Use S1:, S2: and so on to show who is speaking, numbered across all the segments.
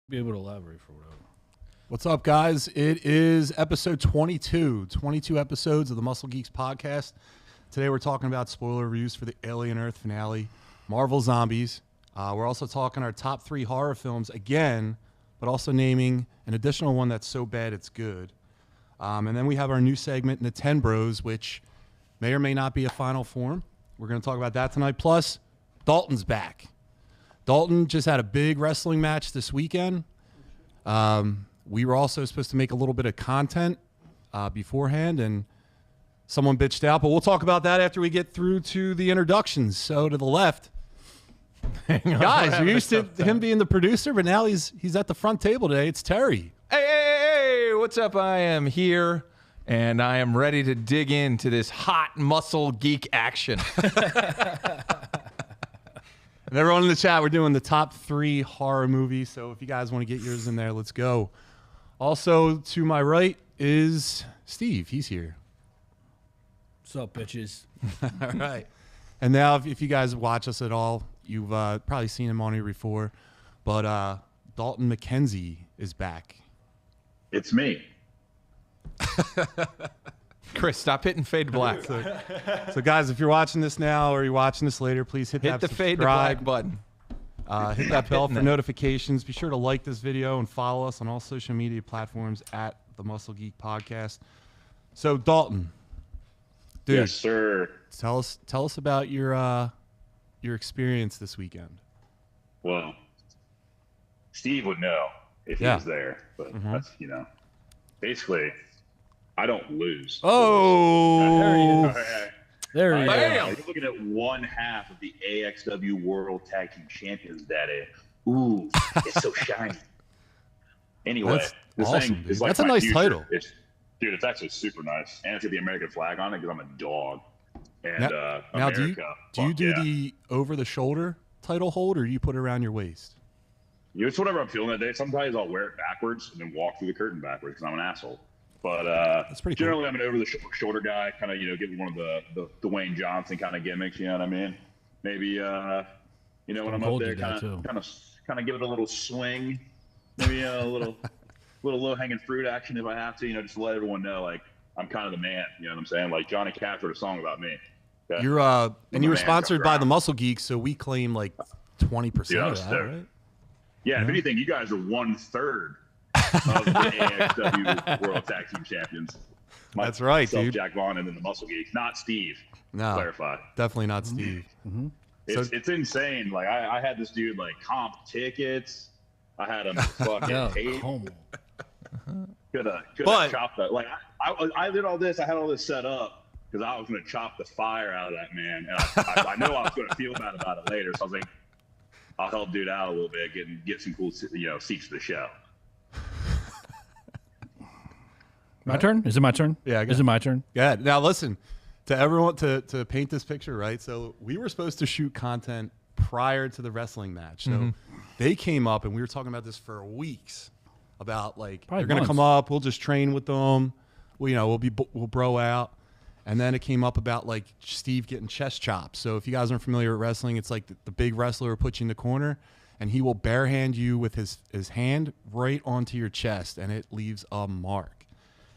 S1: Be able to elaborate for whatever.
S2: What's up, guys? It is episode 22 episodes of the Muscle Geeks Podcast. Today we're talking about spoiler reviews for the Alien Earth finale, Marvel Zombies. We're also talking our top 3 horror films again, but also naming an additional one that's so bad it's good. And then we have our new segment, Nintenbros, which may or may not be a final form. We're going to talk about that tonight. Plus, Dalton's back. Dalton just had a big wrestling match this weekend. We were also supposed to make a little bit of content beforehand, and someone bitched out, but we'll talk about that after we get through to the introductions. So to the left, guys, you're used to him being the producer, but now he's at the front table today. It's Terry.
S3: Hey, what's up? I am here, and I am ready to dig into this hot muscle geek action.
S2: And everyone in the chat, we're doing the top 3 horror movies. So if you guys want to get yours in there, let's go. Also, to my right is Steve. He's here.
S1: What's up, bitches?
S2: All right. And now, if you guys watch us at all, you've probably seen him on here before. But Dalton McKenzie is back.
S4: It's me.
S3: Chris, stop hitting fade to black.
S2: So, guys, if you're watching this now or you're watching this later, please hit that
S3: the
S2: subscribe.
S3: fade to black button.
S2: Hit that bell for notifications. Be sure to like this video and follow us on all social media platforms at the Muscle Geek Podcast. So, Dalton, dude,
S4: Yes, sir.
S2: tell us about your experience this weekend.
S4: Well, Steve would know if he was there, but that's, basically, I don't lose.
S2: Oh,
S1: There he is.
S4: You're looking at one half of the AXW World Tag Team Champions, Daddy. Ooh, it's so shiny. Anyway,
S2: That's
S4: this
S2: awesome,
S4: thing
S2: dude.
S4: is like
S2: That's a
S4: my
S2: nice
S4: future.
S2: title.
S4: It's actually super nice, and it's got the American flag on it because I'm a dog. And
S2: now
S4: America,
S2: do you do
S4: yeah.
S2: the over the shoulder title hold, or do you put it around your waist?
S4: It's whatever I'm feeling that day. Sometimes I'll wear it backwards and then walk through the curtain backwards because I'm an asshole. But
S2: That's pretty
S4: generally,
S2: cool.
S4: I'm an over-the-shoulder guy, kind of, give one of the Dwayne Johnson kind of gimmicks. You know what I mean? Maybe, when I'm up
S1: Cold
S4: there,
S1: did that
S4: kind of give it a little swing. Maybe a little low-hanging fruit action if I have to. Just to let everyone know, like, I'm kind of the man. You know what I'm saying? Like Johnny Cash wrote a song about me. Okay?
S2: You're
S4: I'm
S2: and
S4: the
S2: you were
S4: man
S2: sponsored
S4: from
S2: by
S4: ground.
S2: the Muscle Geeks, so we claim like 20%
S4: Yeah,
S2: of that,
S4: stoked.
S2: right?
S4: Yeah, if anything, you guys are 1/3 of the AXW World Tag Team Champions.
S2: That's right, dude.
S4: Jack Vaughn and then the Muscle Geeks, not Steve.
S2: No,
S4: Clarify.
S2: definitely not Steve.
S4: It's insane. Like I had this dude like comp tickets. I had him fucking tape. Could have chopped that. Like I did all this. I had all this set up because I was gonna chop the fire out of that man, and I know I was gonna feel bad about it later. So I was like, I'll help dude out a little bit, get some cool seats for the show.
S1: My turn? Is it my turn?
S2: Yeah,
S1: Is it my turn?
S2: Yeah. Now listen, to everyone to paint this picture, right? So we were supposed to shoot content prior to the wrestling match. So they came up and we were talking about this for weeks about like
S1: Probably
S2: they're gonna
S1: months.
S2: come up, we'll just train with them. We'll bro out. And then it came up about like Steve getting chest chops. So if you guys aren't familiar with wrestling, it's like the big wrestler will put you in the corner and he will barehand you with his hand right onto your chest and it leaves a mark.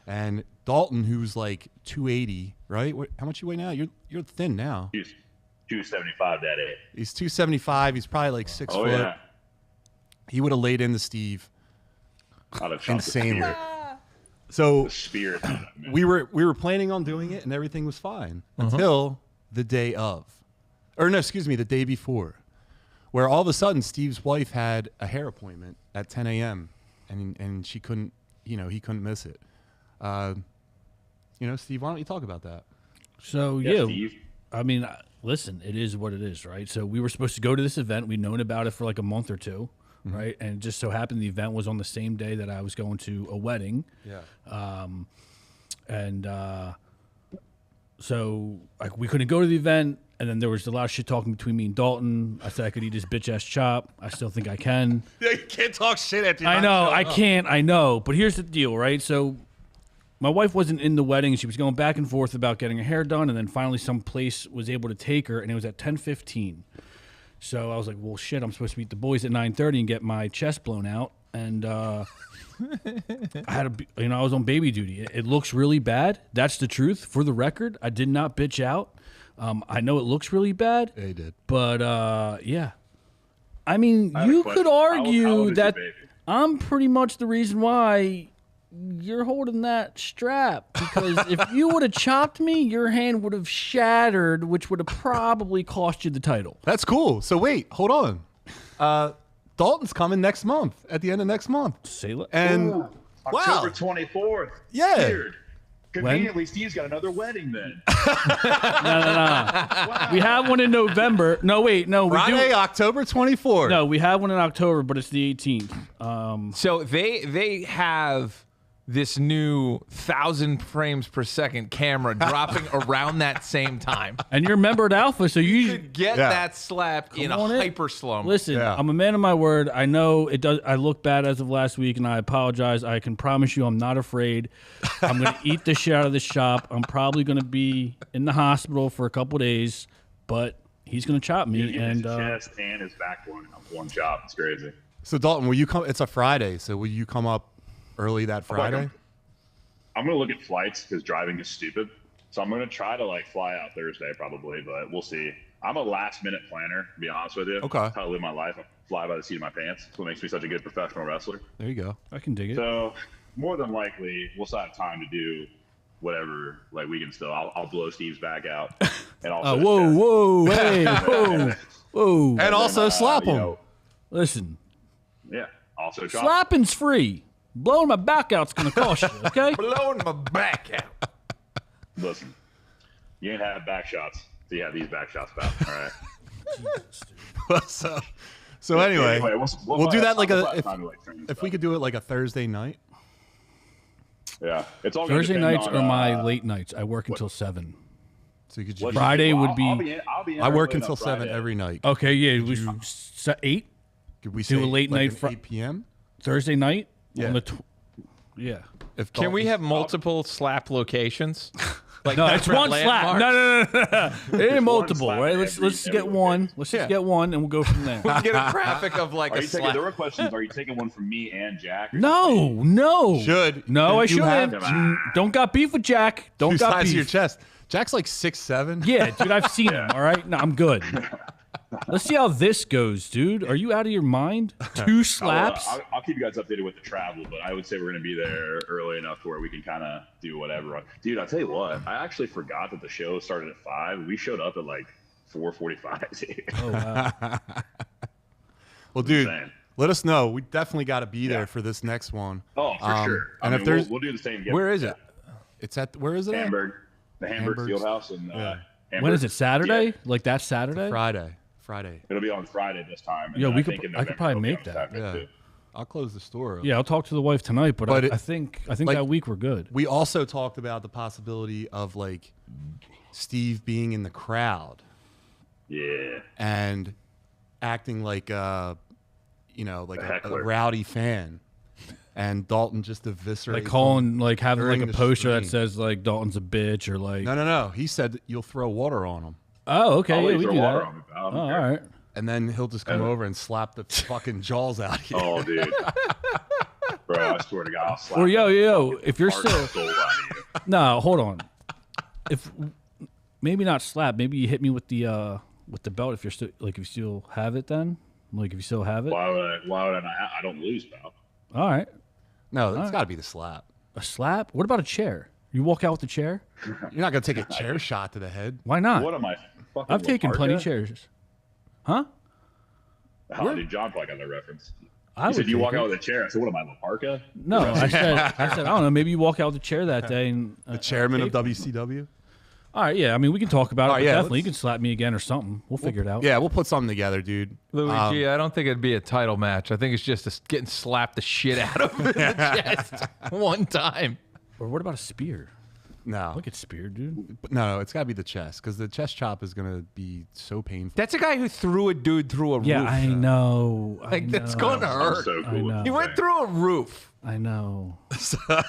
S2: And Dalton, who's like 280, right? How much you weigh now? You're thin now.
S4: He's 275 that day.
S2: He's 275. He's probably like 6 foot.
S4: Yeah.
S2: He would have laid into Steve
S4: I'd have chopped
S2: insanely. So
S4: the spear.
S2: we were planning on doing it, and everything was fine until the day of, or no, excuse me, the day before, where all of a sudden Steve's wife had a hair appointment at 10 a.m. and she couldn't, he couldn't miss it. Steve, why don't you talk about that?
S1: So,
S4: Steve.
S1: I mean, listen, it is what it is, right? So we were supposed to go to this event. We'd known about it for like a month or two, right? And it just so happened the event was on the same day that I was going to a wedding.
S2: Yeah.
S1: So like we couldn't go to the event, and then there was a lot of shit talking between me and Dalton. I said I could eat his bitch ass chop. I still think I can.
S2: Yeah, you can't talk shit at you.
S1: I know, I can't. I know, but here's the deal, right? So my wife wasn't in the wedding. She was going back and forth about getting her hair done, and then finally some place was able to take her, and it was at 10:15. So I was like, well, shit, I'm supposed to meet the boys at 9:30 and get my chest blown out. and I was on baby duty. It looks really bad. That's the truth. For the record, I did not bitch out. I know it looks really bad.
S2: Yeah, you did.
S1: But yeah, I mean, you could argue that I'm pretty much the reason why you're holding that strap, because if you would have chopped me, your hand would have shattered, which would have probably cost you the title.
S2: That's cool. So wait, hold on. Dalton's coming next month, at the end of next month. And
S4: October 24th.
S2: Yeah.
S4: Weird. Conveniently, Steve's got another wedding then.
S1: No. Wow. We have one in November. No, wait, no.
S2: Friday, October 24th.
S1: No, we have one in October, but it's the 18th.
S3: So they have this new 1,000 frames per second camera dropping around that same time.
S1: And you're a member at Alpha, so you
S3: could get that slap in a hyper slow.
S1: Listen, I'm a man of my word. I know it does. I look bad as of last week, and I apologize. I can promise you I'm not afraid. I'm going to eat the shit out of this shop. I'm probably going to be in the hospital for a couple days, but he's going to chop me.
S4: And his chest and his back one chop. It's crazy.
S2: So, Dalton, will you come? It's a Friday, so will you come up early that Friday?
S4: I'm going to look at flights because driving is stupid. So I'm going to try to fly out Thursday probably, but we'll see. I'm a last minute planner, to be honest with you.
S2: Okay.
S4: That's how I live my life. I fly by the seat of my pants. That's what makes me such a good professional wrestler.
S2: There you go.
S1: I can dig it.
S4: So more than likely, we'll still have time to do whatever. We can still, I'll blow Steve's back out. And also
S1: whoa, hey, whoa.
S2: And also slap him.
S1: Listen.
S4: Yeah. Also chop.
S1: Slapping's free. Blowing my back out's going to cost you, okay?
S3: Blowing my back out.
S4: Listen, you ain't had back shots, so you have these back shots, pal. All right.
S2: so anyway, we'll do that if we could do it like a Thursday night.
S4: Yeah, it's all
S1: Thursday nights are my late nights. I work until 7.
S2: So you could
S1: Friday would be.
S2: I work until 7 every night.
S1: Okay, yeah, 8.
S2: Could we
S1: do a late night
S2: 8 p.m.
S1: Thursday night?
S2: Yeah.
S1: Yeah.
S3: Can we have multiple slap locations?
S1: No, it's one slap. No. It ain't multiple, right? Let's get one. Let's just get one, and we'll go from there.
S3: We'll get a graphic of a slap.
S4: There were questions. Are you taking one from me and Jack?
S1: No.
S2: Should.
S1: No, I shouldn't. Don't got beef with Jack. Don't got beef.
S2: Size your chest. Jack's like 6'7".
S1: Yeah, dude, I've seen him. All right, no, I'm good. Let's see how this goes, dude. Are you out of your mind? 2 slaps?
S4: I'll keep you guys updated with the travel, but I would say we're going to be there early enough to where we can kind of do whatever. Dude, I'll tell you what. I actually forgot that the show started at 5. We showed up at 4:45.
S1: Oh, wow.
S2: Well, dude, let us know. We definitely got to be there for this next one.
S4: Oh, for sure.
S2: And if there's,
S4: we'll do the same.
S2: Where is it? It's at, where is it?
S4: Hamburg. The Hamburg Fieldhouse.
S1: When is it? Saturday? Yeah. Like that Saturday?
S2: Friday.
S4: It'll be on Friday this time.
S1: Yeah, I could probably make that.
S2: Yeah. I'll close the store up.
S1: Yeah, I'll talk to the wife tonight, but I think that week we're good.
S2: We also talked about the possibility of Steve being in the crowd.
S4: Yeah.
S2: And acting like a rowdy fan. And Dalton just eviscerates.
S1: Having a poster that says Dalton's a bitch or
S2: No. He said you'll throw water on him.
S1: Oh, okay. Yeah, we do that.
S4: All
S1: right.
S2: And then he'll just come over and slap the fucking jaws out of you.
S4: Oh, dude. Bro, I swear to God, I'll slap
S1: or yo, if you're still No, hold on. If maybe not slap, maybe you hit me with the belt if you're still if you still have it then? If you still have it?
S4: Why would I not? I don't lose, pal.
S1: All right.
S2: No, it's got to be the slap.
S1: A slap? What about a chair? You walk out with the chair?
S2: You're not going to take a chair shot to the head.
S1: Why not?
S4: What am I?
S1: I've taken plenty of chairs. Huh?
S4: How did John probably got that reference? He said you walk out with a chair. I said, what am I, La Parka?
S1: No, I said, I don't know. Maybe you walk out with a chair that day. And
S2: the chairman of WCW?
S1: All right, yeah. I mean, we can talk about it. Definitely, you can slap me again or something. We'll figure it out.
S2: Yeah, we'll put something together, dude.
S3: Luigi, I don't think it'd be a title match. I think it's just getting slapped the shit out of in the chest one time.
S1: Or what about a spear?
S2: No.
S1: Look at spear, dude.
S2: No, it's got to be the chest because the chest chop is going to be so painful.
S3: That's a guy who threw a dude through a roof.
S1: Yeah, I know.
S3: That's going to hurt.
S4: So cool.
S3: He went through a roof.
S1: I know.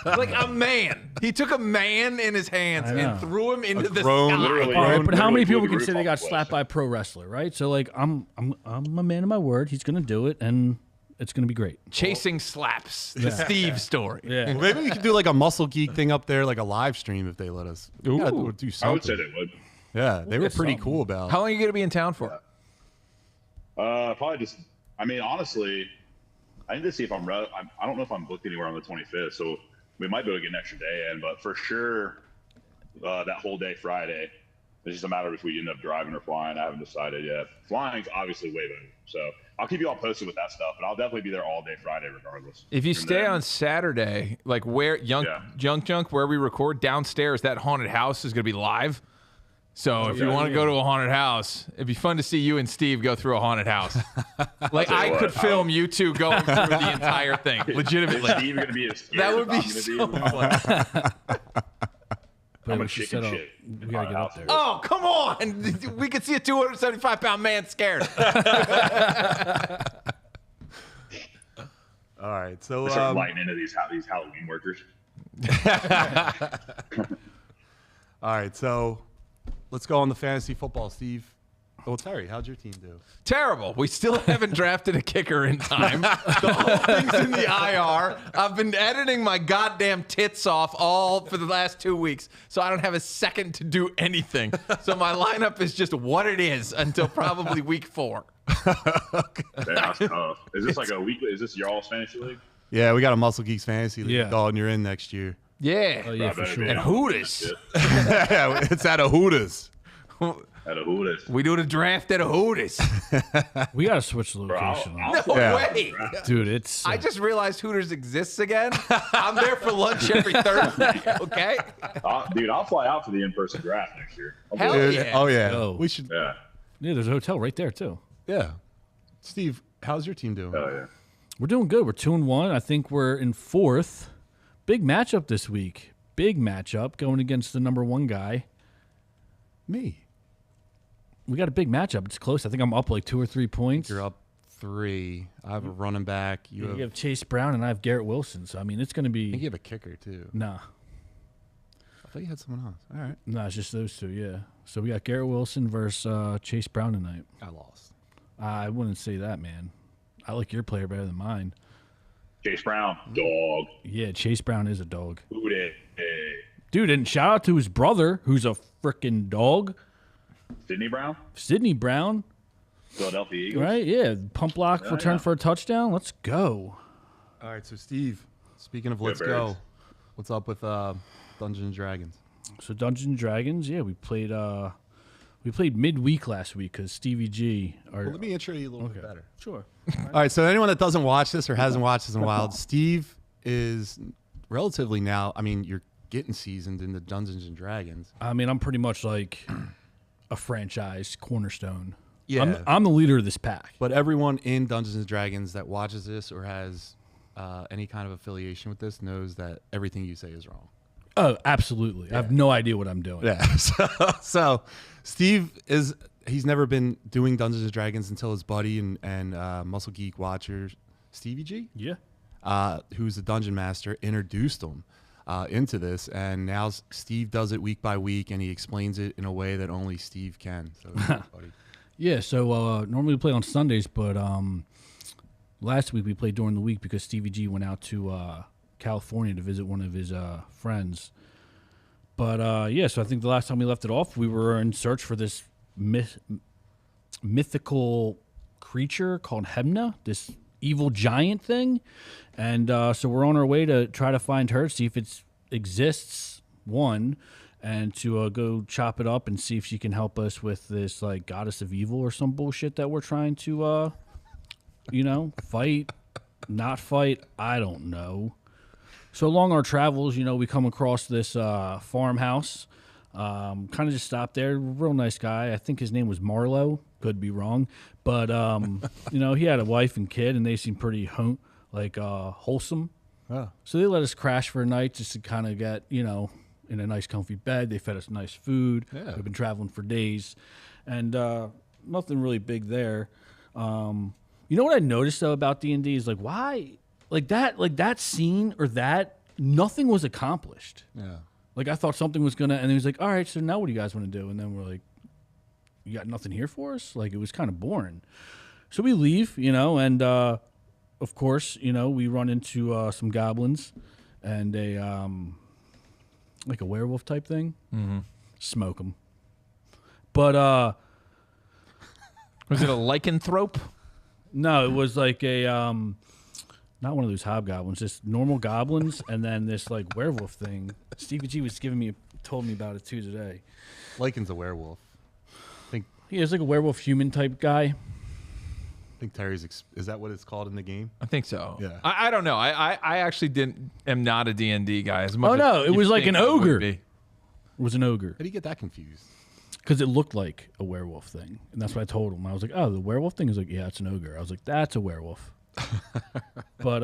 S3: Like a man. He took a man in his hands and threw him into the sky.
S1: All right, but how many people can say they got slapped by a pro wrestler, right? So I'm a man of my word. He's going to do it, and It's going to be great.
S3: Chasing slaps. The Steve story.
S1: Yeah.
S2: Well, maybe we could do like a Muscle Geek thing up there, like a live stream if they let us. We gotta do something.
S4: I would say they would.
S2: Yeah, they were pretty cool about it.
S3: How long are you going to be in town for?
S4: Probably just, I mean, honestly, I need to see if I don't know if I'm booked anywhere on the 25th, so we might be able to get an extra day in, but for sure, that whole day Friday, it's just a matter of if we end up driving or flying. I haven't decided yet. Flying's obviously way better, so I'll keep you all posted with that stuff, but I'll definitely be there all day Friday regardless.
S3: If you stay on Saturday, like where Junk, where we record downstairs, that haunted house is going to be live. So if you want to go to a haunted house, it'd be fun to see you and Steve go through a haunted house. Like I could film you two going through the entire thing, legitimately.
S4: Steve gonna be
S3: that would be so fun.
S4: I'm a chicken shit.
S1: We got to get up there.
S3: Oh, come on. We could see a 275-pound man scared.
S2: All right, so
S4: start lighting into these Halloween workers.
S2: All right, so let's go on the fantasy football, Steve. Well, Terry, how'd your team do?
S3: Terrible. We still haven't drafted a kicker in time. The whole thing's in the IR. I've been editing my goddamn tits off all for the last 2 weeks, so I don't have a second to do anything. So my lineup is just what it is until probably week 4.
S4: That's tough. Is this like a weekly? Is this y'all's fantasy league?
S2: Yeah, we got a Muscle Geeks fantasy league.
S1: Yeah.
S2: Dalton, you're in next year.
S3: Yeah.
S1: Oh, yeah, for sure.
S3: At Hooters.
S2: Yeah, it's at a Hooters.
S4: At a Hooters.
S3: We do the draft at a Hooters.
S1: We got to switch the location.
S3: No way.
S1: Dude, it's...
S3: I just realized Hooters exists again. I'm there for lunch every Thursday, okay?
S4: Dude, I'll fly out for the in-person draft next year.
S3: Hell
S2: Dude,
S3: yeah.
S2: Oh, yeah.
S1: Yo.
S2: We should.
S4: Yeah.
S1: Yeah, there's a hotel right there, too.
S2: Yeah. Steve, how's your team doing?
S4: Oh, yeah.
S1: We're doing good. We're 2-1. I think we're in 4th. Big matchup this week. Big matchup going against the number 1 guy.
S2: Me.
S1: We got a big matchup. It's close. I think I'm up like 2 or 3 points.
S2: You're up 3. I have a running back. You
S1: have Chase Brown, and I have Garrett Wilson. So, I mean, it's going to
S2: I think
S1: be...
S2: you have a kicker, too.
S1: Nah.
S2: I thought you had someone else. All right.
S1: Nah, it's just those two, yeah. So we got Garrett Wilson versus Chase Brown tonight.
S2: I lost.
S1: I wouldn't say that, man. I like your player better than mine.
S4: Chase Brown, dog.
S1: Yeah, Chase Brown is a dog.
S4: Who did? Hey.
S1: Dude, and shout out to his brother, who's a freaking dog.
S4: Sidney Brown?
S1: Sidney Brown.
S4: Philadelphia Eagles.
S1: Right, yeah. Pump block return for a touchdown. Let's go.
S2: All right, so Steve, speaking of let's
S4: Birds.
S2: go, what's up with Dungeons and Dragons?
S1: So Dungeons and Dragons, yeah, we played midweek last week because Stevie G.
S2: Well, let me intro you a little bit better.
S1: Sure.
S2: All right, so anyone that doesn't watch this or hasn't watched this in a while, Steve is relatively now, I mean, you're getting seasoned into Dungeons and Dragons.
S1: I mean, I'm pretty much like a franchise cornerstone.
S2: Yeah.
S1: I'm the leader of this pack.
S2: But everyone in Dungeons and Dragons that watches this or has any kind of affiliation with this knows that everything you say is wrong.
S1: Oh, absolutely. Yeah. I have no idea what I'm doing.
S2: Yeah. So Steve he's never been doing Dungeons and Dragons until his buddy and Muscle Geek watcher, Stevie G, who's the dungeon master, introduced him into this. And now Steve does it week by week, and he explains it in a way that only Steve can. So, buddy.
S1: Yeah, so normally we play on Sundays, but last week we played during the week because Stevie G went out to California to visit one of his friends. But yeah, so I think the last time we left it off, we were in search for this mythical creature called Hemna, this evil giant thing. And so we're on our way to try to find her, see if it exists, one, and to go chop it up and see if she can help us with this like goddess of evil or some bullshit that we're trying to, fight, not fight. I don't know. So along our travels, we come across this farmhouse. Kind of just stopped there. Real nice guy. I think his name was Marlowe. Could be wrong, but he had a wife and kid, and they seemed pretty wholesome.
S2: Oh.
S1: So they let us crash for a night just to kind of get in a nice comfy bed. They fed us nice food.
S2: Yeah.
S1: We've been traveling for days, and nothing really big there. You know what I noticed though about D&D is why that scene or that nothing was accomplished.
S2: Yeah.
S1: I thought something was gonna, and he was like, "All right, so now what do you guys want to do?" And then we're like, "You got nothing here for us?" It was kind of boring. So we leave, and of course, we run into some goblins and a like a werewolf type thing.
S3: Mm-hmm.
S1: Smoke them. But
S3: was it a lycanthrope?
S1: No, it was like a not one of those hobgoblins, just normal goblins, and then this like werewolf thing. Stevie G was told me about it too today.
S2: Lycan's a werewolf.
S1: He is like a werewolf human type guy.
S2: I think Terry's. Is that what it's called in the game?
S3: I think so.
S2: Yeah.
S3: I don't know. I actually am not a D&D guy as much.
S1: Oh no,
S3: as
S1: it
S3: you
S1: was like
S3: think
S1: an
S3: it would
S1: ogre.
S3: be.
S1: It was an ogre.
S2: How do you get that confused?
S1: Because it looked like a werewolf thing, and that's what I told him. I was like, "Oh, the werewolf thing is like, yeah, it's an ogre." I was like, "That's a werewolf." But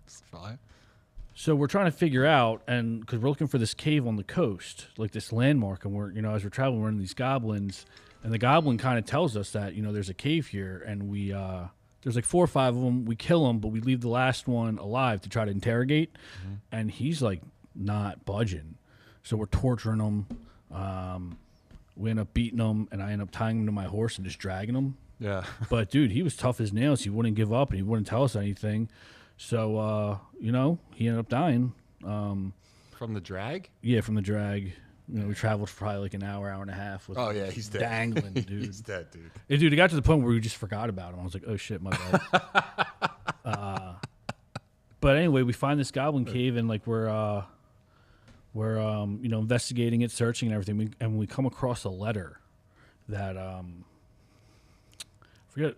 S2: It's fine.
S1: so we're trying to figure out, and because we're looking for this cave on the coast, like this landmark, and we're as we're traveling, we're in these goblins, and the goblin kind of tells us that there's a cave here, and we there's like 4 or 5 of them. We kill them, but we leave the last one alive to try to interrogate, and he's like not budging, so we're torturing him. We end up beating him, and I end up tying him to my horse and just dragging him.
S2: Yeah.
S1: But dude, he was tough as nails. He wouldn't give up, and he wouldn't tell us anything. So he ended up dying.
S2: From the drag?
S1: Yeah, from the drag. We traveled for probably like an hour and a half. With
S2: he's dead.
S1: Dangling, dude.
S2: He's dead, dude.
S1: And dude, it got to the point where we just forgot about him. I was like, oh shit, my bad. But anyway, we find this goblin cave, and like we're investigating it, searching and everything, and we come across a letter that forget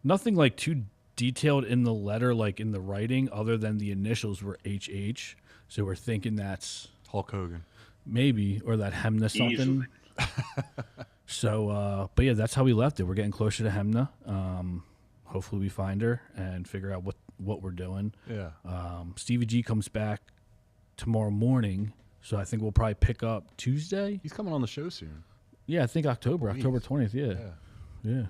S1: nothing like too detailed in the letter, like in the writing, other than the initials were HH. So we're thinking that's
S2: Hulk Hogan,
S1: maybe, or that Hemna something. So, but yeah, that's how we left it. We're getting closer to Hemna. Hopefully, we find her and figure out what we're doing.
S2: Yeah.
S1: Stevie G comes back tomorrow morning. So I think we'll probably pick up Tuesday.
S2: He's coming on the show soon.
S1: Yeah, I think October 20th. Yeah.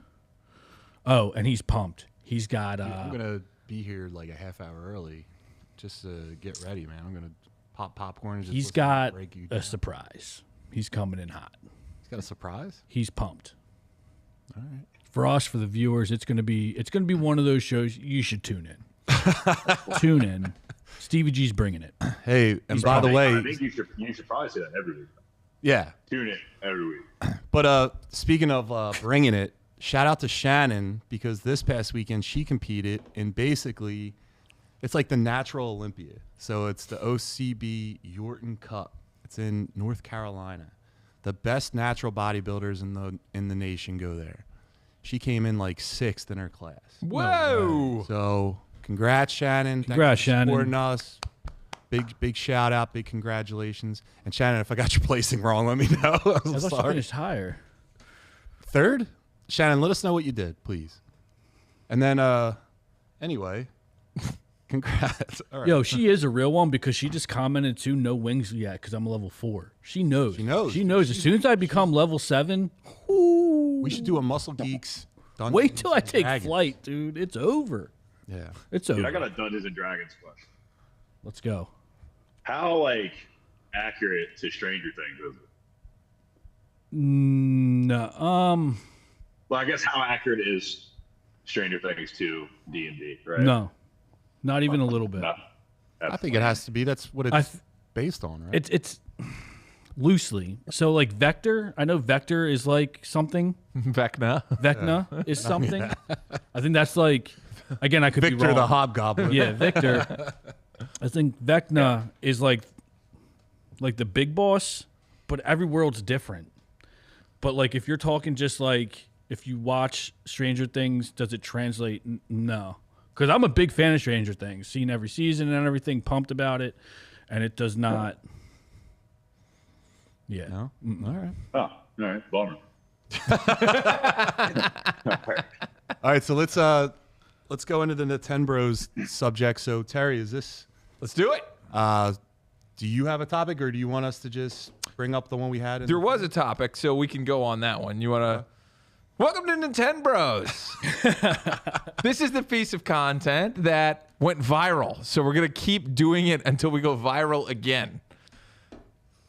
S1: Oh, and he's pumped. He's got.
S2: I'm gonna be here like a half hour early, just to get ready, man. I'm gonna pop popcorn. And just
S1: he's got a surprise. He's coming in hot.
S2: He's got a surprise.
S1: He's pumped.
S2: All right.
S1: For us, for the viewers, it's gonna be one of those shows you should tune in. Tune in. Stevie G's bringing it.
S2: Hey, and by the way,
S4: I think you should probably say that every week.
S2: Yeah.
S4: Tune in every week.
S2: But speaking of bringing it, shout out to Shannon, because this past weekend she competed in basically, it's like the Natural Olympia. So it's the OCB Yorton Cup. It's in North Carolina. The best natural bodybuilders in the nation go there. She came in like 6th in her class.
S3: Whoa!
S2: So congrats, Shannon.
S1: Congrats, Shannon.
S2: Supporting us. Big shout out, big congratulations. And Shannon, if I got your placing wrong, let me know. I'm
S1: I thought
S2: sorry.
S1: you finished higher.
S2: 3rd? Shannon, let us know what you did, please. And then, anyway, congrats. All right.
S1: Yo, she is a real one, because she just commented too, no wings yet, because I'm a level 4. She knows.
S2: She knows.
S1: As soon as I become level 7, whoo,
S2: We should do a Muscle Geeks. Dungeons
S1: wait till I
S2: and
S1: take
S2: Dragons.
S1: flight, dude. It's over.
S2: Yeah.
S1: It's
S4: Dude,
S1: over.
S4: I got a Dungeons and Dragons question.
S1: Let's go.
S4: How accurate to Stranger Things is it?
S1: No.
S4: Well, I guess how accurate is Stranger Things to D&D, right?
S1: No. Not even a little bit.
S4: No.
S2: I think it has to be. That's what it's based on, right?
S1: It's loosely. So like Vector, I know Vector is like something. Vecna is something. I think that's like, again, I could be
S2: Victor
S1: wrong.
S2: the Hobgoblin.
S1: Yeah, Victor. I think Vecna is like the big boss, but every world's different. But like if you're talking just like if you watch Stranger Things, does it translate? No. Because I'm a big fan of Stranger Things, seen every season and everything, pumped about it, and it does not. Yeah.
S2: No? All right.
S4: Oh, all right. Bummer.
S2: All right, so let's go into the Nintenbros subject. So Terry,
S3: Let's do it.
S2: Do you have a topic, or do you want us to just bring up the one we had?
S3: There was a topic, so we can go on that one. You want to? Welcome to Nintenbros. This is the piece of content that went viral, so we're gonna keep doing it until we go viral again.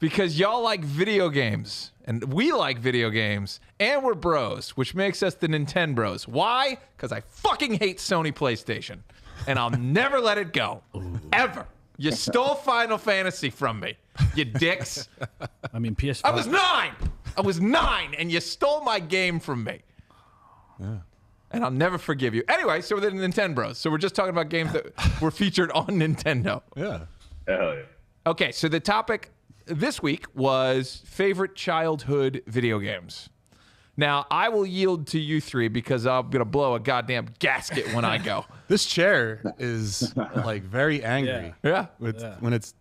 S3: because y'all like video games, and we like video games, and we're bros, which makes us the Nintenbros. Why? Because I fucking hate Sony PlayStation, and I'll never let it go. Ever. You stole Final Fantasy from me, you dicks.
S1: I mean, PS5.
S3: I was 9, and you stole my game from me. Yeah. And I'll never forgive you. Anyway, so we're the Nintenbros. So we're just talking about games that were featured on Nintendo.
S2: Yeah.
S4: Hell yeah.
S3: Okay, so the topic this week was favorite childhood video games. Now, I will yield to you three because I'm going to blow a goddamn gasket when I go.
S2: This chair is like very angry.
S3: Yeah.
S2: When it's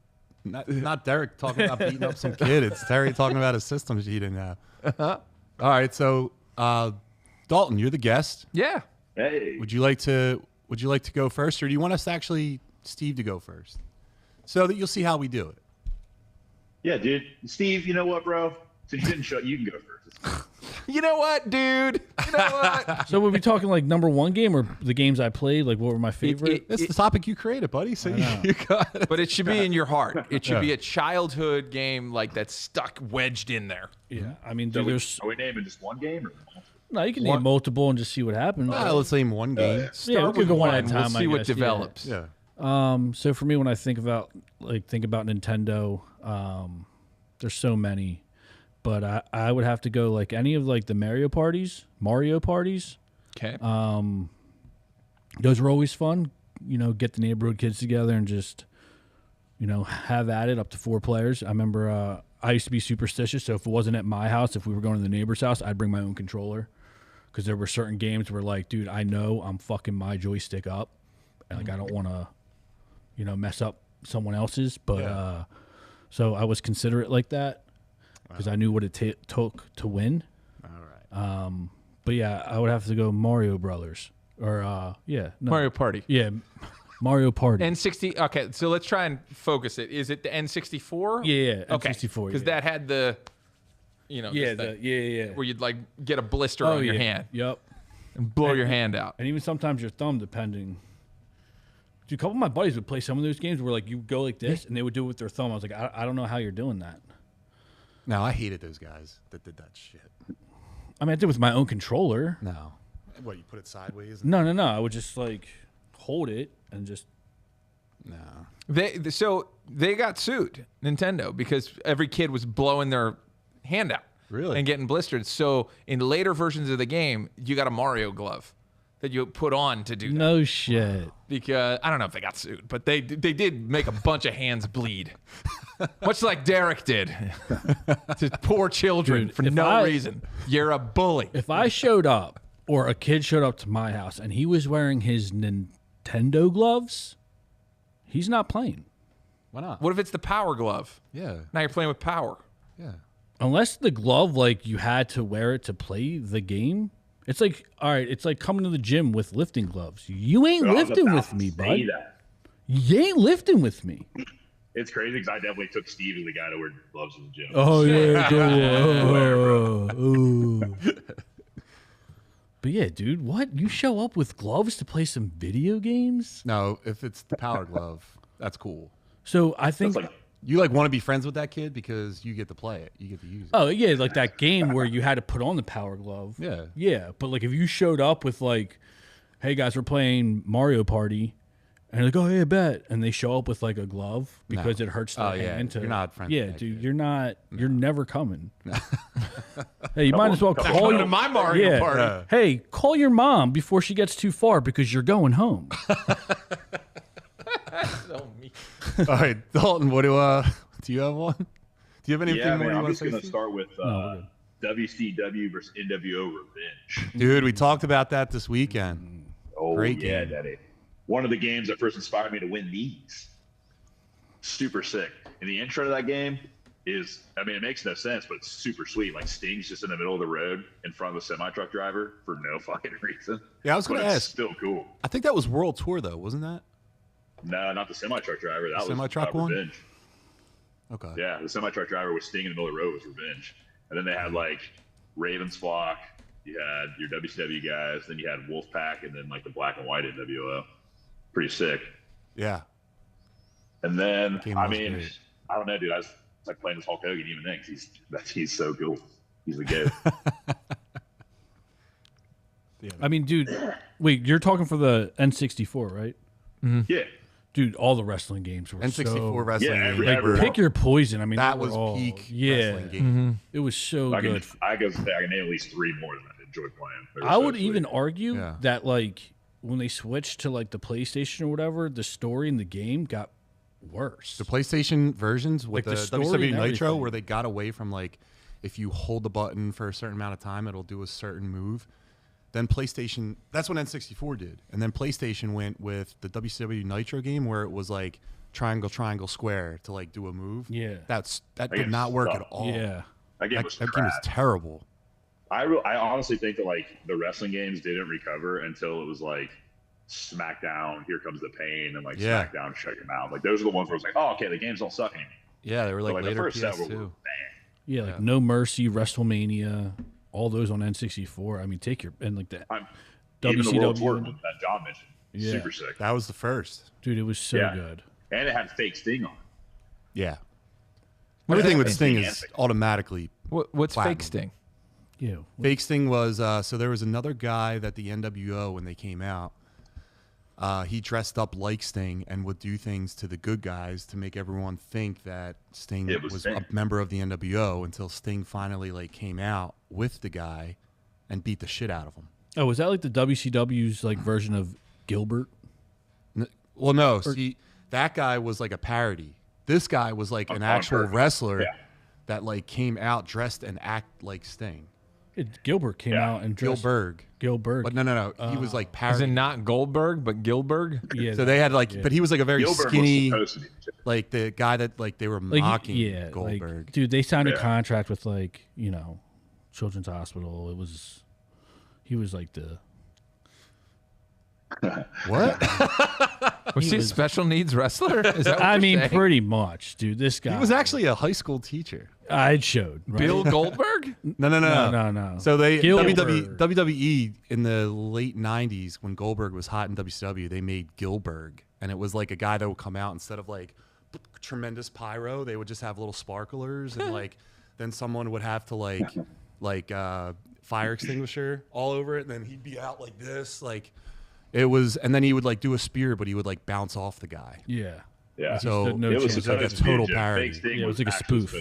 S2: not Derek talking about beating up some kid. It's Terry talking about a system he didn't have. All right, so Dalton, you're the guest.
S3: Yeah.
S4: Hey.
S2: Would you like to go first, or do you want us to actually Steve to go first, so that you'll see how we do it?
S4: Yeah, dude. Steve, you know what, bro? Since you didn't show, you can go first.
S3: You know what, dude? You know what?
S1: So were we talking like number one game or the games I played? Like what were my favorite?
S2: That's the topic you created, buddy. So you got it.
S3: But it should be in your heart. It should be a childhood game like that's stuck wedged in there.
S1: Yeah, I mean,
S4: So
S1: there's
S4: are we naming just one game or multiple?
S1: no. You can name multiple and just see what happens.
S2: Let's name one game.
S1: Yeah, we could go one at a time.
S3: We'll see
S1: I
S3: what
S1: guess,
S3: develops.
S2: Yeah.
S1: So for me, when I think about Nintendo, there's so many, but I would have to go like any of like the Mario parties.
S3: Okay.
S1: Those were always fun. You know, get the neighborhood kids together and just, you know, have at it up to 4 players. I remember I used to be superstitious, so if it wasn't at my house, if we were going to the neighbor's house, I'd bring my own controller, because there were certain games where like, dude, I know I'm fucking my joystick up, and like I don't want to, you know, mess up someone else's. But so I was considerate like that because I knew what it took to win.
S2: All right.
S1: But yeah, I would have to go Mario Brothers or
S3: Mario Party.
S1: Yeah, Mario Party.
S3: N60. Okay, so let's try and focus it. Is it the N64?
S1: Yeah,
S3: okay.
S1: N64.
S3: Because that had the, you know,
S1: Yeah,
S3: this thing
S1: yeah.
S3: where you'd like get a blister on your hand
S1: Yep.
S3: and blow your hand out.
S1: And even sometimes your thumb, depending. Dude, a couple of my buddies would play some of those games where like you go like this and they would do it with their thumb. I was like, I don't know how you're doing that.
S2: No, I hated those guys that did that shit.
S1: I mean, I did it with my own controller.
S2: No. What, you put it sideways?
S1: No. I would just like hold it and just.
S2: No.
S3: So they got sued, Nintendo, because every kid was blowing their hand out.
S2: Really?
S3: And getting blistered. So in later versions of the game, you got a Mario glove that you put on to do that.
S1: No shit.
S3: Because I don't know if they got sued, but they did make a bunch of hands bleed. Much like Derek did to poor children.
S1: Dude,
S3: for no reason. You're a bully.
S1: If I showed up or a kid showed up to my house and he was wearing his Nintendo gloves, he's not playing.
S2: Why not?
S3: What if it's the power glove?
S2: Yeah.
S3: Now you're playing with power.
S2: Yeah.
S1: Unless the glove, like you had to wear it to play the game. It's like, all right, it's like coming to the gym with lifting gloves. You ain't lifting with me, bud. You ain't lifting with me.
S4: It's crazy because I definitely took Steve as the guy to wear gloves in the gym.
S1: Oh, yeah. But yeah, dude, what? You show up with gloves to play some video games?
S2: No, if it's the power glove, that's cool.
S1: So I think...
S2: You like want to be friends with that kid because you get to play it. You get to use it.
S1: Oh, yeah, like that game where you had to put on the power glove.
S2: Yeah.
S1: Yeah, but like if you showed up with like, hey guys, we're playing Mario Party, and like, oh yeah, bet, and they show up with like a glove because it hurts their hand.
S2: You're not friends.
S1: Yeah,
S2: with that
S1: dude,
S2: kid.
S1: you're not. You're never coming. Hey, you might as well call
S3: to my Mario Party.
S1: Hey, call your mom before she gets too far because you're going home.
S3: So mean.
S2: All right, Dalton, what do you have one? Do you have anything more you
S4: I'm
S2: want
S4: just
S2: to say?
S4: going to start with WCW versus NWO Revenge.
S2: Dude, we talked about that this weekend.
S4: Oh,
S2: Great
S4: yeah,
S2: game.
S4: Daddy. One of the games that first inspired me to win these. Super sick. And the intro to that game is, I mean, it makes no sense, but it's super sweet. Like Sting's just in the middle of the road in front of a semi-truck driver for no fucking reason.
S2: Yeah, I was going to ask.
S4: Still cool.
S2: I think that was World Tour, though, wasn't that?
S4: No, not the semi-truck driver. That was
S2: semi-truck one?
S4: Revenge.
S2: Okay.
S4: Yeah, the semi-truck driver was Sting in the middle of the road was Revenge. And then they had like Ravensflock, you had your WCW guys, then you had Wolfpack, and then like the black and white NWO. Pretty sick.
S2: Yeah.
S4: And then,
S2: Game
S4: I
S2: was
S4: mean,
S2: great.
S4: I don't know, dude. It's like playing with Hulk Hogan even then. He's so cool. He's the goat.
S1: I mean, dude, wait, you're talking for the N64, right?
S4: Mm-hmm. Yeah.
S1: Dude, all the wrestling games were
S2: N64 wrestling games.
S1: Like, pick your poison. I mean,
S2: that was peak wrestling game.
S1: Mm-hmm. It was so good.
S4: I can name at least 3 more that I enjoyed playing.
S1: I would even argue that, like, when they switched to, like, the PlayStation or whatever, the story in the game got worse.
S2: The PlayStation versions with
S1: like
S2: the WWE Nitro, where they got away from, like, if you hold the button for a certain amount of time, it'll do a certain move. Then PlayStation, that's what N64 did. And then PlayStation went with the WCW Nitro game where it was like triangle, triangle, square to like do a move.
S1: Yeah.
S2: That did not work at all.
S1: Yeah.
S4: That game
S2: was terrible.
S4: I honestly think that like the wrestling games didn't recover until it was like SmackDown, Here Comes the Pain, and like SmackDown, Shut Your Mouth. Like those are the ones where it's like, oh, okay, the games don't suck anymore.
S2: Yeah, they were like, later
S4: the first
S2: PS2.
S1: Yeah, like No Mercy, WrestleMania, all those on N64. I mean, take your and like that.
S4: Even the World Tour that John mentioned, super sick.
S2: That was the first,
S1: dude. It was so good,
S4: and it had fake Sting on it.
S2: Yeah, everything with Sting is automatically.
S3: What's
S2: platinum.
S3: fake Sting?
S1: Yeah,
S2: fake Sting was so there was another guy that the NWO when they came out. He dressed up like Sting and would do things to the good guys to make everyone think that Sting was a member of the NWO until Sting finally like came out with the guy and beat the shit out of him.
S1: Oh, was that like the WCW's like version of Gilbert?
S2: Well, no. See, that guy was like a parody. This guy was like an actual wrestler that like came out dressed and act like Sting.
S1: Gilbert came out and dressed Gilbert.
S2: But no. He was like parody.
S3: Is it not Goldberg, but Gilbert?
S1: Yeah.
S2: So they had like, but he was like a very skinny, like the guy that like they were mocking Goldberg.
S1: Like, dude, they signed a contract with like, you know, Children's Hospital. He was like the.
S2: What?
S3: Was he a special needs wrestler? Is that what
S1: I mean,
S3: saying?
S1: pretty much, dude. This guy.
S2: He was actually a high school teacher.
S1: I showed. Right?
S3: Bill Goldberg?
S2: No. So they WWE in the late '90s when Goldberg was hot in WCW, they made Gilberg, and it was like a guy that would come out instead of like tremendous pyro, they would just have little sparklers, and like then someone would have to like fire extinguisher all over it, and then he'd be out like this, like it was, and then he would like do a spear, but he would like bounce off the guy.
S1: Yeah.
S2: So it was like a total parody.
S1: Yeah, it was like a spoof.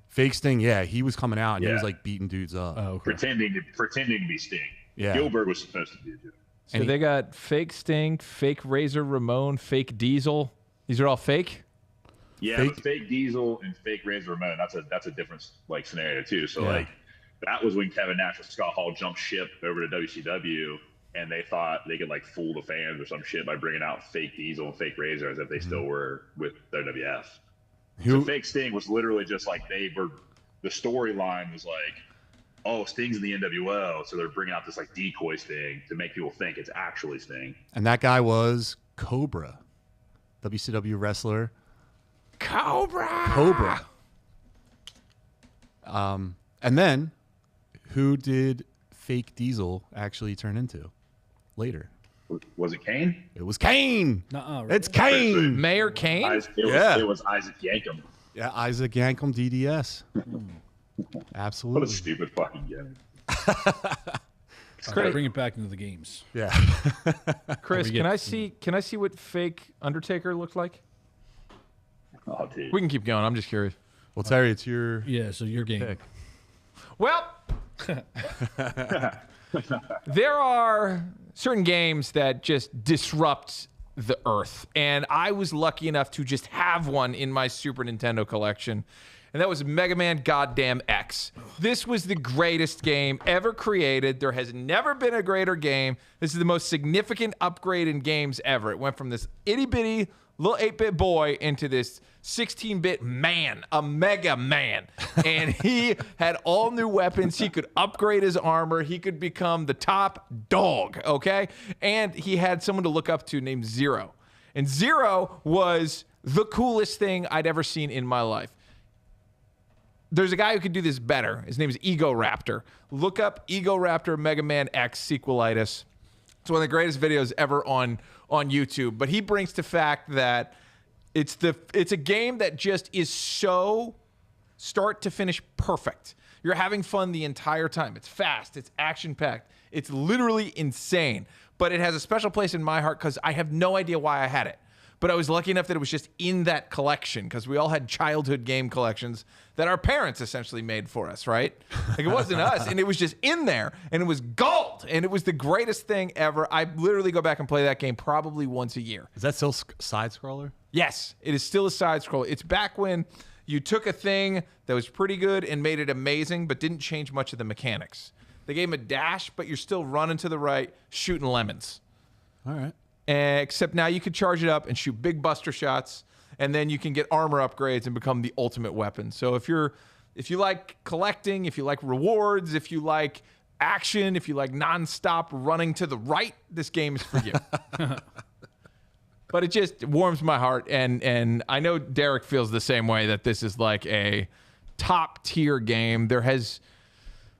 S2: Fake Sting, yeah, he was coming out and he was like beating dudes up,
S4: pretending to be Sting.
S2: Yeah,
S4: Gilbert was supposed to be a dude.
S3: So they got fake Sting, fake Razor Ramon, fake Diesel. These are all fake.
S4: Yeah, fake Diesel and fake Razor Ramon. That's a different like scenario too. So like that was when Kevin Nash and Scott Hall jumped ship over to WCW, and they thought they could like fool the fans or some shit by bringing out fake Diesel and fake Razor as if they still were with WWF. So fake Sting was literally just like the storyline was like, oh, Sting's in the NWO, so they're bringing out this like decoy Sting to make people think it's actually Sting.
S2: And that guy was Cobra, WCW wrestler. Cobra. And then, who did fake Diesel actually turn into later?
S4: Was it Kane?
S2: It was Kane.
S1: Really?
S2: It's Kane.
S3: Mayor Kane?
S4: It was Isaac Yankem.
S2: Yeah, Isaac Yankem, DDS. Absolutely.
S4: What a stupid fucking game.
S1: Bring it back into the games.
S2: Yeah.
S3: Chris, can I see what fake Undertaker looked like?
S4: Oh, dude.
S3: We can keep going. I'm just curious.
S2: Well, Terry, it's your
S1: so your game.
S2: pick.
S3: Well, there are certain games that just disrupt the earth, and I was lucky enough to just have one in my Super Nintendo collection, and that was Mega Man Goddamn X. This was the greatest game ever created. There has never been a greater game. This is the most significant upgrade in games ever. It went from this itty-bitty little 8-bit boy into this 16-bit man, a Mega Man. And he had all new weapons. He could upgrade his armor. He could become the top dog, okay? And he had someone to look up to named Zero. And Zero was the coolest thing I'd ever seen in my life. There's a guy who could do this better. His name is Ego Raptor. Look up Ego Raptor Mega Man X Sequelitis. It's one of the greatest videos ever on YouTube. But he brings to fact that It's a game that just is so start to finish perfect. You're having fun the entire time. It's fast. It's action-packed. It's literally insane. But it has a special place in my heart because I have no idea why I had it. But I was lucky enough that it was just in that collection because we all had childhood game collections that our parents essentially made for us, right? Like it wasn't us, and it was just in there, and it was gold, and it was the greatest thing ever. I literally go back and play that game probably once a year.
S2: Is that still side-scroller?
S3: Yes, it is still a side-scroller. It's back when you took a thing that was pretty good and made it amazing, but didn't change much of the mechanics. They gave him a dash, but you're still running to the right, shooting lemons.
S2: All right.
S3: Except now you can charge it up and shoot big buster shots, and then you can get armor upgrades and become the ultimate weapon. So if you like collecting, if you like rewards, if you like action, if you like nonstop running to the right, this game is for you. But it just warms my heart, and I know Derek feels the same way, that this is like a top tier game. There has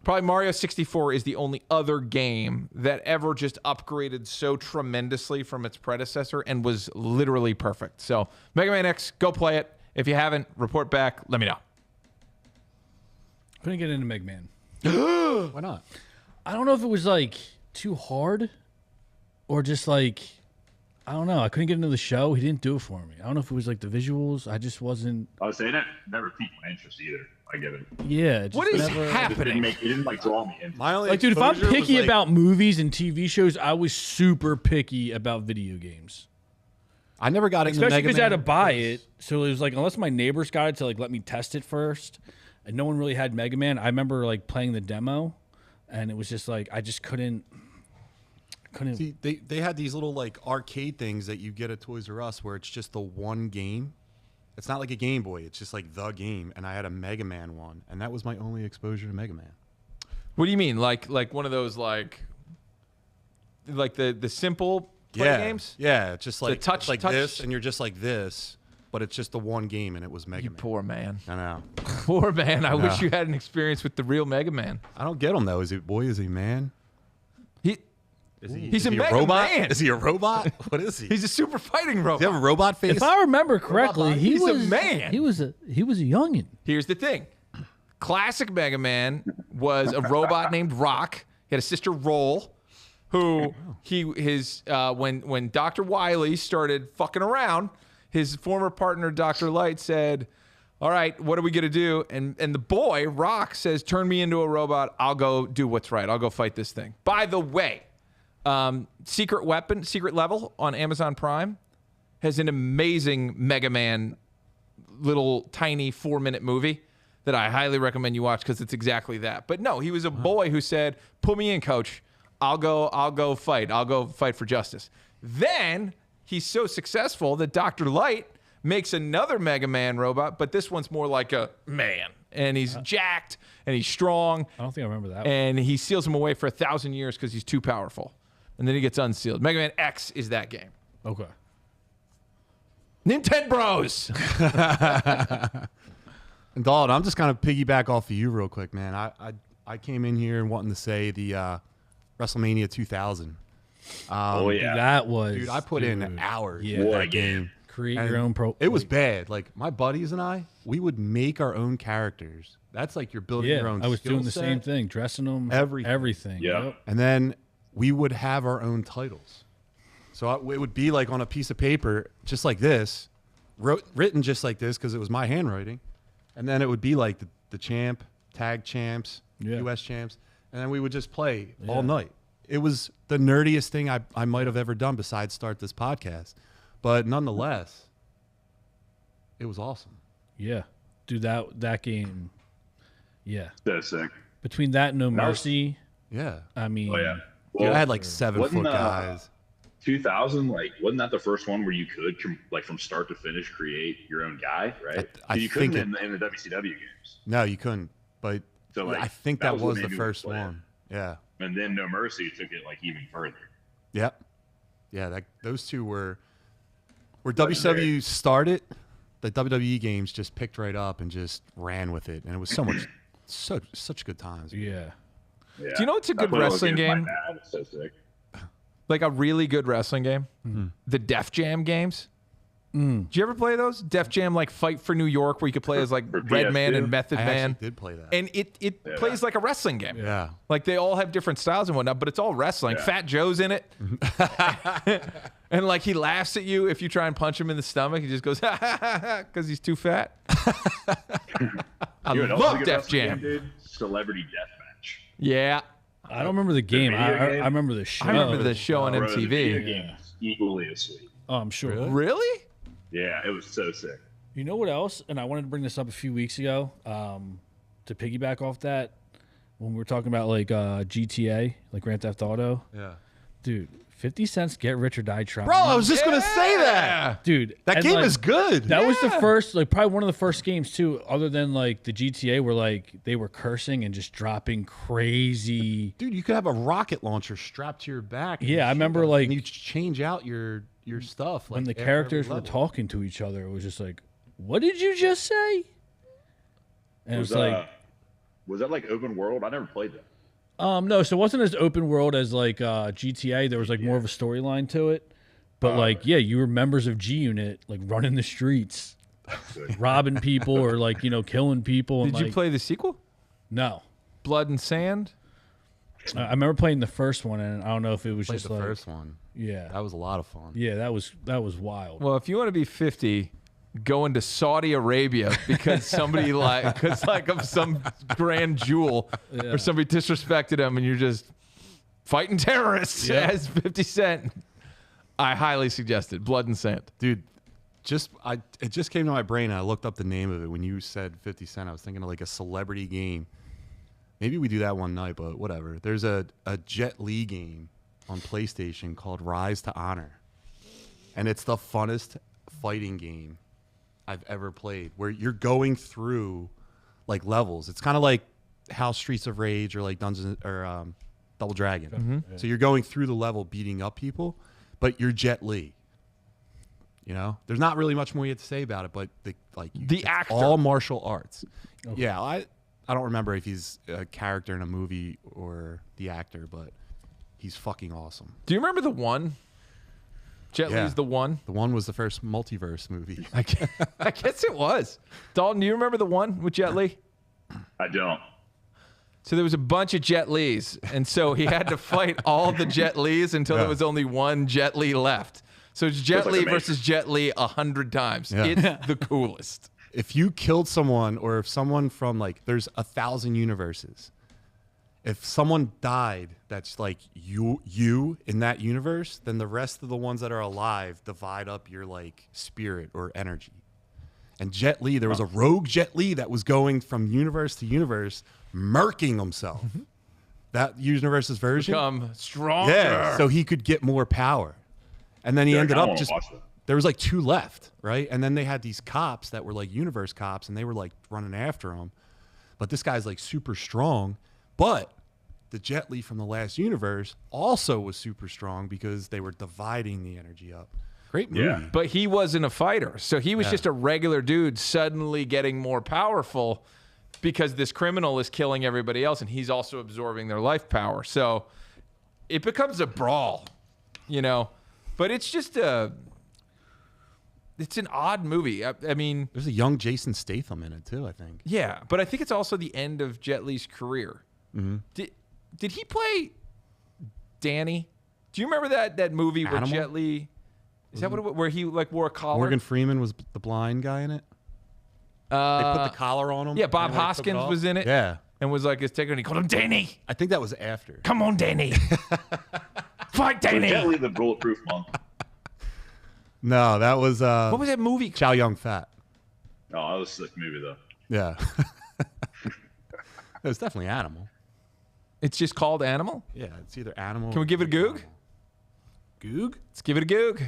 S3: probably Mario 64 is the only other game that ever just upgraded so tremendously from its predecessor and was literally perfect. So Mega Man X, go play it. If you haven't, report back. Let me know.
S1: Couldn't get into Mega Man.
S2: Why not?
S1: I don't know if it was like too hard or just like, I don't know. I couldn't get into the show. He didn't do it for me. I don't know if it was like the visuals. I just wasn't.
S4: I was saying that never piqued my interest either. I get it.
S1: Yeah. Just
S3: what is
S1: never
S3: happening?
S4: It didn't like draw me in.
S2: My only
S1: like, dude, if I'm
S2: exposure
S1: picky
S2: was, like,
S1: about movies and TV shows, I was super picky about video games.
S2: I never got into
S1: Especially
S2: Mega
S1: because
S2: Man.
S1: I had to buy it. So it was like, unless my neighbors got it to like let me test it first, and no one really had Mega Man. I remember like playing the demo, and it was just like I just couldn't.
S2: See, they had these little like arcade things that you get at Toys R Us where it's just the one game. It's not like a Game Boy. It's just like the game. And I had a Mega Man one, and that was my only exposure to Mega Man.
S3: What do you mean? Like one of those like the simple play games?
S2: Yeah, it's just like
S3: touch-
S2: like
S3: touch-
S2: this, and you're just like this, but it's just the one game, and it was Mega
S3: You
S2: Man.
S3: poor man.
S2: I know.
S3: Poor man. I wish you had an experience with the real Mega Man.
S2: I don't get him though. Is he boy? Is he man?
S3: He's a
S2: he
S3: Mega
S2: robot?
S3: Man.
S2: Is he a robot? What is he?
S3: He's a super fighting robot.
S2: Does he have a robot face?
S1: If I remember correctly, he
S3: He's a
S1: was
S3: man.
S1: He was a youngin.
S3: Here's the thing. Classic Mega Man was a robot named Rock. He had a sister Roll, who when Dr. Wily started fucking around, his former partner Dr. Light said, "All right, what are we gonna do?" And the boy Rock says, "Turn me into a robot. I'll go do what's right. I'll go fight this thing." By the way, Secret Level on Amazon Prime has an amazing Mega Man little tiny 4-minute movie that I highly recommend you watch because it's exactly that. But no, he was a boy who said, "Put me in, coach. I'll go fight. I'll go fight for justice." Then he's so successful that Dr. Light makes another Mega Man robot, but this one's more like a man. And he's jacked and he's strong.
S1: I don't think I remember that.
S3: And he seals him away for 1,000 years because he's too powerful. And then he gets unsealed. Mega Man X is that game.
S1: Okay.
S3: Nintenbros.
S2: And Dalton, I'm just kind of piggyback off of you real quick, man. I came in here and wanting to say the WrestleMania 2000.
S4: Oh yeah,
S1: That was.
S2: Dude, I put in hours.
S1: Yeah.
S2: in
S4: What a
S2: that game.
S1: Create
S2: And
S1: your own pro.
S2: It was bad. Like my buddies and I, we would make our own characters. That's like you're building your own.
S1: Yeah, I was
S2: skill
S1: doing the
S2: set.
S1: same thing, dressing them,
S2: Everything.
S1: everything.
S4: Yeah.
S1: Yep.
S2: And then we would have our own titles. So it would be like on a piece of paper, just like this, written just like this because it was my handwriting. And then it would be like the champ, tag champs, U.S. champs. And then we would just play all night. It was the nerdiest thing I might have ever done besides start this podcast. But nonetheless, it was awesome.
S1: Yeah, dude, that game. Yeah,
S4: that's sick.
S1: between that and No Mercy,
S2: Yeah.
S1: I mean,
S4: Oh yeah.
S2: Dude, I had like 7-foot
S4: Wasn't,
S2: guys.
S4: 2000, like, wasn't that the first one where you could, like, from start to finish, create your own guy, right? You couldn't in the WCW games.
S2: No, you couldn't. But
S4: So, like,
S2: I think that was
S4: what
S2: the
S4: made me
S2: first
S4: play it.
S2: one. Yeah.
S4: And then No Mercy took it, like, even further.
S2: Yep. Yeah, those two were where
S4: Legendary.
S2: WCW started. The WWE games just picked right up and just ran with it, and it was so much, such good times.
S1: yeah.
S4: Yeah.
S3: Do you know what's a
S4: I
S3: good
S4: played all the
S3: wrestling
S4: games with
S3: game?
S4: my dad. It's so sick.
S3: Like a really good wrestling game?
S2: Mm-hmm.
S3: The Def Jam games? Did you ever play those? Def Jam, like Fight for New York, where you could play as like Redman and Method Man.
S2: I did play that.
S3: And it plays like a wrestling game.
S2: Yeah.
S3: Like they all have different styles and whatnot, but it's all wrestling. Yeah. Fat Joe's in it. And like he laughs at you if you try and punch him in the stomach. He just goes, ha ha ha ha, because he's too fat. I love Def Jam.
S4: Dude. Celebrity Deathmatch.
S3: Yeah.
S1: I don't remember the game. I remember the show.
S3: I remember the show on MTV.
S4: The game is equally as sweet.
S1: Oh, I'm sure.
S3: Really?
S4: Yeah, it was so sick.
S1: You know what else? And I wanted to bring this up a few weeks ago to piggyback off that when we were talking about like GTA, like Grand Theft Auto.
S2: Yeah.
S1: Dude, 50 Cent's Get Rich or Die Trying.
S2: Bro, I was just going to say that.
S1: Dude.
S2: That game is good.
S1: That was the first, like probably one of the first games too, other than like the GTA where like they were cursing and just dropping crazy.
S2: Dude, you could have a rocket launcher strapped to your back.
S1: Yeah, I remember like.
S2: And you change out your stuff.
S1: When the characters were talking to each other, it was just like, what did you just say? And it was like.
S4: Was that like open world? I never played that.
S1: No, so it wasn't as open world as like GTA. There was like more of a storyline to it. But like, yeah, you were members of G Unit, like running the streets, robbing people or like, killing people.
S3: Did you play the sequel?
S1: No.
S3: Blood and Sand?
S1: I remember playing the first one, and I don't know if it was just
S2: the
S1: like
S2: first one.
S1: Yeah,
S2: that was a lot of fun.
S1: Yeah, that was wild.
S3: Well, if you want to be 50, go into Saudi Arabia because somebody of some grand jewel or somebody disrespected them, and you're just fighting terrorists as 50 Cent. I highly suggest it. Blood and Sand,
S2: dude. It just came to my brain. And I looked up the name of it when you said 50 Cent. I was thinking of like a celebrity game. Maybe we do that one night, but whatever. There's a Jet Li game on PlayStation called Rise to Honor, and it's the funnest fighting game I've ever played, where you're going through like levels. It's kind of like how Streets of Rage or like Dungeons or Double Dragon.
S3: Mm-hmm.
S2: So you're going through the level beating up people, but you're Jet Li. There's not really much more you have to say about it, but
S3: the actor,
S2: all martial arts. Okay. Yeah, I don't remember if he's a character in a movie or the actor, but he's fucking awesome.
S3: Do you remember the one? Jet Li's the one?
S2: The one was the first multiverse movie.
S3: I guess it was. Dalton, do you remember the one with Jet Li?
S4: I don't.
S3: So there was a bunch of Jet Li's, and so he had to fight all the Jet Li's until there was only one Jet Li left. So it's Jet Li versus Jet Li 100 times. Yeah. It's the coolest.
S2: If you killed someone, or if someone from there's 1,000 universes, if someone died that's like you in that universe, then the rest of the ones that are alive divide up your spirit or energy. And Jet Li, there was a rogue Jet Li that was going from universe to universe, murking himself. That universe's version.
S3: Become stronger.
S2: Yeah, so he could get more power. And then he ended up just, there was 2 left, right? And then they had these cops that were universe cops, and they were running after him. But this guy's super strong. But the Jet Li from the last universe also was super strong because they were dividing the energy up. Great movie. Yeah.
S3: But he wasn't a fighter. So he was just a regular dude suddenly getting more powerful because this criminal is killing everybody else, and he's also absorbing their life power. So it becomes a brawl, But it's just it's an odd movie. I mean,
S2: there's a young Jason Statham in it too, I think.
S3: Yeah, but I think it's also the end of Jet Li's career.
S2: Mm-hmm.
S3: Did he play Danny? Do you remember that movie where Jet Li? Is that what it was, where he wore a collar?
S2: Morgan Freeman was the blind guy in it. They put the collar on him.
S3: Yeah, Bob Hoskins was in it.
S2: Yeah,
S3: and was his ticker, and he called him Danny.
S2: I think that was after.
S3: Come on, Danny. Fight Danny.
S4: Jet Li, the bulletproof monk.
S2: No, that was
S3: what was that movie?
S2: Chow Yun Fat.
S4: Oh, that was a sick movie though.
S2: Yeah. It was definitely Animal.
S3: It's just called Animal?
S2: Yeah, it's either Animal.
S3: Can we give it a goog?
S1: Goog?
S3: Let's give it a goog.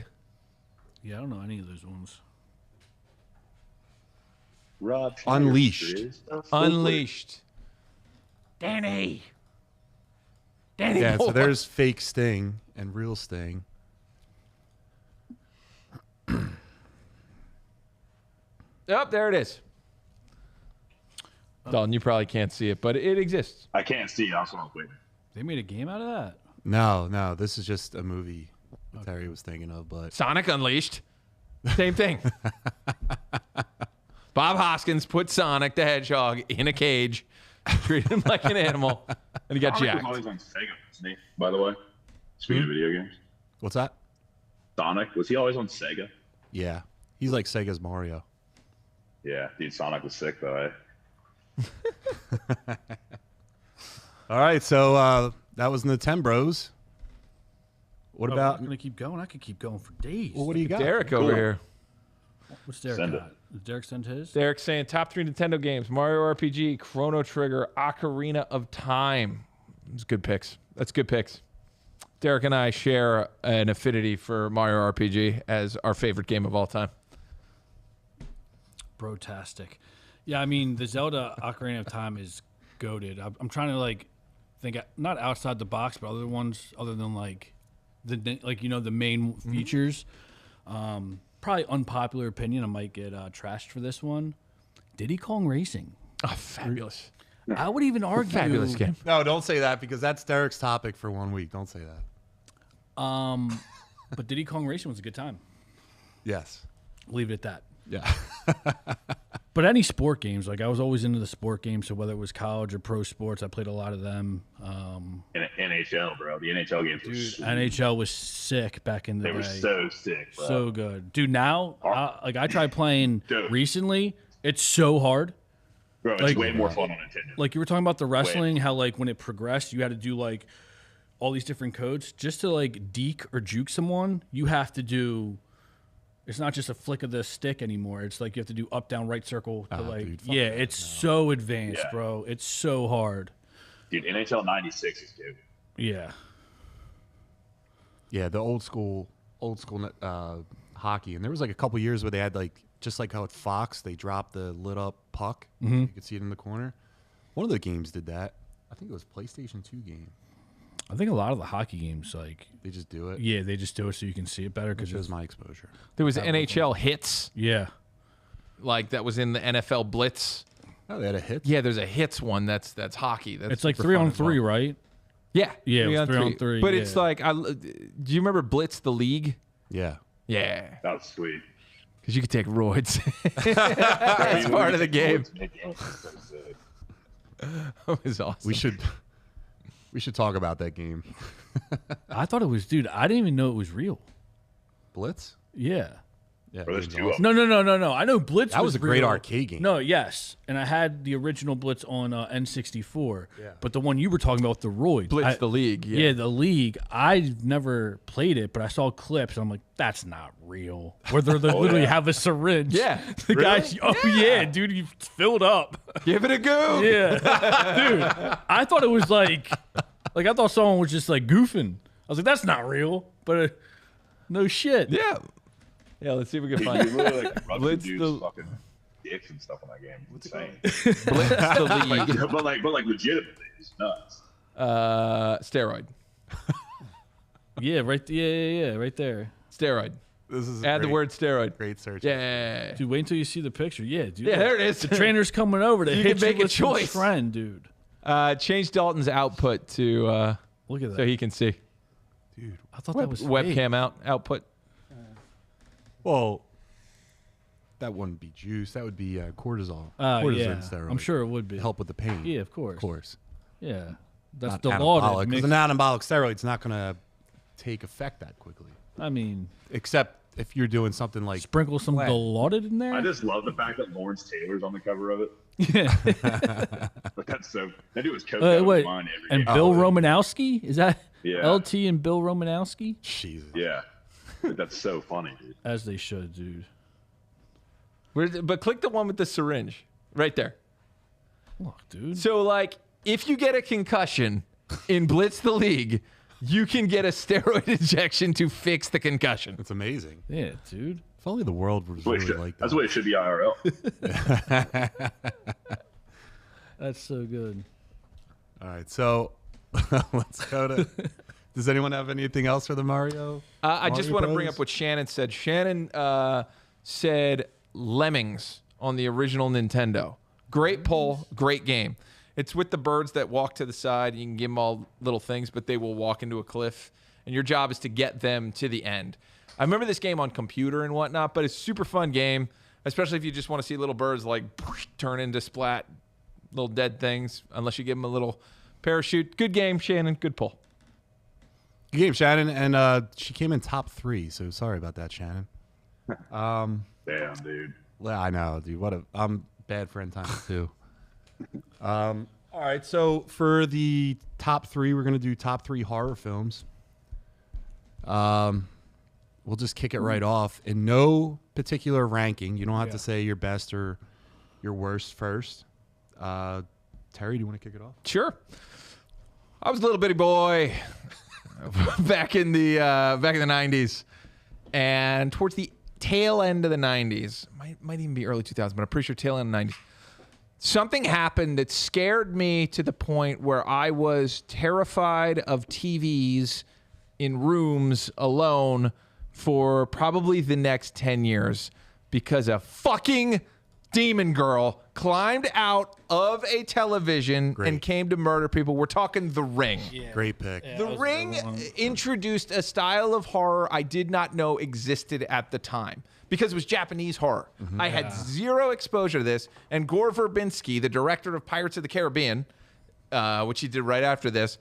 S1: Yeah, I don't know any of those ones.
S2: Unleashed.
S3: Unleashed. Danny.
S2: Yeah,
S3: boy.
S2: so there's fake Sting and real Sting.
S3: Oh, there it is. Dalton, you probably can't see it, but it exists.
S4: I can't see it. That's what I was waiting.
S1: They made a game out of that?
S2: No, this is just a movie that Terry was thinking of. But
S3: Sonic Unleashed. Same thing. Bob Hoskins put Sonic the Hedgehog in a cage, treated him like an animal, and he got
S4: Sonic
S3: jacked.
S4: was always on Sega, wasn't he? By the way, speaking of video games,
S2: What's that?
S4: Sonic, was he always on Sega?
S2: Yeah. He's like Sega's Mario.
S4: Yeah, dude, Sonic was sick though.
S2: All right, so that was Nintenbros. What about?
S1: I'm gonna keep going. I could keep going for days.
S2: Well, what do you got?
S3: Derek over here.
S1: What's Derek
S4: Send
S1: got? Did Derek send his?
S3: Derek's saying top 3 Nintendo games: Mario RPG, Chrono Trigger, Ocarina of Time. It's good picks. That's good picks. Derek and I share an affinity for Mario RPG as our favorite game of all time.
S1: Brotastic. Yeah, I mean the Zelda Ocarina of Time is goated. I'm trying to like think not outside the box, but other ones other than like the main features. Probably unpopular opinion. I might get trashed for this one. Diddy Kong Racing.
S3: Oh, fabulous.
S1: I would even argue.
S3: Fabulous game.
S2: No, don't say that because that's Derek's topic for 1 week. Don't say that.
S1: But Diddy Kong Racing was a good time.
S2: Yes.
S1: Leave it at that.
S2: Yeah.
S1: But any sport games, like I was always into the sport games. So whether it was college or pro sports, I played a lot of them.
S4: NHL, bro. The NHL games were sweet.
S1: NHL was sick back in the day.
S4: They were so sick, bro.
S1: So good, dude. Now, I tried playing recently. It's so hard.
S4: Bro, it's way more fun on Nintendo.
S1: Like you were talking about the wrestling, how like when it progressed, you had to do like all these different codes just to like deke or juke someone. You have to do. It's not just a flick of the stick anymore. It's like you have to do up, down, right circle. To
S2: Dude,
S1: it's so advanced, bro. It's so hard.
S4: Dude, NHL 96 is good.
S1: Yeah.
S2: Yeah, the old school hockey, and there was like a couple years where they had like just like how at Fox they dropped the lit up puck. Mm-hmm. You could see it in the corner. One of the games did that. I think it was PlayStation 2 game.
S1: I think a lot of the hockey games, like
S2: they just do it.
S1: Yeah, they just do it so you can see it better.
S2: Because it was my exposure.
S3: There was NHL Hits.
S1: Yeah.
S3: Like that was in the NFL Blitz.
S2: Oh, they had a hit.
S3: Yeah, there's a hits one that's hockey.
S1: It's like 3-on-3, right?
S3: Yeah,
S1: yeah, it was 3-on-3.
S3: But it's like, do you remember Blitz the League?
S2: Yeah,
S3: yeah,
S4: that was sweet.
S3: Because you could take roids. That's part of the game. That was awesome.
S2: We should talk about that game.
S1: I thought it was, dude. I didn't even know it was real.
S2: Blitz?
S1: Yeah.
S2: Yeah,
S4: there's two of
S1: No.
S4: them.
S1: I know Blitz.
S2: That was a great arcade game.
S1: No, yes, and I had the original Blitz on N64. Yeah. But the one you were talking about, the roids,
S3: Blitz the League.
S1: Yeah, the League. I never played it, but I saw clips. And I'm like, that's not real. Where they literally have a syringe.
S3: Yeah.
S1: The guys. Oh yeah, dude, you filled up.
S3: Give it a go.
S1: Yeah, dude. I thought it was like I thought someone was just like goofing. I was like, that's not real. But no shit.
S3: Yeah. Yeah, let's see if we can find
S4: You really like
S3: Blitz
S4: dudes
S3: the
S4: fucking dicks and stuff on that game. It's insane.
S3: Blitz the League.
S4: but like legitimately, it's nuts.
S3: Steroid.
S1: Yeah, right. Yeah, right there.
S3: Steroid.
S2: This is
S3: Add the word steroid.
S2: Great search.
S3: Yeah.
S1: Dude, wait until you see the picture. Yeah, dude.
S3: Yeah, there it is.
S1: The trainer's coming over to
S3: You
S1: hit
S3: can make
S1: you
S3: a
S1: with some
S3: choice.
S1: trend, dude.
S3: Change Dalton's output to
S1: Look at that.
S3: so he can see.
S2: Dude.
S1: I thought that was
S3: Webcam
S1: fake.
S3: output.
S2: Well, that wouldn't be juice. That would be cortisol. Cortisone
S1: Yeah,
S2: steroid.
S1: I'm sure it would be.
S2: Help with the pain.
S1: Yeah, of course.
S2: Of course.
S1: Yeah, that's
S2: Not
S1: the law.
S2: anabolic, because an anabolic steroid's not going to take effect that quickly.
S1: I mean,
S2: Except if you're doing something like
S1: sprinkle some
S2: What?
S1: Dilaudid in there.
S4: I just love the fact that Lawrence Taylor's on the cover of it.
S1: Yeah.
S4: But that's so. That dude was coke out of
S1: Wait,
S4: his mind every
S1: and
S4: game.
S1: Bill Romanowski? Is that
S4: Yeah.
S1: LT and Bill Romanowski?
S2: Jesus.
S4: Yeah, but that's so funny, dude.
S1: As they should, dude.
S3: But click the one with the syringe right there.
S1: Look, dude.
S3: So, like, if you get a concussion in Blitz the League, you can get a steroid injection to fix the concussion.
S2: It's amazing.
S1: Yeah, dude.
S2: If only the world was really like that.
S4: That's the way it should be IRL.
S1: That's so good.
S2: All right, so let's go to. Does anyone have anything else for the Mario?
S3: I just
S2: Mario
S3: want to bring
S2: Bros?
S3: up what Shannon said. Shannon said Lemmings on the original Nintendo. Great poll, great game. It's with the birds that walk to the side. You can give them all little things, but they will walk into a cliff, and your job is to get them to the end. I remember this game on computer and whatnot, but it's a super fun game, especially if you just want to see little birds like turn into splat little dead things, unless you give them a little parachute. Good game, Shannon. Good pull.
S2: Good game, Shannon. And she came in top 3, so sorry about that, Shannon.
S4: Damn, dude.
S2: Well, I know, dude. I'm bad for end time, too. All right, so for the top 3, we're going to do top 3 horror films. We'll just kick it right off in no particular ranking. You don't have to say your best or your worst first. Terry, do you want to kick it off?
S3: Sure. I was a little bitty boy back in the 90s, and towards the tail end of the 90s, might even be early 2000s, but I'm pretty sure tail end of the 90s. Something happened that scared me to the point where I was terrified of TVs in rooms alone for probably the next 10 years because a fucking demon girl climbed out of a television and came to murder people. We're talking The Ring.
S2: Yeah. Great pick.
S3: Yeah, The Ring introduced a style of horror I did not know existed at the time because it was Japanese horror. I had zero exposure to this, and Gore Verbinski, the director of Pirates of the Caribbean, which he did right after this,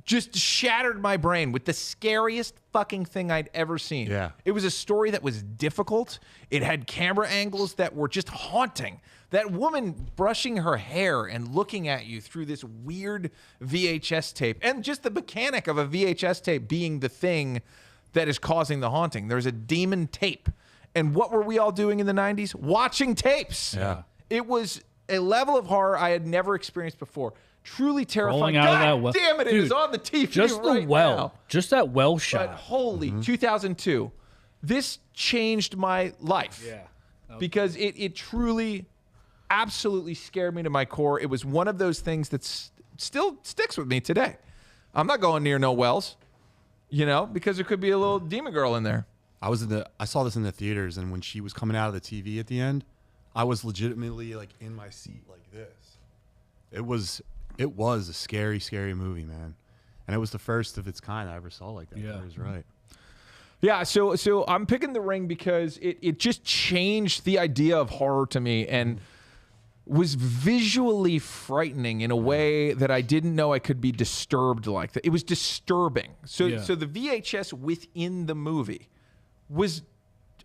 S3: just shattered my brain with the scariest fucking thing I'd ever seen.
S2: Yeah.
S3: It was a story that was difficult. It had camera angles that were just haunting. That woman brushing her hair and looking at you through this weird VHS tape, and just the mechanic of a VHS tape being the thing that is causing the haunting. There's a demon tape. And what were we all doing in the 90s? Watching tapes.
S2: Yeah.
S3: It was a level of horror I had never experienced before. Truly terrifying.
S1: Out
S3: God
S1: of that well.
S3: damn it, it is on the TV
S1: just
S3: right
S1: the well.
S3: now.
S1: Just that well shot.
S3: But holy, 2002. This changed my life.
S1: Yeah.
S3: Because it truly, absolutely scared me to my core. It was one of those things that still sticks with me today. I'm not going near no wells, because there could be a little demon girl in there.
S2: I saw this in the theaters, and when she was coming out of the TV at the end, I was legitimately like in my seat like this. It was a scary, scary movie, man. And it was the first of its kind I ever saw like that. Yeah. That right.
S3: Yeah, so I'm picking The Ring because it just changed the idea of horror to me and was visually frightening in a way that I didn't know I could be disturbed like that. It was disturbing. So the VHS within the movie was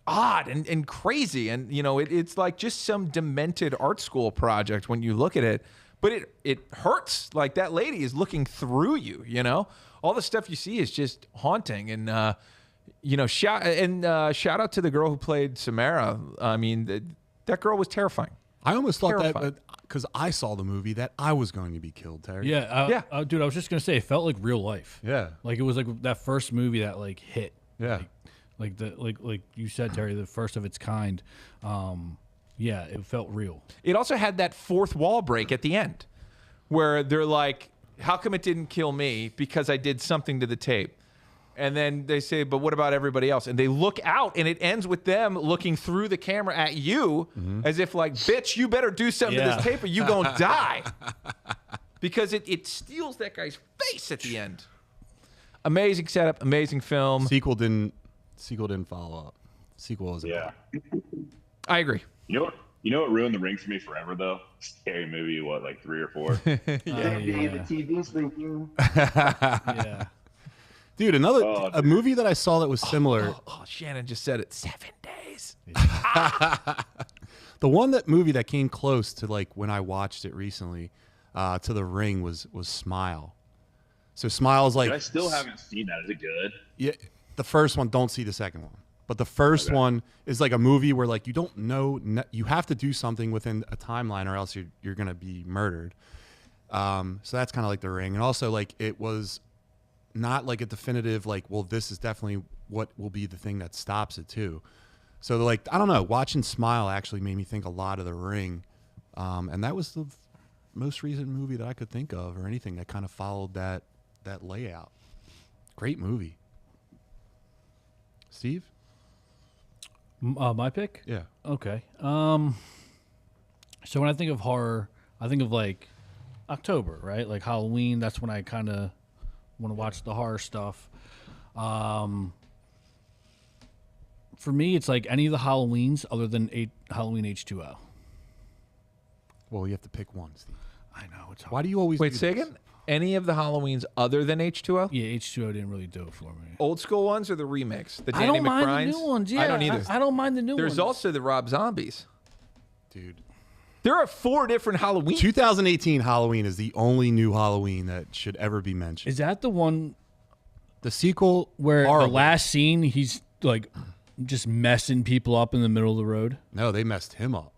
S3: odd and crazy. And, it's like just some demented art school project when you look at it. But it hurts. Like that lady is looking through you, All the stuff you see is just haunting. And, shout out to the girl who played Samara. I mean, that girl was terrifying.
S2: I almost thought that because I saw the movie that I was going to be killed, Terry.
S1: Yeah. Dude, I was just going to say, it felt like real life.
S2: Yeah.
S1: Like it was like that first movie that like hit.
S2: Yeah.
S1: Like you said, Terry, the first of its kind. Yeah, it felt real.
S3: It also had that fourth wall break at the end where they're like, how come it didn't kill me? Because I did something to the tape. And then they say, but what about everybody else? And they look out, and it ends with them looking through the camera at you as if like, bitch, you better do something to this tape or you gonna die. Because it steals that guy's face at the end. Amazing setup, amazing film.
S2: Sequel didn't follow up. Sequel was
S3: I agree.
S4: You know what ruined The Ring for me forever though? Scary movie, like 3 or 4?
S5: The TV's leaking.
S2: Yeah. Dude, a movie that I saw that was similar.
S3: Shannon just said it. 7 days.
S2: The movie that came close to like when I watched it recently, to The Ring was Smile. So Smile is like.
S4: I still haven't seen that. Is it good?
S2: Yeah, the first one. Don't see the second one. But the first one is like a movie where like you don't know, you have to do something within a timeline or else you're gonna be murdered. So that's kind of like The Ring, and also like it was not like a definitive like, well, this is definitely what will be the thing that stops it too. So like I don't know, watching Smile actually made me think a lot of The Ring, and that was the most recent movie that I could think of or anything that kind of followed that layout. Great movie. Steve?
S1: My pick?
S2: Yeah.
S1: Okay. So when I think of horror, I think of like October, right? Like Halloween. That's when I kind of want to watch the horror stuff. For me, it's like any of the Halloweens other than Halloween H2O.
S2: Well, you have to pick one, Steve.
S1: I know. It's hard.
S2: Why do you always
S3: Wait, say again? Any of the Halloweens other than H2O?
S1: Yeah, H2O didn't really do it for me.
S3: Old school ones or the remakes? The Danny
S1: I don't
S3: McBride's?
S1: mind the new ones. Yeah,
S3: I don't either.
S1: I don't mind the new ones.
S3: There's also the Rob Zombies.
S2: Dude.
S3: There are 4 different Halloween.
S2: 2018 Halloween is the only new Halloween that should ever be mentioned.
S1: Is that the one
S2: The sequel,
S1: where
S2: horrible.
S1: the last scene he's like just messing people up in the middle of the road?
S2: No, they messed him up.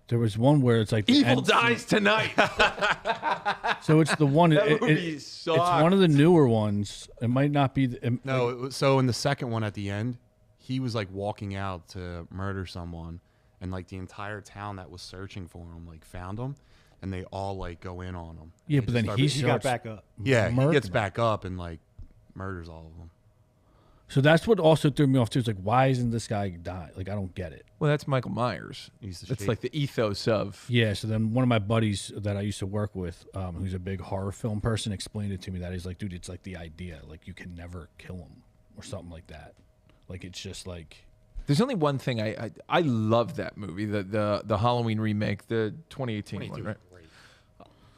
S1: There was one where it's like the
S3: Evil
S1: end
S3: dies tonight.
S1: So it's the one.
S3: That movie
S1: It's one of the newer ones. It might not be.
S2: No, it was, so in the second one at the end, he was like walking out to murder someone, and like the entire town that was searching for him like found him, and they all like go in on him.
S1: Yeah, but then he
S6: got back up.
S2: Yeah, he gets back up and like murders all of them.
S1: So that's what also threw me off too. It's like, why isn't this guy die? Like, I don't get it.
S3: Well, that's Michael Myers. That's like the ethos of.
S1: Yeah. So then one of my buddies that I used to work with, who's a big horror film person, explained it to me that he's like, dude, it's like the idea, like you can never kill him or something like that. Like it's just like.
S3: There's only one thing I love that movie, the Halloween remake, the 2018 one, right?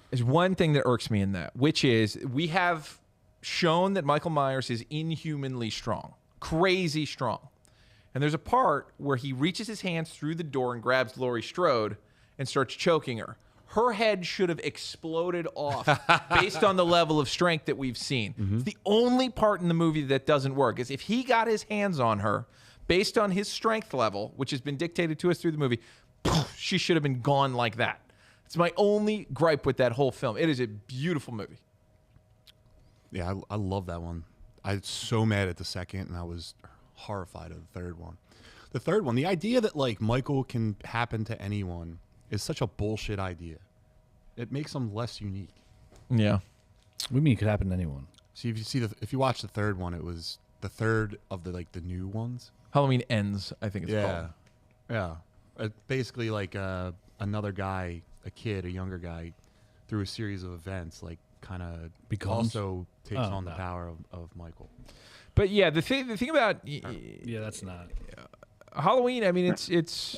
S3: There's one thing that irks me in that, which is we have shown that Michael Myers is inhumanly strong, crazy strong. And there's a part where he reaches his hands through the door and grabs Laurie Strode and starts choking her. Her head should have exploded off based on the level of strength that we've seen. It's the only part in the movie that doesn't work is if he got his hands on her based on his strength level, which has been dictated to us through the movie, she should have been gone like that. It's my only gripe with that whole film. It is a beautiful movie.
S2: Yeah, I love that one. I was so mad at the second, and I was horrified at the third one. The third one, the idea that like Michael can happen to anyone is such a bullshit idea. It makes him less unique.
S3: Yeah.
S1: What do you mean it could happen to anyone?
S2: See, if you watch the third one, it was the third of the like the new ones.
S3: Halloween Ends, I think it's called.
S2: Yeah. Basically, like another guy, a kid, a younger guy, through a series of events, like kind of also takes on the power of Michael.
S3: But yeah, the thing about
S1: yeah, that's not
S3: Halloween. I mean, it's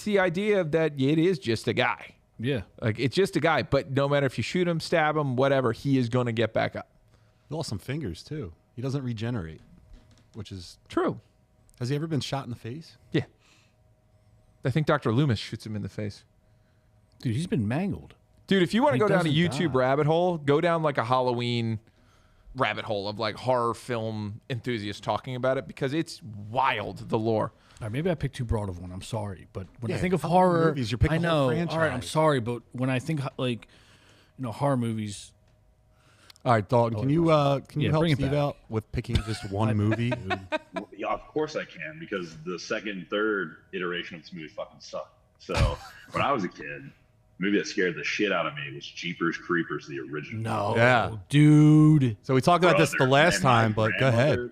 S3: the idea that it is just a guy.
S1: Yeah,
S3: like it's just a guy. But no matter if you shoot him, stab him, whatever, he is going to get back up.
S2: He lost some fingers too. He doesn't regenerate, which is
S3: true.
S2: Has he ever been shot in the face?
S3: Yeah. I think Dr. Loomis shoots him in the face.
S1: Dude, he's been mangled.
S3: Dude, if you want to go down a YouTube rabbit hole, go down like a Halloween rabbit hole of like horror film enthusiasts talking about it because it's wild, the lore.
S1: All right, maybe I picked too broad of one. I'm sorry, but when I think of horror
S2: movies, you're picking
S1: I know.
S2: The whole franchise.
S1: All right, I'm sorry, but when I think like horror movies.
S2: All right, Dalton, can you help Steve
S1: back.
S2: out with picking just one movie?
S4: Yeah, of course I can, because the second, third iteration of this movie fucking sucked. So when I was a kid, the movie that scared the shit out of me was Jeepers Creepers, the original.
S1: No,
S2: yeah,
S1: dude.
S2: So we talked about this the last time, but go ahead.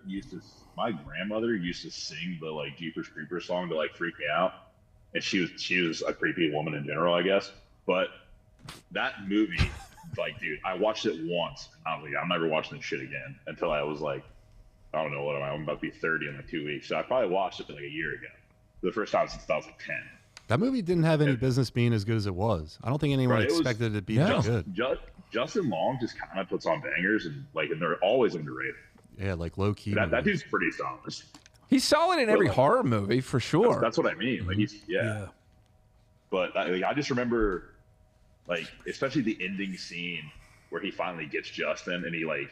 S4: My grandmother used to sing the like Jeepers Creepers song to like freak me out, and she was a creepy woman in general, I guess. But that movie, like, dude, I watched it once. I was like, I'm never watching this shit again until I was like, I don't know what I'm about to be 30 in like 2 weeks. So I probably watched it like a year ago. The first time since I was like 10.
S2: That movie didn't have any business being as good as it was. I don't think anyone expected it to be that good.
S4: Justin Long just kind of puts on bangers, and they're always underrated.
S2: Yeah, like low key.
S4: That dude's pretty solid.
S3: He's solid in every horror movie for sure.
S4: That's what I mean. Like he's But I just remember, like, especially the ending scene where he finally gets Justin, and he like,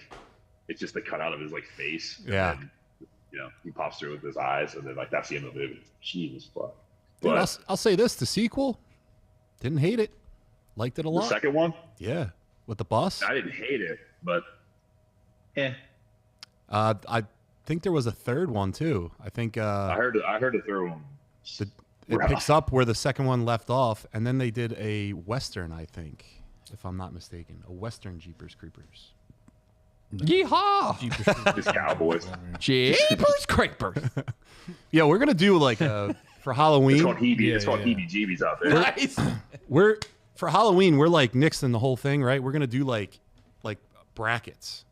S4: it's just the cutout of his like face.
S2: Yeah.
S4: And then, he pops through with his eyes, and then like that's the end of the movie. Jesus fuck.
S2: Dude, I'll say this: the sequel, didn't hate it, liked it a lot.
S4: The second one,
S2: yeah, with the bus.
S4: I didn't hate it, but
S2: I think there was a third one too. I think
S4: I heard the third one.
S2: It picks up where the second one left off, and then they did a Western, I think, if I'm not mistaken, a Western Jeepers Creepers.
S3: Yeehaw!
S4: Just Cowboys.
S3: Jeepers Creepers.
S2: Yeah, we're gonna do like for Halloween.
S4: It's called heebie-jeebies out there.
S3: Nice.
S2: For Halloween, we're like nixing the whole thing, right? We're gonna do like brackets,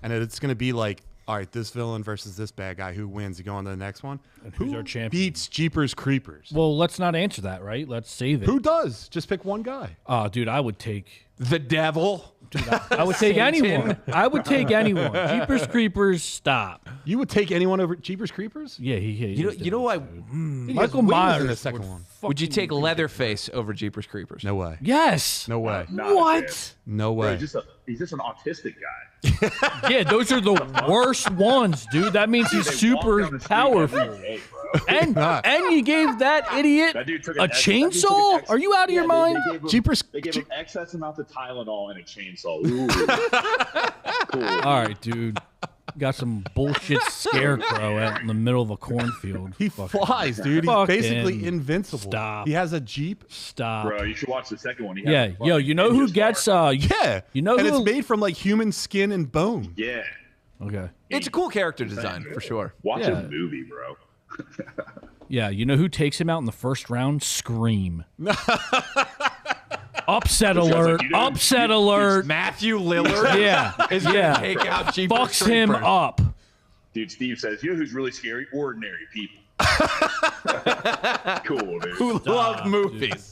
S2: and it's gonna be like all right, this villain versus this bad guy, who wins? You go on to the next one.
S1: And who's our champion?
S2: Beats Jeepers Creepers?
S1: Well, let's not answer that, right? Let's save it.
S2: Who does? Just pick one guy.
S1: Oh, dude, I would take
S3: The devil.
S1: Dude, I would take anyone. I would take anyone. Jeepers Creepers, stop.
S2: You would take anyone over Jeepers Creepers?
S1: Yeah,
S3: You know why?
S1: Michael Myers
S2: in the second one.
S3: Would you take Leatherface over Jeepers Creepers?
S2: No way.
S1: Yes.
S2: No way.
S1: What?
S2: No way.
S4: Bro, he's just an autistic guy.
S1: Yeah, those are the worst ones, dude. That means he's super powerful. And you gave that idiot
S4: That dude took
S1: a chainsaw? Are you out of your mind?
S4: They gave him excess amount of Tylenol and a chainsaw. Ooh. Cool.
S1: All right, dude. Got some bullshit scarecrow out in the middle of a cornfield.
S2: He flies, dude. He's basically invincible.
S1: Stop.
S2: He has a Jeep.
S1: Stop.
S4: Bro, you should watch the second one.
S1: Yeah, yo, you know who gets
S2: Yeah.
S1: You know
S2: and
S1: who?
S2: it's made from like human skin and bone.
S4: Yeah.
S1: Okay.
S3: It's a cool character design for sure.
S4: Watch
S1: Yeah.
S4: a movie, bro.
S1: Yeah, you know who takes him out in the first round? Scream. Upset alert! Upset alert!
S3: Matthew Lillard.
S1: Yeah,
S3: is gonna take out Jeepers
S1: fucks him
S3: Creepers.
S1: up.
S4: Dude, Steve says, you know who's really scary? Ordinary people. Cool, dude.
S3: Who love movies?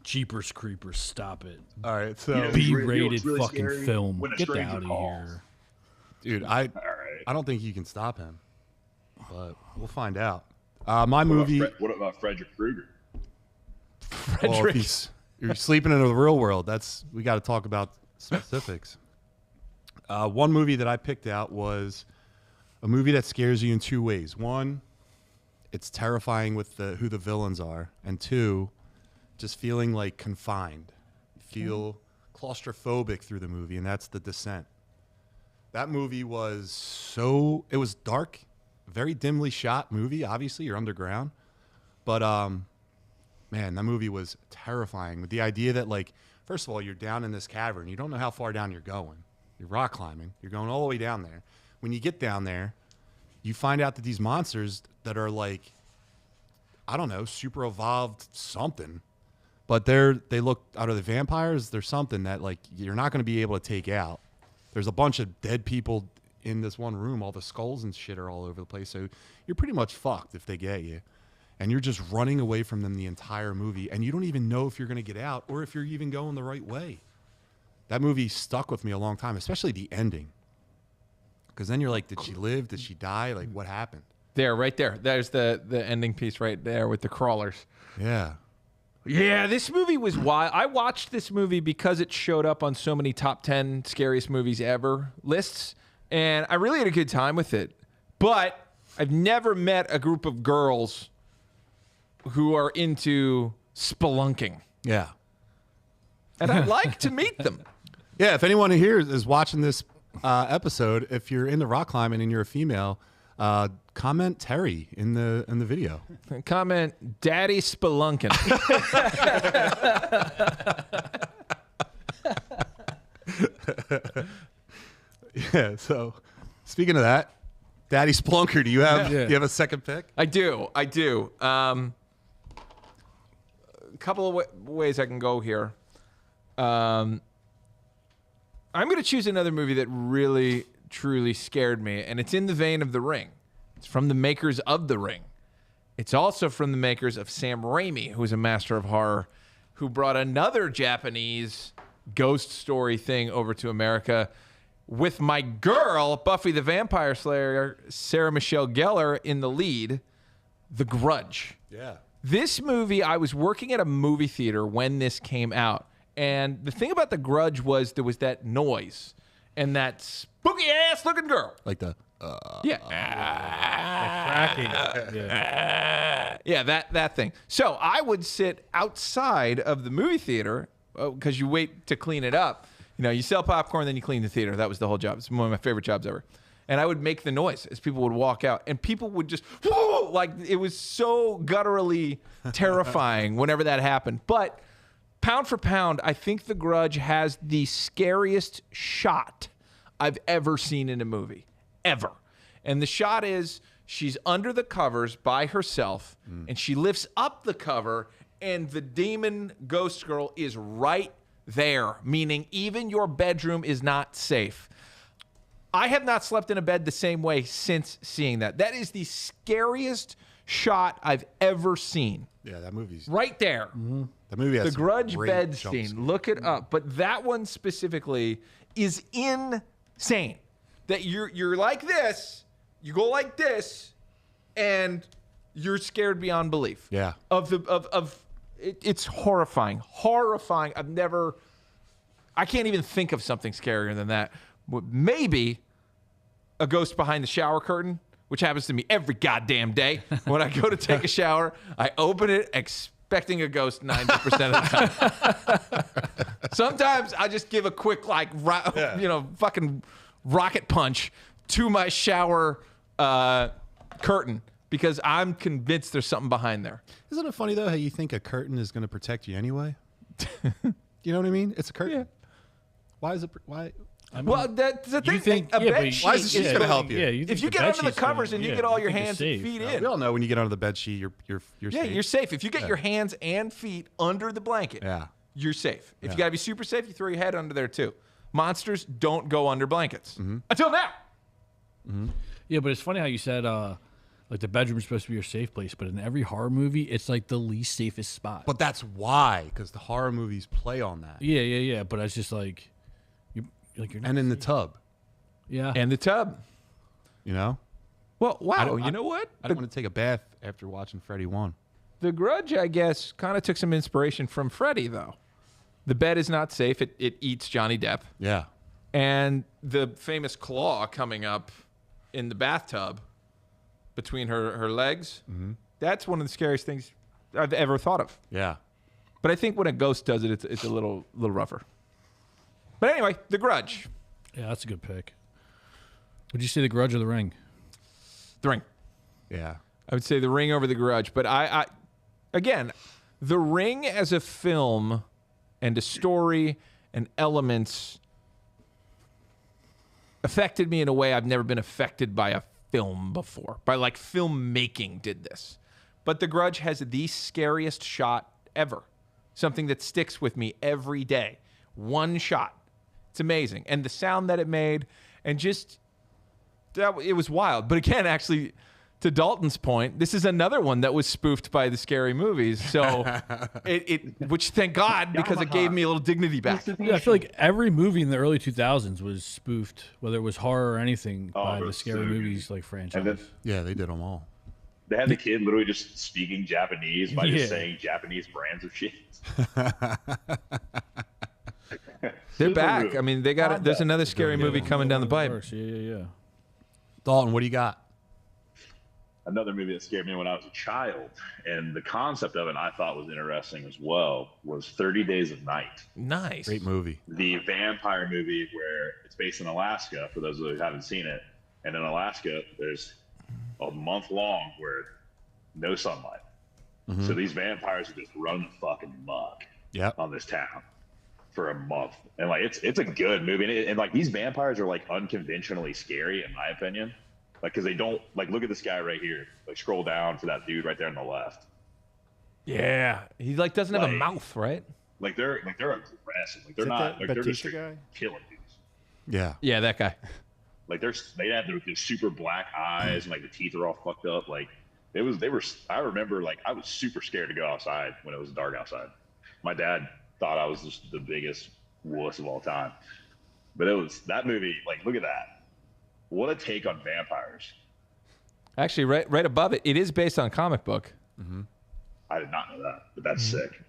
S1: Jeepers Creepers, stop it.
S2: All right, so
S4: You know,
S1: B-rated
S4: really
S1: fucking
S4: scary?
S1: film.
S4: When a
S1: Get
S4: stranger
S1: out of
S4: calls.
S1: here.
S2: dude,
S4: All right.
S2: I don't think you can stop him, but we'll find out. My movie.
S4: What about Frederick Krueger?
S2: Well, if you're sleeping in the real world, we got to talk about specifics. One movie that I picked out was a movie that scares you in two ways. One, it's terrifying with who the villains are, and two, just feeling like confined. You feel claustrophobic through the movie, and that's The Descent. That movie was it was dark, very dimly shot movie. Obviously, you're underground, but man, that movie was terrifying. With the idea that, like, first of all, you're down in this cavern. You don't know how far down you're going. You're rock climbing. You're going all the way down there. When you get down there, you find out that these monsters that are like, I don't know, super evolved something, but they look, out of the vampires, they're something that, like, you're not going to be able to take out. There's a bunch of dead people in this one room. All the skulls and shit are all over the place. So you're pretty much fucked if they get you. And you're just running away from them the entire movie, and you don't even know if you're going to get out or if you're even going the right way. That movie stuck with me a long time, especially the ending. Because then you're like, did she live? Did she die? Like, what happened?
S3: There, right there. There's the ending piece right there with the crawlers.
S2: Yeah.
S3: Yeah, this movie was wild. I watched this movie because it showed up on so many top 10 scariest movies ever lists, and I really had a good time with it. But I've never met a group of girls who are into spelunking.
S2: Yeah.
S3: And I'd like to meet them.
S2: Yeah, if anyone here is watching this episode, if you're into rock climbing and you're a female, comment Terry in the video.
S3: Comment Daddy Spelunkin.
S2: Yeah, so speaking of that, Daddy Splunker, do you have a second pick?
S3: I do. A couple of ways I can go here. I'm going to choose another movie that really, truly scared me, and it's in the vein of The Ring. It's from the makers of The Ring. It's also from the makers of Sam Raimi, who is a master of horror, who brought another Japanese ghost story thing over to America with my girl, Buffy the Vampire Slayer, Sarah Michelle Gellar, in the lead, The Grudge.
S2: Yeah.
S3: This movie, I was working at a movie theater when this came out. And the thing about The Grudge was there was that noise and that spooky-ass looking girl.
S2: Like the...
S3: Yeah, that thing. So I would sit outside of the movie theater because you wait to clean it up. You know, you sell popcorn, then you clean the theater. That was the whole job. It's one of my favorite jobs ever. And I would make the noise as people would walk out. And people would just, whoa! Like, it was so gutturally terrifying whenever that happened. But pound for pound, I think The Grudge has the scariest shot I've ever seen in a movie. Ever. And the shot is she's under the covers by herself, and she lifts up the cover, and the demon ghost girl is right there, meaning even your bedroom is not safe. I have not slept in a bed the same way since seeing that. That is the scariest shot I've ever seen.
S2: Yeah, that movie's
S3: right there.
S2: Mm-hmm. The movie has
S3: the Grudge bed
S2: scene.
S3: Scene. Look it up. But that one specifically is insane. That you're like this, you go like this, and you're scared beyond belief.
S2: Yeah.
S3: It's horrifying. Horrifying. I can't even think of something scarier than that. Maybe a ghost behind the shower curtain, which happens to me every goddamn day. When I go to take a shower, I open it expecting a ghost 90% of the time. Sometimes I just give a quick, fucking rocket punch to my shower curtain because I'm convinced there's something behind there.
S2: Isn't it funny, though, how you think a curtain is going to protect you anyway? You know what I mean? It's a curtain. Yeah. Why is it... Why?
S3: I mean, that's the thing.
S1: You think,
S3: a bed sheet
S2: why is it going to help you?
S1: Yeah,
S3: if you get under the covers and you get all your hands and feet in.
S2: We all know when you get under the bed sheet, you're safe.
S3: Yeah, you're safe. If you get your hands and feet under the blanket, you're safe. If you got to be super safe, you throw your head under there too. Monsters don't go under blankets. Until now.
S1: Yeah, but it's funny how you said like the bedroom's supposed to be your safe place, but in every horror movie, it's like the least safest spot.
S2: But that's why, because the horror movies play on that.
S1: Yeah. But it's just like, you're not
S2: and in the
S1: safe.
S2: tub.
S1: Yeah.
S3: And the tub.
S2: You know?
S3: Well, wow. You know what?
S2: I don't want to take a bath after watching Freddy 1.
S3: The Grudge, I guess, kind of took some inspiration from Freddy, though. The bed is not safe. It eats Johnny Depp.
S2: Yeah.
S3: And the famous claw coming up in the bathtub between her legs, that's one of the scariest things I've ever thought of.
S2: Yeah.
S3: But I think when a ghost does it, it's a little rougher. But anyway, The Grudge.
S1: Yeah, that's a good pick. Would you say The Grudge or The Ring?
S3: The Ring.
S2: Yeah.
S3: I would say The Ring over The Grudge. But I again, The Ring as a film and a story and elements affected me in a way I've never been affected by a film before. By like filmmaking did this. But The Grudge has the scariest shot ever. Something that sticks with me every day. One shot. It's amazing. And the sound that it made and just it was wild. But again, actually, to Dalton's point, this is another one that was spoofed by the scary movies. So which thank God, because it gave me a little dignity back.
S1: Yeah, I feel like every movie in the early 2000s was spoofed, whether it was horror or anything, by the scary movies like franchise.
S2: Yeah, they did them all.
S4: They had the kid literally just speaking Japanese by just saying Japanese brands of shit.
S3: They're back. I mean, there's another scary movie coming down the pipe.
S1: Yeah.
S2: Dalton, what do you got?
S4: Another movie that scared me when I was a child, and the concept of it I thought was interesting as well, was 30 Days of Night.
S3: Nice.
S2: Great movie.
S4: The vampire movie where it's based in Alaska, for those who haven't seen it. And in Alaska, there's a month long where no sunlight. So these vampires are just running the fucking muck on this town for a month. And like it's a good movie. And like these vampires are like unconventionally scary in my opinion. Like, because they don't, like, look at this guy right here. Like, scroll down for that dude right there on the left.
S3: Yeah. He, like, doesn't have a mouth, right?
S4: Like, they're aggressive. Like, they're not, like, they're just killing dudes.
S2: Yeah.
S3: Yeah, that guy.
S4: Like, they have their super black eyes, and, like, the teeth are all fucked up. Like, I remember, like, I was super scared to go outside when it was dark outside. My dad thought I was just the biggest wuss of all time. But it was, that movie, like, look at that. What a take on vampires.
S3: Actually, right above it, it is based on a comic book.
S4: I did not know that, but that's sick.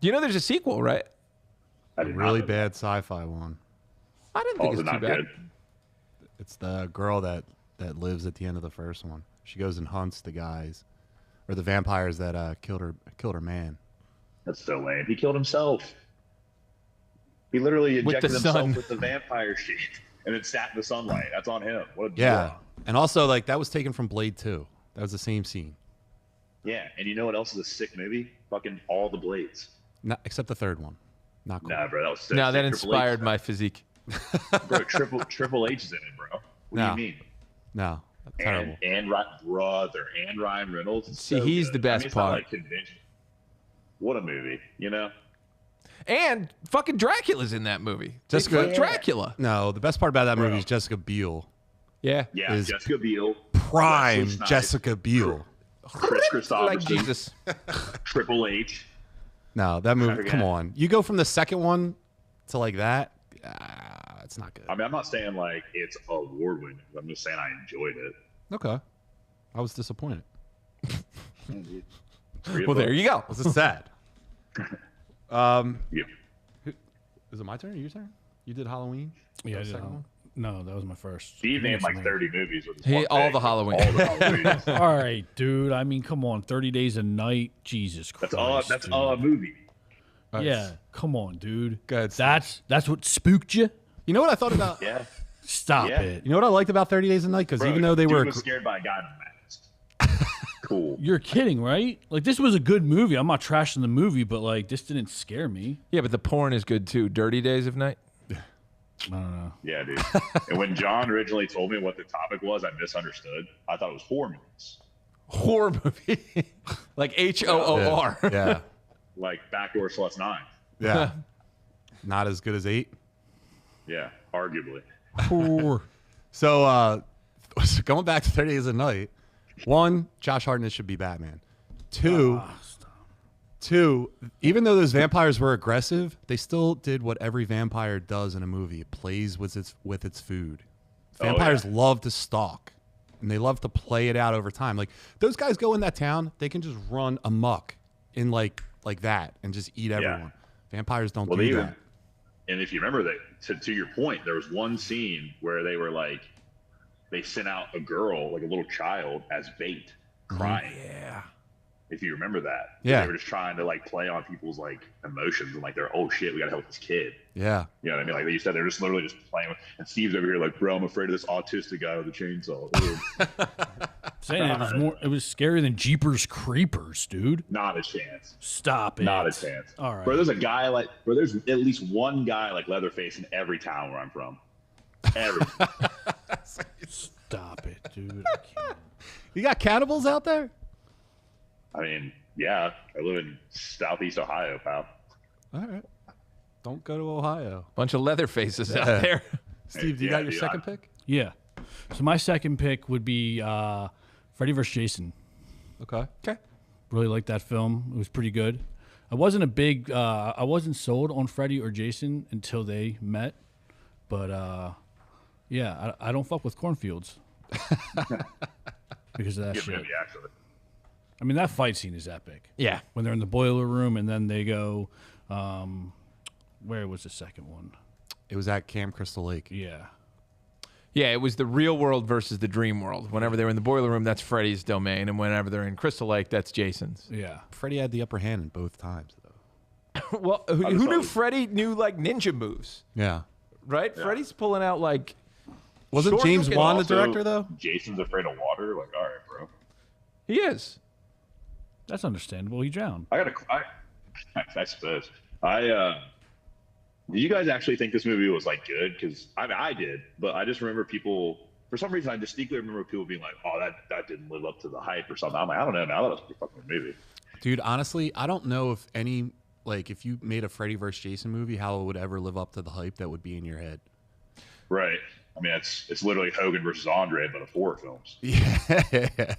S3: You know there's a sequel, right?
S2: A really bad sci-fi one.
S3: I didn't think it was too bad.
S4: Good.
S2: It's the girl that lives at the end of the first one. She goes and hunts the guys, or the vampires that killed her man.
S4: That's so lame. He killed himself. He literally injected himself with the vampire shit. And it sat in the sunlight. That's on him. What a draw.
S2: And also, like, that was taken from Blade 2. That was the same scene.
S4: Yeah, and you know what else is a sick movie? Fucking all the Blades.
S2: Not except the third one. Not cool.
S4: Nah, bro, that was sick.
S3: No, that inspired my physique.
S4: Bro, Triple H is in it, bro. What do you mean?
S2: No, terrible.
S4: And Ryan Reynolds.
S3: See, he's the best part.
S4: Like convention. What a movie, you know?
S3: And fucking Dracula's in that movie. Dracula.
S2: No, the best part about that movie is Jessica Biel.
S3: Yeah.
S4: Yeah, Jessica Biel.
S2: Prime Jessica Biel.
S4: Chris Christopherson.
S3: Like Jesus.
S4: Triple H.
S2: No, that movie, come on. You go from the second one to like that, it's not good.
S4: I mean, I'm not saying like it's award-winning. I'm just saying I enjoyed it.
S2: Okay. I was disappointed.
S3: Well, there you go.
S2: Was it sad?
S4: Yeah.
S2: Is it my turn or your turn? You did Halloween?
S1: Yeah, I did. No, that was my first.
S4: Steve named like 30 movies with his
S3: all the Halloween.
S4: All the Halloweens.
S1: All right, dude. I mean, come on. 30 Days a Night. Jesus Christ.
S4: That's all a movie.
S1: Yeah, come on, dude.
S2: Good.
S1: That's what spooked you?
S2: You know what I thought about?
S4: Yeah.
S1: Stop it.
S2: You know what I liked about 30 Days a Night? Because even though they
S4: dude
S2: were
S4: was scared by a guy in a mask. Cool.
S1: You're kidding, right? Like, this was a good movie. I'm not trashing the movie, but, like, this didn't scare me.
S3: Yeah, but the porn is good too. Dirty Days of Night.
S1: I don't know.
S4: Yeah, dude. And when John originally told me what the topic was, I misunderstood. I thought it was horror movies.
S3: Horror movie. Like HOOR.
S2: Yeah.
S4: Like Backdoor Sluts 9.
S2: Yeah. Not as good as 8.
S4: Yeah, arguably.
S2: So going back to 30 Days a Night, 1, Josh Hartnett should be Batman. 2, even though those vampires were aggressive, they still did what every vampire does in a movie. It plays with its food. Vampires love to stalk, and they love to play it out over time. Like, those guys go in that town, they can just run amok in like that and just eat everyone. Vampires don't do that.
S4: And if you remember that, to your point, there was one scene where they were like, they sent out a girl, like a little child, as bait, crying.
S3: Yeah.
S4: If you remember that.
S2: Yeah.
S4: They were just trying to like play on people's like emotions and like they're, oh shit, we gotta help this kid.
S2: Yeah.
S4: You know what I mean? Like you said, they're just literally just playing with, and Steve's over here like, bro, I'm afraid of this autistic guy with a chainsaw.
S1: Saying it was scarier than Jeepers Creepers, dude.
S4: Not a chance.
S1: Stop it.
S4: Not a chance.
S1: All right.
S4: Bro, there's at least one guy like Leatherface in every town where I'm from. Every.
S1: Stop it, dude. I can't.
S2: You got cannibals out there?
S4: I mean, yeah, I live in Southeast Ohio, pal.
S2: All right. Don't go to Ohio.
S3: Bunch of leather faces out there.
S2: Steve, do you got your second pick?
S1: Yeah. So my second pick would be Freddy vs. Jason.
S2: Okay.
S1: Really liked that film. It was pretty good. I wasn't I wasn't sold on Freddy or Jason until they met. But, yeah, I don't fuck with cornfields. Because of that shit.
S4: Movie, actually.
S1: I mean, that fight scene is epic.
S3: Yeah.
S1: When they're in the boiler room and then they go, where was the second one?
S2: It was at Camp Crystal Lake.
S1: Yeah.
S3: Yeah, it was the real world versus the dream world. Whenever they're in the boiler room, that's Freddy's domain. And whenever they're in Crystal Lake, that's Jason's.
S1: Yeah.
S2: Freddy had the upper hand in both times, though.
S3: Well, who knew Freddy knew, like, ninja moves?
S2: Yeah.
S3: Right? Yeah. Freddy's pulling out, like...
S2: Wasn't James Wan the director, though?
S4: Jason's afraid of water? Like, all right, bro.
S3: He is.
S1: That's understandable. He drowned.
S4: I suppose. Did you guys actually think this movie was like good? Because I did, but I just remember people, for some reason, I distinctly remember people being like, "Oh, that didn't live up to the hype" or something. I'm like, I don't know. Now that was a pretty fucking movie.
S2: Dude, honestly, I don't know if if you made a Freddy vs. Jason movie, how it would ever live up to the hype that would be in your head.
S4: Right. I mean, it's literally Hogan versus Andre, but of horror films.
S2: Yeah.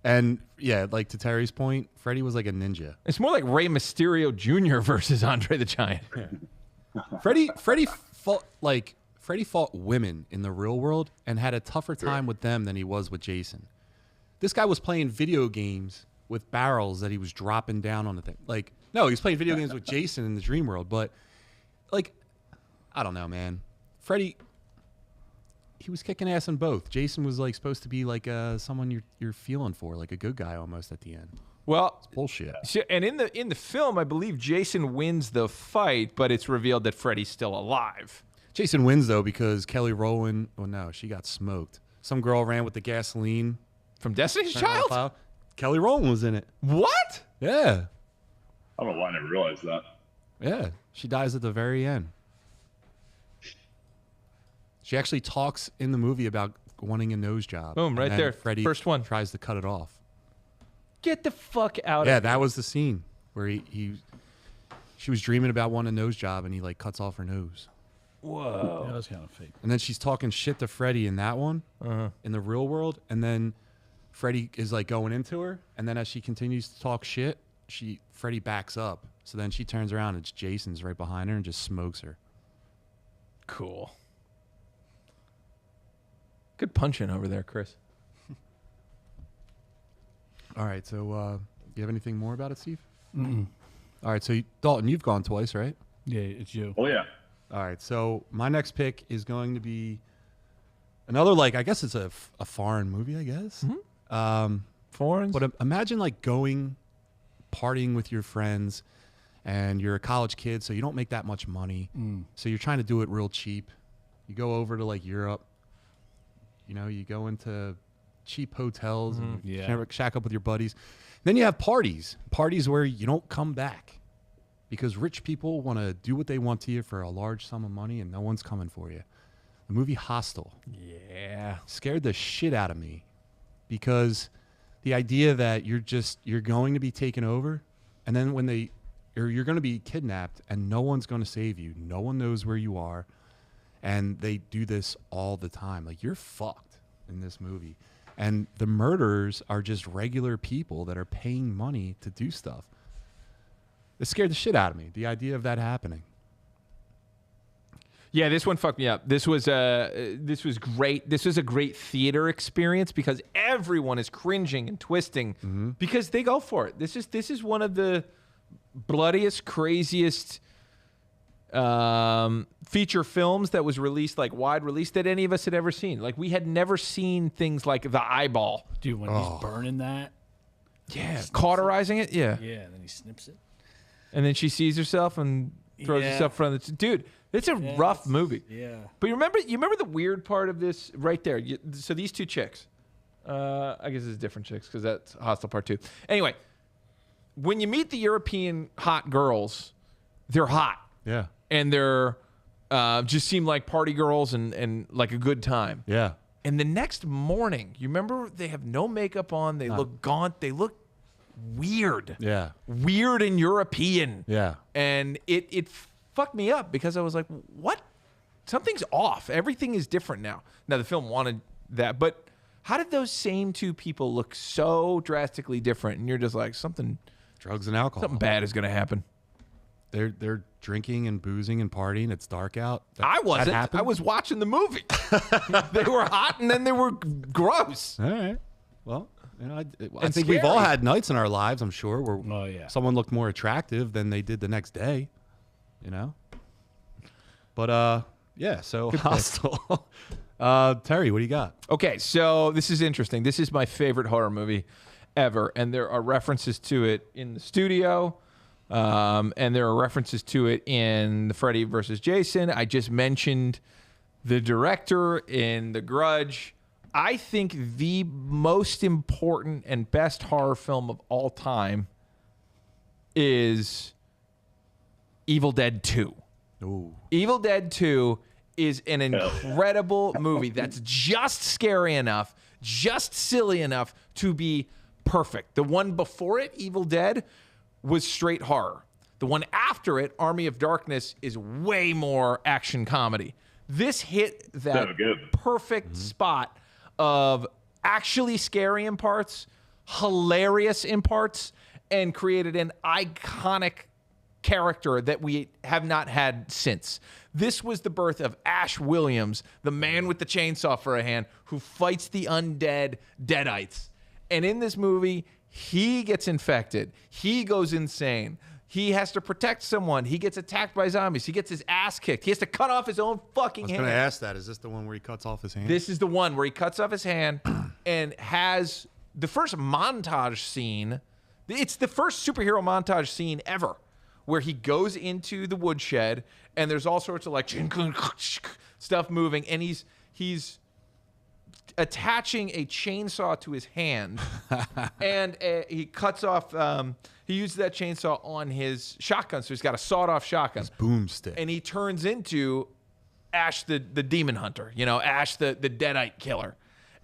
S2: And yeah, like to Terry's point, Freddy was like a ninja.
S3: It's more like Rey Mysterio Jr. versus Andre the Giant.
S2: Freddy fought women in the real world and had a tougher time with them than he was with Jason. This guy was playing video games with barrels that he was dropping down on the thing. Like, no, he was playing video games with Jason in the dream world, but like, I don't know, man. Freddy, he was kicking ass in both. Jason was like supposed to be like someone you're feeling for, like a good guy almost at the end.
S3: Well,
S2: it's bullshit.
S3: And in the film, I believe Jason wins the fight, but it's revealed that Freddy's still alive.
S2: Jason wins though because Kelly Rowland. Oh no, she got smoked. Some girl ran with the gasoline
S3: from Destiny's Child.
S2: Kelly Rowland was in it.
S3: What?
S2: Yeah.
S4: I don't know why I never realized that.
S2: Yeah, she dies at the very end. She actually talks in the movie about wanting a nose job.
S3: Boom, right there.
S2: Freddy
S3: First one.
S2: Tries to cut it off.
S3: Get the fuck out of here.
S2: Yeah, that was the scene where he she was dreaming about wanting a nose job, and he like cuts off her nose.
S1: Whoa. That was kind of fake.
S2: And then she's talking shit to Freddy in that one, in the real world, and then Freddy is like going into her, and then as she continues to talk shit, Freddy backs up. So then she turns around, and it's Jason's right behind her and just smokes her.
S3: Cool. Good punching over there, Chris.
S2: All right, so you have anything more about it, Steve?
S1: Mm-mm.
S2: All right, so Dalton, you've gone twice, right?
S1: Yeah, it's you.
S4: Oh, yeah.
S2: All right, so my next pick is going to be another, like, I guess it's a foreign movie, I guess.
S3: Mm-hmm. Foreign?
S2: But imagine, like, partying with your friends, and you're a college kid, so you don't make that much money. So you're trying to do it real cheap. You go over to, like, Europe. You know, you go into cheap hotels and shack up with your buddies. Then you have parties where you don't come back because rich people want to do what they want to you for a large sum of money and no one's coming for you. The movie Hostel.
S3: Yeah.
S2: Scared the shit out of me because the idea that you're going to be taken over, and then you're going to be kidnapped and no one's going to save you. No one knows where you are. And they do this all the time. Like, you're fucked in this movie. And the murderers are just regular people that are paying money to do stuff. It scared the shit out of me, the idea of that happening.
S3: Yeah, this one fucked me up. This was great. This was a great theater experience because everyone is cringing and twisting because they go for it. This is one of the bloodiest, craziest feature films that was released, like wide release, that any of us had ever seen. Like, we had never seen things like the eyeball.
S1: Dude, when he's burning that.
S3: Yeah, cauterizing it. Yeah.
S1: Yeah, and then he snips it.
S3: And then she sees herself and throws herself in front of the... Dude, it's a rough movie.
S1: Yeah.
S3: But you remember the weird part of this right there? So these two chicks. I guess it's different chicks because that's Hostel Part 2. Anyway, when you meet the European hot girls, they're hot.
S2: Yeah.
S3: And they're just seem like party girls and like a good time.
S2: Yeah.
S3: And the next morning, you remember they have no makeup on. They look gaunt. They look weird.
S2: Yeah.
S3: Weird and European.
S2: Yeah.
S3: And it fucked me up because I was like, what? Something's off. Everything is different now. Now, the film wanted that. But how did those same two people look so drastically different? And you're just like,
S2: drugs and alcohol.
S3: Something bad is going to happen.
S2: They're drinking and boozing and partying. It's dark out.
S3: I wasn't. I was watching the movie. They were hot and then they were gross.
S2: All right. Well, you know, I think we've all had nights in our lives, I'm sure, where someone looked more attractive than they did the next day. You know? But, yeah, so Hostel. Terry, what do you got?
S3: Okay, so this is interesting. This is my favorite horror movie ever, and there are references to it in the studio. And there are references to it in the Freddy vs. Jason. I just mentioned the director in The Grudge. I think the most important and best horror film of all time is Evil Dead 2.
S2: Ooh.
S3: Evil Dead 2 is an incredible movie that's just scary enough, just silly enough to be perfect. The one before it, Evil Dead, was straight horror. The one after it, Army of Darkness, is way more action comedy. This hit that perfect spot of actually scary in parts, hilarious in parts, and created an iconic character that we have not had since. This was the birth of Ash Williams, the man with the chainsaw for a hand, who fights the undead Deadites. And in this movie, he gets infected. He goes insane. He has to protect someone. He gets attacked by zombies. He gets his ass kicked. He has to cut off his own fucking hand.
S2: I was going to ask that. Is this the one where he cuts off his hand?
S3: This is the one where he cuts off his hand and has the first montage scene. It's the first superhero montage scene ever where he goes into the woodshed and there's all sorts of like stuff moving. And he's attaching a chainsaw to his hand and he cuts off he uses that chainsaw on his shotgun, so he's got a sawed-off shotgun.
S2: His boomstick.
S3: And he turns into Ash the demon hunter, you know, Ash the Deadite killer.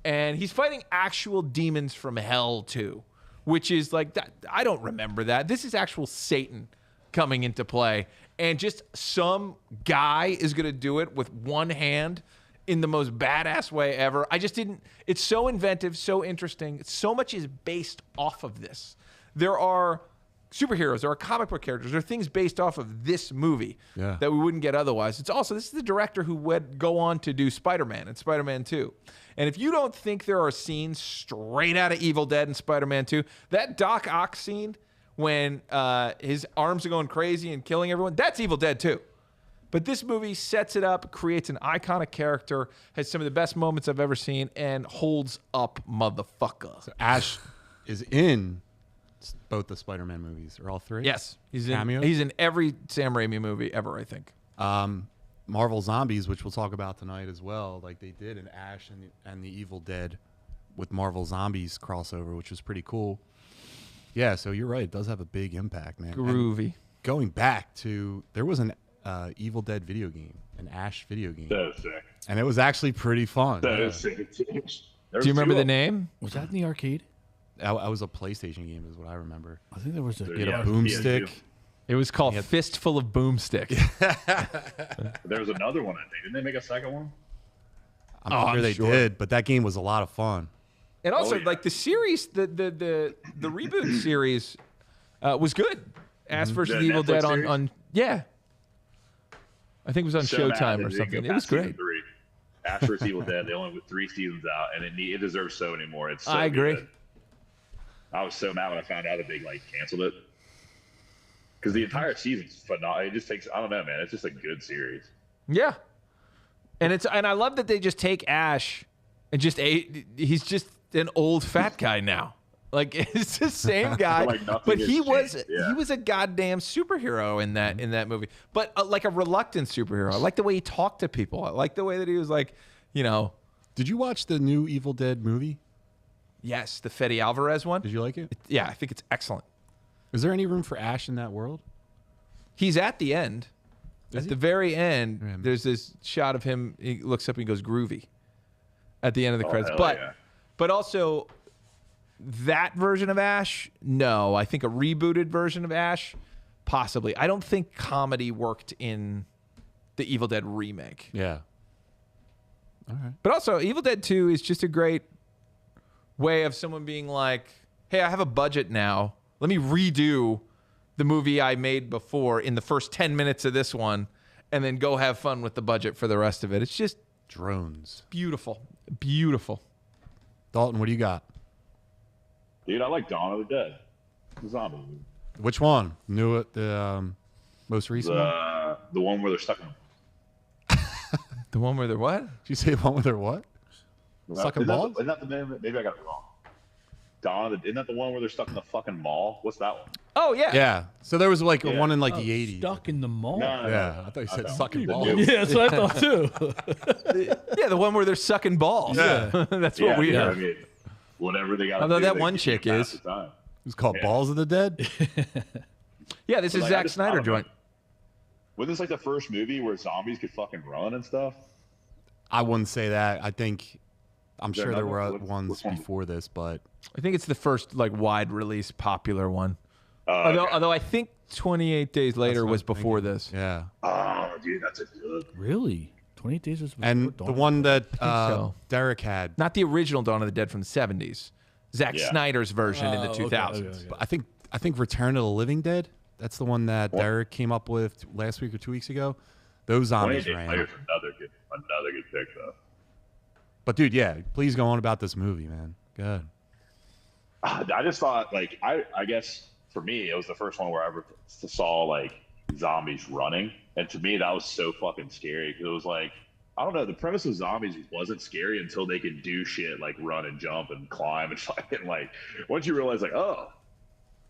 S3: And he's fighting actual demons from hell too, which is like that. I don't remember that. This is actual Satan coming into play. And just some guy is going to do it with one hand in the most badass way ever. I just didn't. It's so inventive, so interesting. So much is based off of this. There are superheroes, there are comic book characters, there are things based off of this movie that we wouldn't get otherwise. It's also, this is the director who would go on to do Spider-Man and Spider-Man 2. And if you don't think there are scenes straight out of Evil Dead and Spider-Man 2, that Doc Ock scene when his arms are going crazy and killing everyone, that's Evil Dead 2. But this movie sets it up, creates an iconic character, has some of the best moments I've ever seen, and holds up, motherfucker.
S2: So Ash is in both the Spider-Man movies, or all three?
S3: Yes. He's in every Sam Raimi movie ever, I think.
S2: Marvel Zombies, which we'll talk about tonight as well, like they did in Ash and the Evil Dead with Marvel Zombies crossover, which was pretty cool. Yeah, so you're right. It does have a big impact, man.
S3: Groovy.
S2: And going back to, there was an Evil Dead video game, an Ash video game.
S4: That is sick.
S2: And it was actually pretty fun.
S4: That is sick.
S3: Do you remember the name?
S1: Was that in the arcade?
S2: That was a PlayStation game, is what I
S1: I
S2: remember.
S1: think there was a
S2: boomstick.
S3: It was called Fistful of Boomstick.
S4: There was another one, I think. Didn't they make a second one?
S2: I'm sure they did, but that game was a lot of fun.
S3: And also, like the series, the reboot series was good. Ash versus Evil Dead on I think it was on Showtime or something. It was great.
S4: 3. Ash vs. Evil Dead. They only put 3 seasons out, and it deserves so many more. It's so
S3: I agree.
S4: Good. I was so mad when I found out that they canceled it, because the entire season's phenomenal. It just takes, I don't know, man. It's just a good series.
S3: Yeah, and I love that they just take Ash and he's just an old fat guy now. Like, it's the same guy, but he was a goddamn superhero in that movie. But like a reluctant superhero. I like the way he talked to people. I like the way that he was like,
S2: Did you watch the new Evil Dead movie?
S3: Yes, the Fede Alvarez one.
S2: Did you like it?
S3: Yeah, I think it's excellent.
S2: Is there any room for Ash in that world?
S3: He's at the end. At the very end, there's this shot of him. He looks up and he goes groovy at the end of the credits. But also that version of Ash, no. I think a rebooted version of Ash, possibly. I don't think comedy worked in the Evil Dead remake.
S2: Yeah. All right.
S3: But also, Evil Dead 2 is just a great way of someone being like, hey, I have a budget now. Let me redo the movie I made before in the first 10 minutes of this one, and then go have fun with the budget for the rest of it. It's just
S2: drones.
S3: Beautiful. Beautiful.
S2: Dalton, what do you got?
S4: Dude, I like Dawn of the Dead. The zombie movie.
S2: Which one? The most recent one?
S4: The one where they're stuck in
S3: the one where they're what?
S2: Did you say the one where they're what? Sucking balls?
S4: Isn't that the name? Maybe I got it wrong. Isn't that the one where they're stuck in the fucking mall? What's that one?
S3: Oh, yeah.
S2: Yeah. So there was like one in like the 80s.
S1: Stuck in the mall?
S4: No,
S2: I thought you said sucking balls.
S1: Yeah, that's what I thought too.
S3: Yeah, the one where they're sucking balls.
S2: Yeah.
S3: That's what we
S4: I mean, whatever they got.
S3: Although that one chick is.
S2: It's called Balls of the Dead?
S3: Yeah, this is Zack Snyder joint.
S4: Wasn't this like the first movie where zombies could fucking run and stuff?
S2: I wouldn't say that. I'm sure there were ones before this, but
S3: I think it's the first like wide release popular one. Although I think 28 Days Later was before this.
S2: Yeah.
S4: Oh, dude, that's a good.
S1: Really? 28 Days was before
S2: And the one that Derek had.
S3: Not the original Dawn of the Dead from the 70s. Zack Snyder's version in the 2000s.
S1: Okay.
S2: But I think Return of the Living Dead. That's the one that Derek came up with last week or 2 weeks ago. Those zombies ran.
S4: Another good pick though.
S2: But dude, yeah, please go on about this movie, man. Good.
S4: I just thought, like, I guess for me, it was the first one where I ever saw like zombies running, and to me that was so fucking scary because it was like, I don't know, the premise of zombies wasn't scary until they could do shit like run and jump and climb and fucking like. Once you realize, like, oh,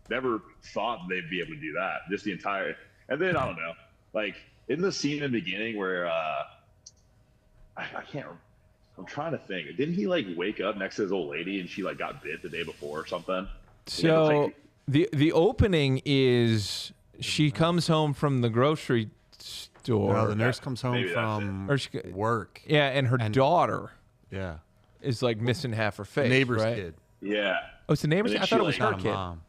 S4: never thought they'd be able to do that. Just the entire, and then I don't know, like in the scene in the beginning where I can't. I'm trying to think. Didn't he like wake up next to his old lady and she like got bit the day before or something?
S3: So the opening is she comes home from the grocery store.
S2: No, the nurse comes home from work.
S3: Yeah, and her daughter is like missing half her face.
S2: The neighbor's
S3: right?
S2: kid.
S4: Yeah.
S3: Oh, it's the neighbor's kid? I thought it was her kid.
S2: Mom.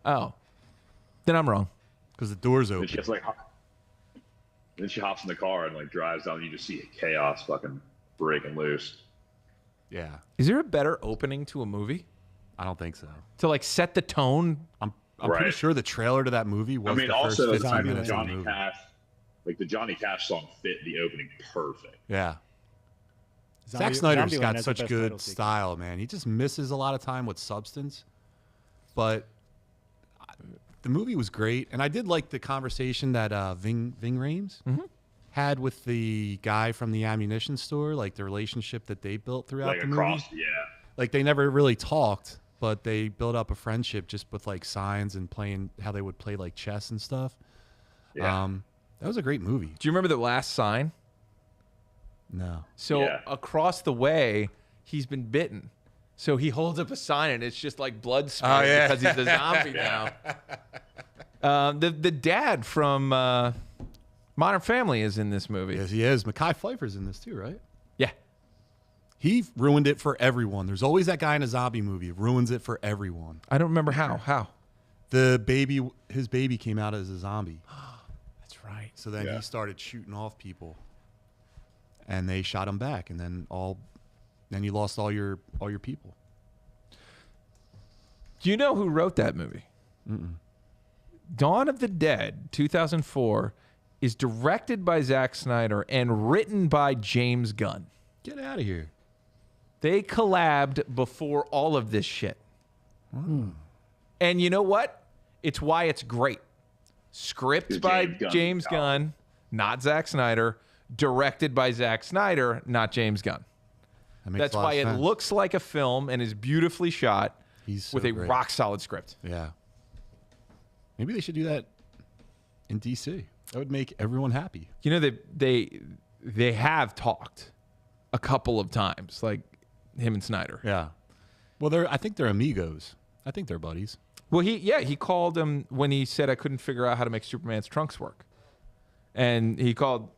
S3: Oh. Then I'm wrong.
S2: Because the door's open.
S4: Then she hops in the car and like drives down. And you just see chaos fucking breaking loose.
S2: Yeah.
S3: Is there a better opening to a movie?
S2: I don't think so.
S3: To like set the tone?
S2: I'm pretty sure the trailer to that movie was the first 15 minutes of the movie.
S4: The Johnny Cash song fit the opening perfect.
S2: Yeah. Zack Snyder's got such good style, man. He just misses a lot of time with substance. But the movie was great. And I did like the conversation that Ving Rhames had with the guy from the ammunition store, like the relationship that they built throughout the movie. Like they never really talked, but they built up a friendship just with like signs and playing how they would play like chess and stuff.
S4: Yeah.
S2: That was a great movie.
S3: Do you remember The Last Sign?
S2: No.
S3: So across the way, he's been bitten. So he holds up a sign and it's just like blood smeared because he's a zombie now. The dad from Modern Family is in this movie.
S2: Yes, he is. Mekhi Phifer's in this too, right?
S3: Yeah.
S2: He ruined it for everyone. There's always that guy in a zombie movie who ruins it for everyone.
S3: I don't remember how. How?
S2: His baby came out as a zombie.
S3: That's right.
S2: So then he started shooting off people. And they shot him back, and then you lost all your people.
S3: Do you know who wrote that movie? Dawn of the Dead, 2004, is directed by Zack Snyder and written by James Gunn.
S2: Get out of here.
S3: They collabed before all of this shit. And you know what? It's why it's great. Script by James Gunn, not Zack Snyder. Directed by Zack Snyder, not James Gunn. That's why it looks like a film and is beautifully shot with a rock solid script.
S2: Yeah. Maybe they should do that in DC. That would make everyone happy.
S3: You know, they have talked a couple of times, like him and Snyder.
S2: Yeah. Well, I think they're amigos. I think they're buddies.
S3: Well, he called him when he said I couldn't figure out how to make Superman's trunks work. And he called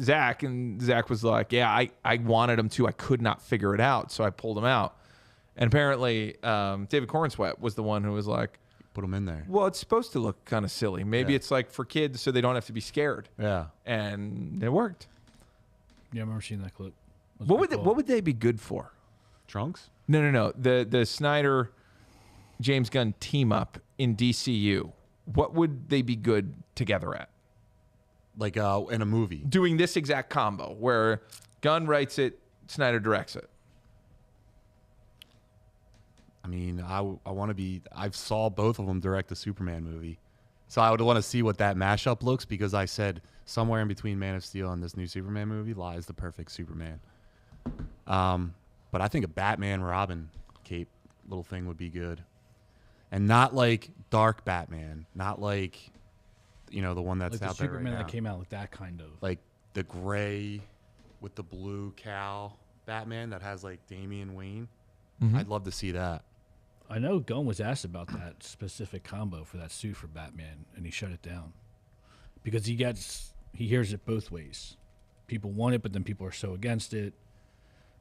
S3: Zach, and Zach was like, yeah, I wanted him to. I could not figure it out, so I pulled him out. And apparently, David Cornsweet was the one who was like,
S2: put him in there.
S3: Well, it's supposed to look kind of silly. Maybe it's like for kids so they don't have to be scared.
S2: Yeah.
S3: And it worked.
S1: Yeah, I remember seeing that clip.
S3: What would they be good for?
S2: Trunks?
S3: No. The Snyder James Gunn team up in DCU. What would they be good together at?
S2: Like in a movie.
S3: Doing this exact combo where Gunn writes it, Snyder directs it.
S2: I mean, I want to be... I saw both of them direct the Superman movie. So I would want to see what that mashup looks, because I said somewhere in between Man of Steel and this new Superman movie lies the perfect Superman. But I think a Batman Robin cape little thing would be good. And not like dark Batman. Not like... You know, the one that's
S1: like
S2: out
S1: the
S2: there right
S1: Superman
S2: now.
S1: that came out, like that kind of.
S2: Like the gray with the blue cowl Batman that has like Damian Wayne. I'd love to see that.
S1: I know Gunn was asked about that specific combo for that suit for Batman, and he shut it down. Because he hears it both ways. People want it, but then people are so against it.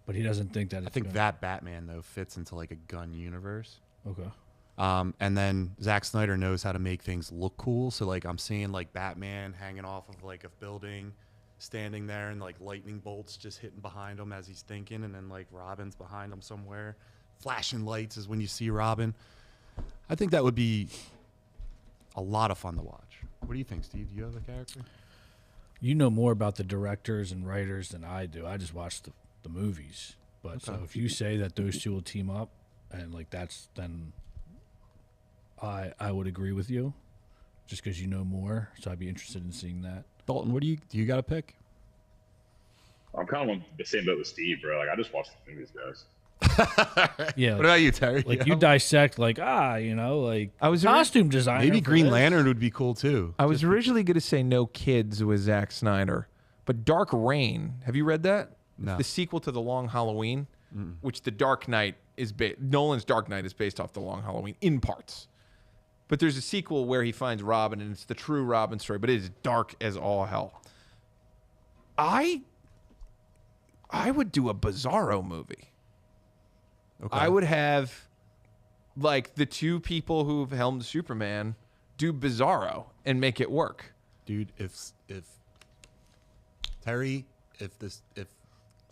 S1: But he doesn't think that
S2: I think that Batman, though, fits into like a Gunn universe.
S1: Okay.
S2: And then Zack Snyder knows how to make things look cool. So, like, I'm seeing, like, Batman hanging off of, like, a building, standing there, and, like, lightning bolts just hitting behind him as he's thinking. And then, like, Robin's behind him somewhere. Flashing lights is when you see Robin. I think that would be a lot of fun to watch. What do you think, Steve? Do you have a character?
S1: You know more about the directors and writers than I do. I just watch the movies. But
S2: Okay.
S1: so if you say that those two will team up, and, like, then... I would agree with you, just because you know more. So I'd be interested in seeing that.
S2: Dalton, what do you got a pick?
S4: I'm kind of on the same boat with Steve, bro. Like I just watched the movies, guys.
S1: Yeah.
S2: What about you, Terry?
S1: Like you dissect, like like
S3: I was
S1: costume designer.
S2: Maybe
S1: for
S2: Green
S1: this.
S2: Lantern would be cool too.
S3: I was originally going to say No Kids with Zack Snyder, but Dark Reign. Have you read that?
S2: No.
S3: The sequel to The Long Halloween, which The Dark Knight is Nolan's Dark Knight is based off The Long Halloween in parts. But there's a sequel where he finds Robin, and it's the true Robin story, but it is dark as all hell. I would do a Bizarro movie.
S2: Okay.
S3: I would have, like, the two people who've helmed Superman do Bizarro and make it work.
S2: Dude, if Terry, if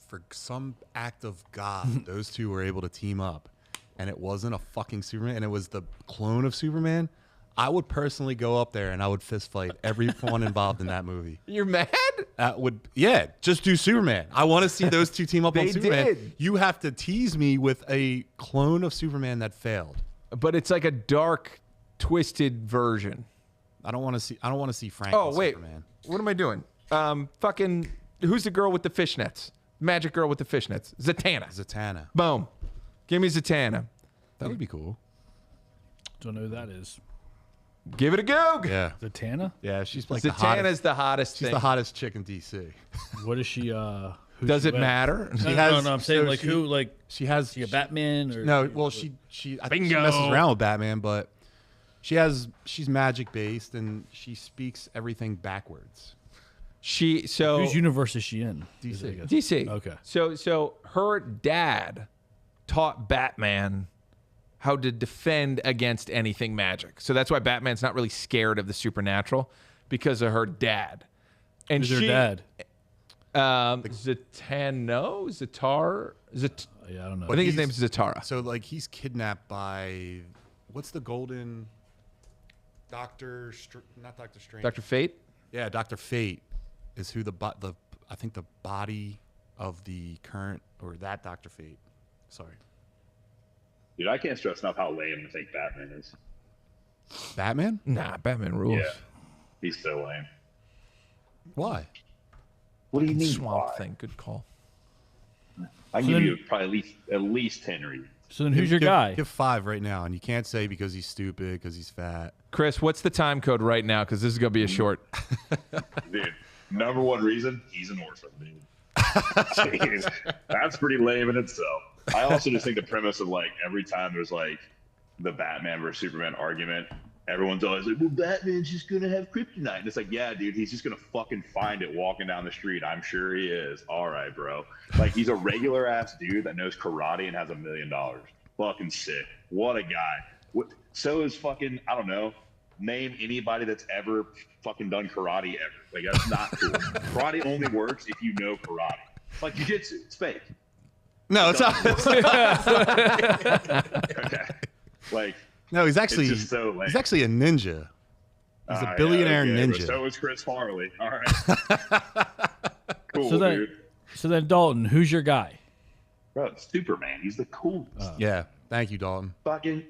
S2: for some act of God, those two were able to team up and it wasn't a fucking Superman and it was the clone of Superman, I would personally go up there and I would fist fight everyone involved in that movie.
S3: You're mad?
S2: Just do Superman. I want to see those two team up on Superman.
S3: Did.
S2: You have to tease me with a clone of Superman that failed.
S3: But it's like a dark, twisted version.
S2: I don't want to see Frank.
S3: Oh, wait.
S2: Superman.
S3: What am I doing? Fucking, who's the girl with the fishnets? Magic girl with the fishnets. Zatanna. Boom. Give me Zatanna.
S2: That would be cool.
S1: Don't know who that is.
S3: Give it a go.
S2: Yeah.
S1: Zatanna?
S2: Yeah, she's like
S3: Zatanna's the hottest
S2: She's
S3: thing.
S2: the hottest chick in DC.
S1: What is she?
S3: Does it matter?
S1: No, I'm saying
S2: so
S1: who? Like
S2: she has
S1: she a Batman or
S2: no? Well, I think she messes around with Batman, but she's magic based and she speaks everything backwards.
S1: whose universe is she in?
S2: DC.
S3: DC.
S1: Okay.
S3: So her dad taught Batman how to defend against anything magic. So that's why Batman's not really scared of the supernatural, because of her dad. And
S1: Who's her dad?
S3: Zatar.
S1: Yeah, I don't know.
S3: I think his name's Zatara.
S2: So like he's kidnapped by what's the golden Doctor? Not Doctor Strange.
S3: Dr. Fate?
S2: Yeah, Dr. Fate is who I think the body of the current or that Dr. Fate. Sorry.
S4: Dude, I can't stress enough how lame I think Batman is.
S2: Batman?
S3: Nah, Batman rules.
S4: Yeah, he's so lame.
S2: Why?
S4: What do you mean?
S3: Swamp
S4: why?
S3: Thing. Good call.
S4: I give you probably at least 10 reasons.
S1: So then who's your guy?
S2: Give 5 right now, and you can't say because he's stupid, because he's fat.
S3: Chris, what's the time code right now? Because this is going to be a short.
S4: Dude, number one reason, he's an orphan, dude. Jeez, that's pretty lame in itself. I also just think the premise of like every time there's like the Batman versus Superman argument, everyone's always like, well, Batman's just gonna have kryptonite. And it's like, yeah, dude, he's just gonna fucking find it walking down the street. I'm sure he is. All right, bro. Like, he's a regular ass dude that knows karate and has $1 million. Fucking sick. What a guy. So is fucking, I don't know, name anybody that's ever fucking done karate ever. Like, that's not cool. Karate only works if you know karate. It's like jiu-jitsu. It's fake.
S2: No, it's not.
S4: Okay. Like,
S2: no, he's actually
S4: it's just so lame.
S2: he's actually a ninja. He's a billionaire ninja.
S4: But so is Chris Farley. All right. Cool, dude.
S1: So then, Dalton, who's your guy?
S4: Bro, it's Superman. He's the coolest.
S2: Yeah. Thank you, Dalton.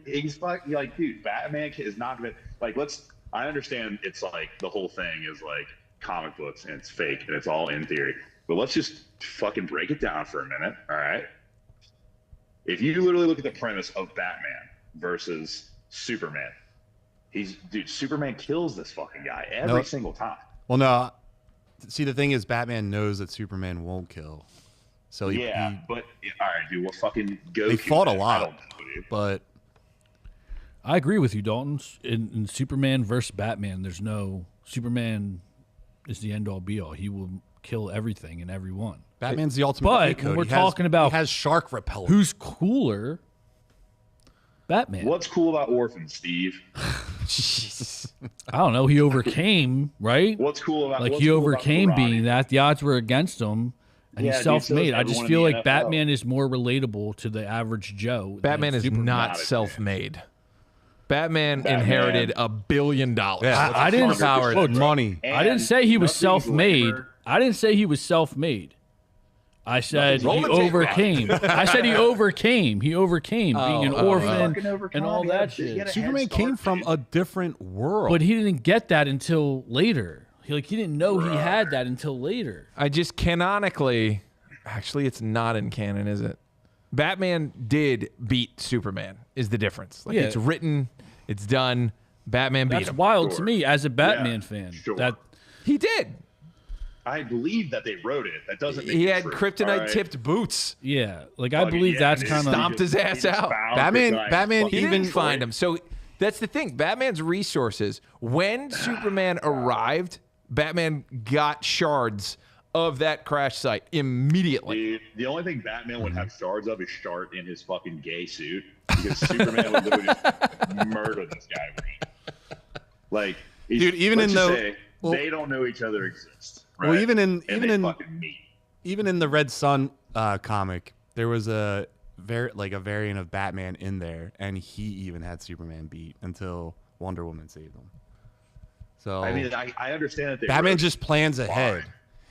S4: He's fucking like, dude, Batman is not gonna like. I understand it's like the whole thing is like comic books and it's fake and it's all in theory. But let's just fucking break it down for a minute, all right? If you literally look at the premise of Batman versus Superman, Superman kills this fucking guy every single time.
S2: Well, no. See, the thing is, Batman knows that Superman won't kill. So
S4: but all right, dude, we'll fucking go.
S2: They fought a lot, but
S1: I agree with you, Dalton. In Superman versus Batman, there's no Superman is the end all be all. He will kill everything and everyone.
S2: Batman's the ultimate.
S1: But when we're talking about
S2: he has shark repellent.
S1: Who's cooler? Batman.
S4: What's cool about Orphan, Steve?
S1: I don't know. He overcame, right?
S4: What's cool about
S1: he overcame being that. The odds were against him, and he's self-made. I just feel like Batman is more relatable to the average Joe.
S3: Batman is not self-made. Batman inherited $1 billion.
S2: Yeah,
S1: I didn't
S2: money.
S1: I didn't say he was self-made. I didn't say he was self-made. I said he overcame. I said he overcame. He overcame being an orphan and all that shit.
S2: Superman came from a different world.
S1: But he didn't get that until later. He didn't know he had that until later.
S3: I just canonically, actually, it's not in canon, is it? Batman did beat Superman, is the difference. Like, it's written, it's done. Batman beat him.
S1: That's wild to me as a Batman fan. That
S3: he did.
S4: I believe that they wrote it. That doesn't make
S3: He
S4: it
S3: had
S4: true,
S3: kryptonite-tipped boots.
S1: Yeah, I believe that's kind of
S3: stomped his ass out.
S2: Batman
S3: he
S2: even
S3: didn't find him. So that's the thing. Batman's resources. When Superman arrived, Batman got shards of that crash site immediately.
S4: Dude, the only thing Batman would have shards of is shard in his fucking gay suit, because Superman would literally just murder this guy. Like,
S2: dude, even in the
S4: they don't know each other exist. Right?
S2: Well, even in the Red Sun comic, there was a variant of Batman in there, and he even had Superman beat until Wonder Woman saved him. So
S4: I mean, I understand that
S2: Batman just plans ahead.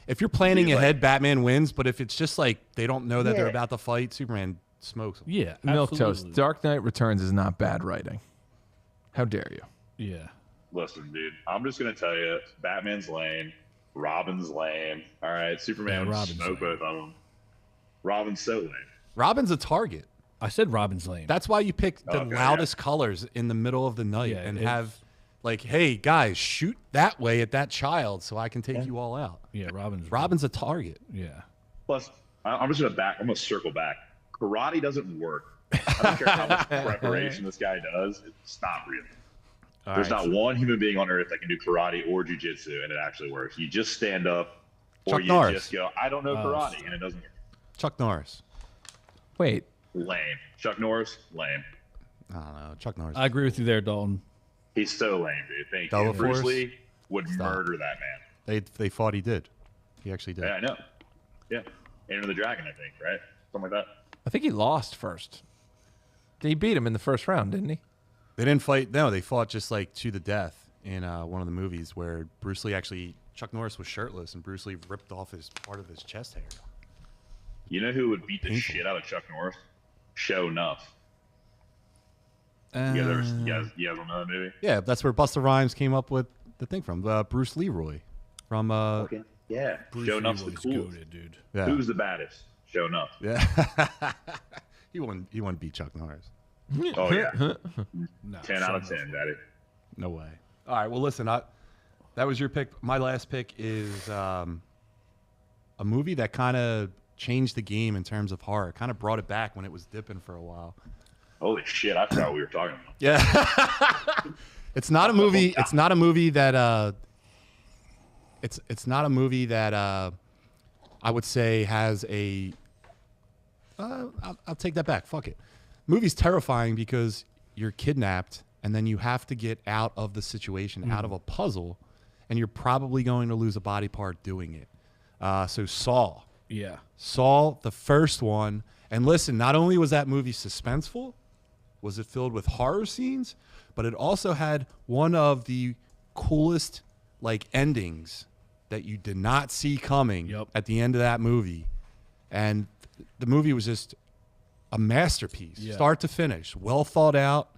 S2: If you're planning ahead, Batman wins. But if it's just like they don't know that they're about to fight, Superman smokes them.
S1: Yeah,
S3: Milquetoast. Dark Knight Returns is not bad writing. How dare you?
S1: Yeah.
S4: Listen, dude, I'm just gonna tell you, Batman's lame, Robin's lame. All right, Superman would smoke both of them. Robin's so lame.
S2: Robin's a target.
S1: I said Robin's lame.
S2: That's why you pick the loudest colors in the middle of the night and have, like, hey guys, shoot that way at that child so I can take you all out.
S1: Yeah,
S2: Robin's a target.
S1: Yeah.
S4: Plus, I'm gonna circle back. Karate doesn't work. I don't care how much preparation this guy does. It's not real. There's not one human being on earth that can do karate or jujitsu and it actually works. You just stand up or you just go, I don't know karate, and it doesn't work.
S2: Chuck Norris.
S3: Wait.
S4: Lame. Chuck Norris, lame.
S2: I don't know. Chuck Norris.
S1: I agree with you there, Dalton.
S4: He's so lame, dude. Thank you. Bruce Lee would murder that man.
S2: They thought he did. He actually did.
S4: Yeah, I know. Yeah. Enter the Dragon, I think, right? Something like that.
S3: I think he lost first. He beat him in the first round, didn't he?
S2: They didn't fight. No, they fought just like to the death in one of the movies where Bruce Lee Chuck Norris was shirtless and Bruce Lee ripped off part of his chest hair.
S4: You know who would beat the shit out of Chuck Norris? Show Enough. You guys don't know that movie?
S2: Yeah, that's where Busta Rhymes came up with the thing from. Bruce Leroy. From
S4: yeah. Show Enough's the coolest.
S1: Dude.
S4: Yeah. Who's the baddest? Show Enough.
S2: Yeah. He wouldn't beat Chuck Norris.
S4: Oh yeah.
S1: No,
S4: 10 out of 10, daddy.
S2: No way. All right, well listen, that was your pick. My last pick is a movie that kind of changed the game in terms of horror. Kind of brought it back when it was dipping for a while.
S4: Holy shit, I forgot what we were talking about.
S2: Yeah. It's not a movie. It's not a movie that it's not a movie that I would say has a I'll take that back. Fuck it. Movie's terrifying because you're kidnapped and then you have to get out of the situation, out of a puzzle, and you're probably going to lose a body part doing it. So Saw.
S1: Yeah.
S2: Saw, the first one. And listen, not only was that movie suspenseful, was it filled with horror scenes, but it also had one of the coolest endings that you did not see coming at the end of that movie. And the movie was just a masterpiece, start to finish, well thought out.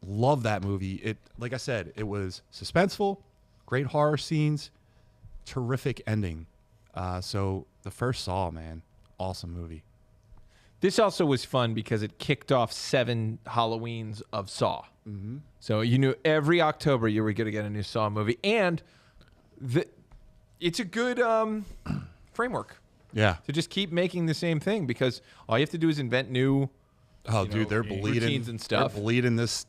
S2: Love that movie. It, like I said, it was suspenseful, great horror scenes, terrific ending. So the first Saw, man, awesome movie.
S3: This also was fun because it kicked off 7 Halloweens of Saw. Mm-hmm. So you knew every October you were going to get a new Saw movie, and it's a good framework.
S2: Yeah.
S3: To just keep making the same thing because all you have to do is invent new
S2: they're bleeding
S3: routines and stuff.
S2: They're bleeding this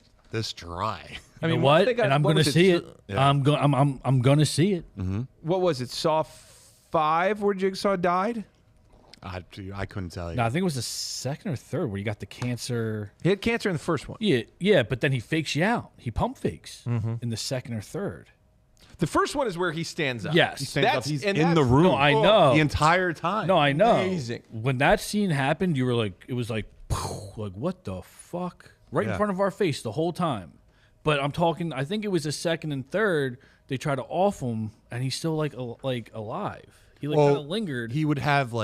S2: dry.
S1: I mean, what? And I'm going to see it. Yeah. I'm going to see it.
S2: Mm-hmm.
S3: What was it? Saw 5 where Jigsaw died?
S2: I couldn't tell you.
S1: No, I think it was the second or third where you got the cancer.
S3: He had cancer in the first one.
S1: Yeah, but then he fakes you out. He pump fakes in the second or third.
S3: The first one is where he stands up.
S1: Yes.
S2: He stands up. He's in the room.
S1: No, I know.
S2: The entire time.
S1: No, I know.
S3: Amazing.
S1: When that scene happened, you were like, it was like what the fuck? Right in front of our face the whole time. But I'm talking, I think it was the second and third, they tried to off him, and he's still like alive. He kind of lingered.
S2: He would have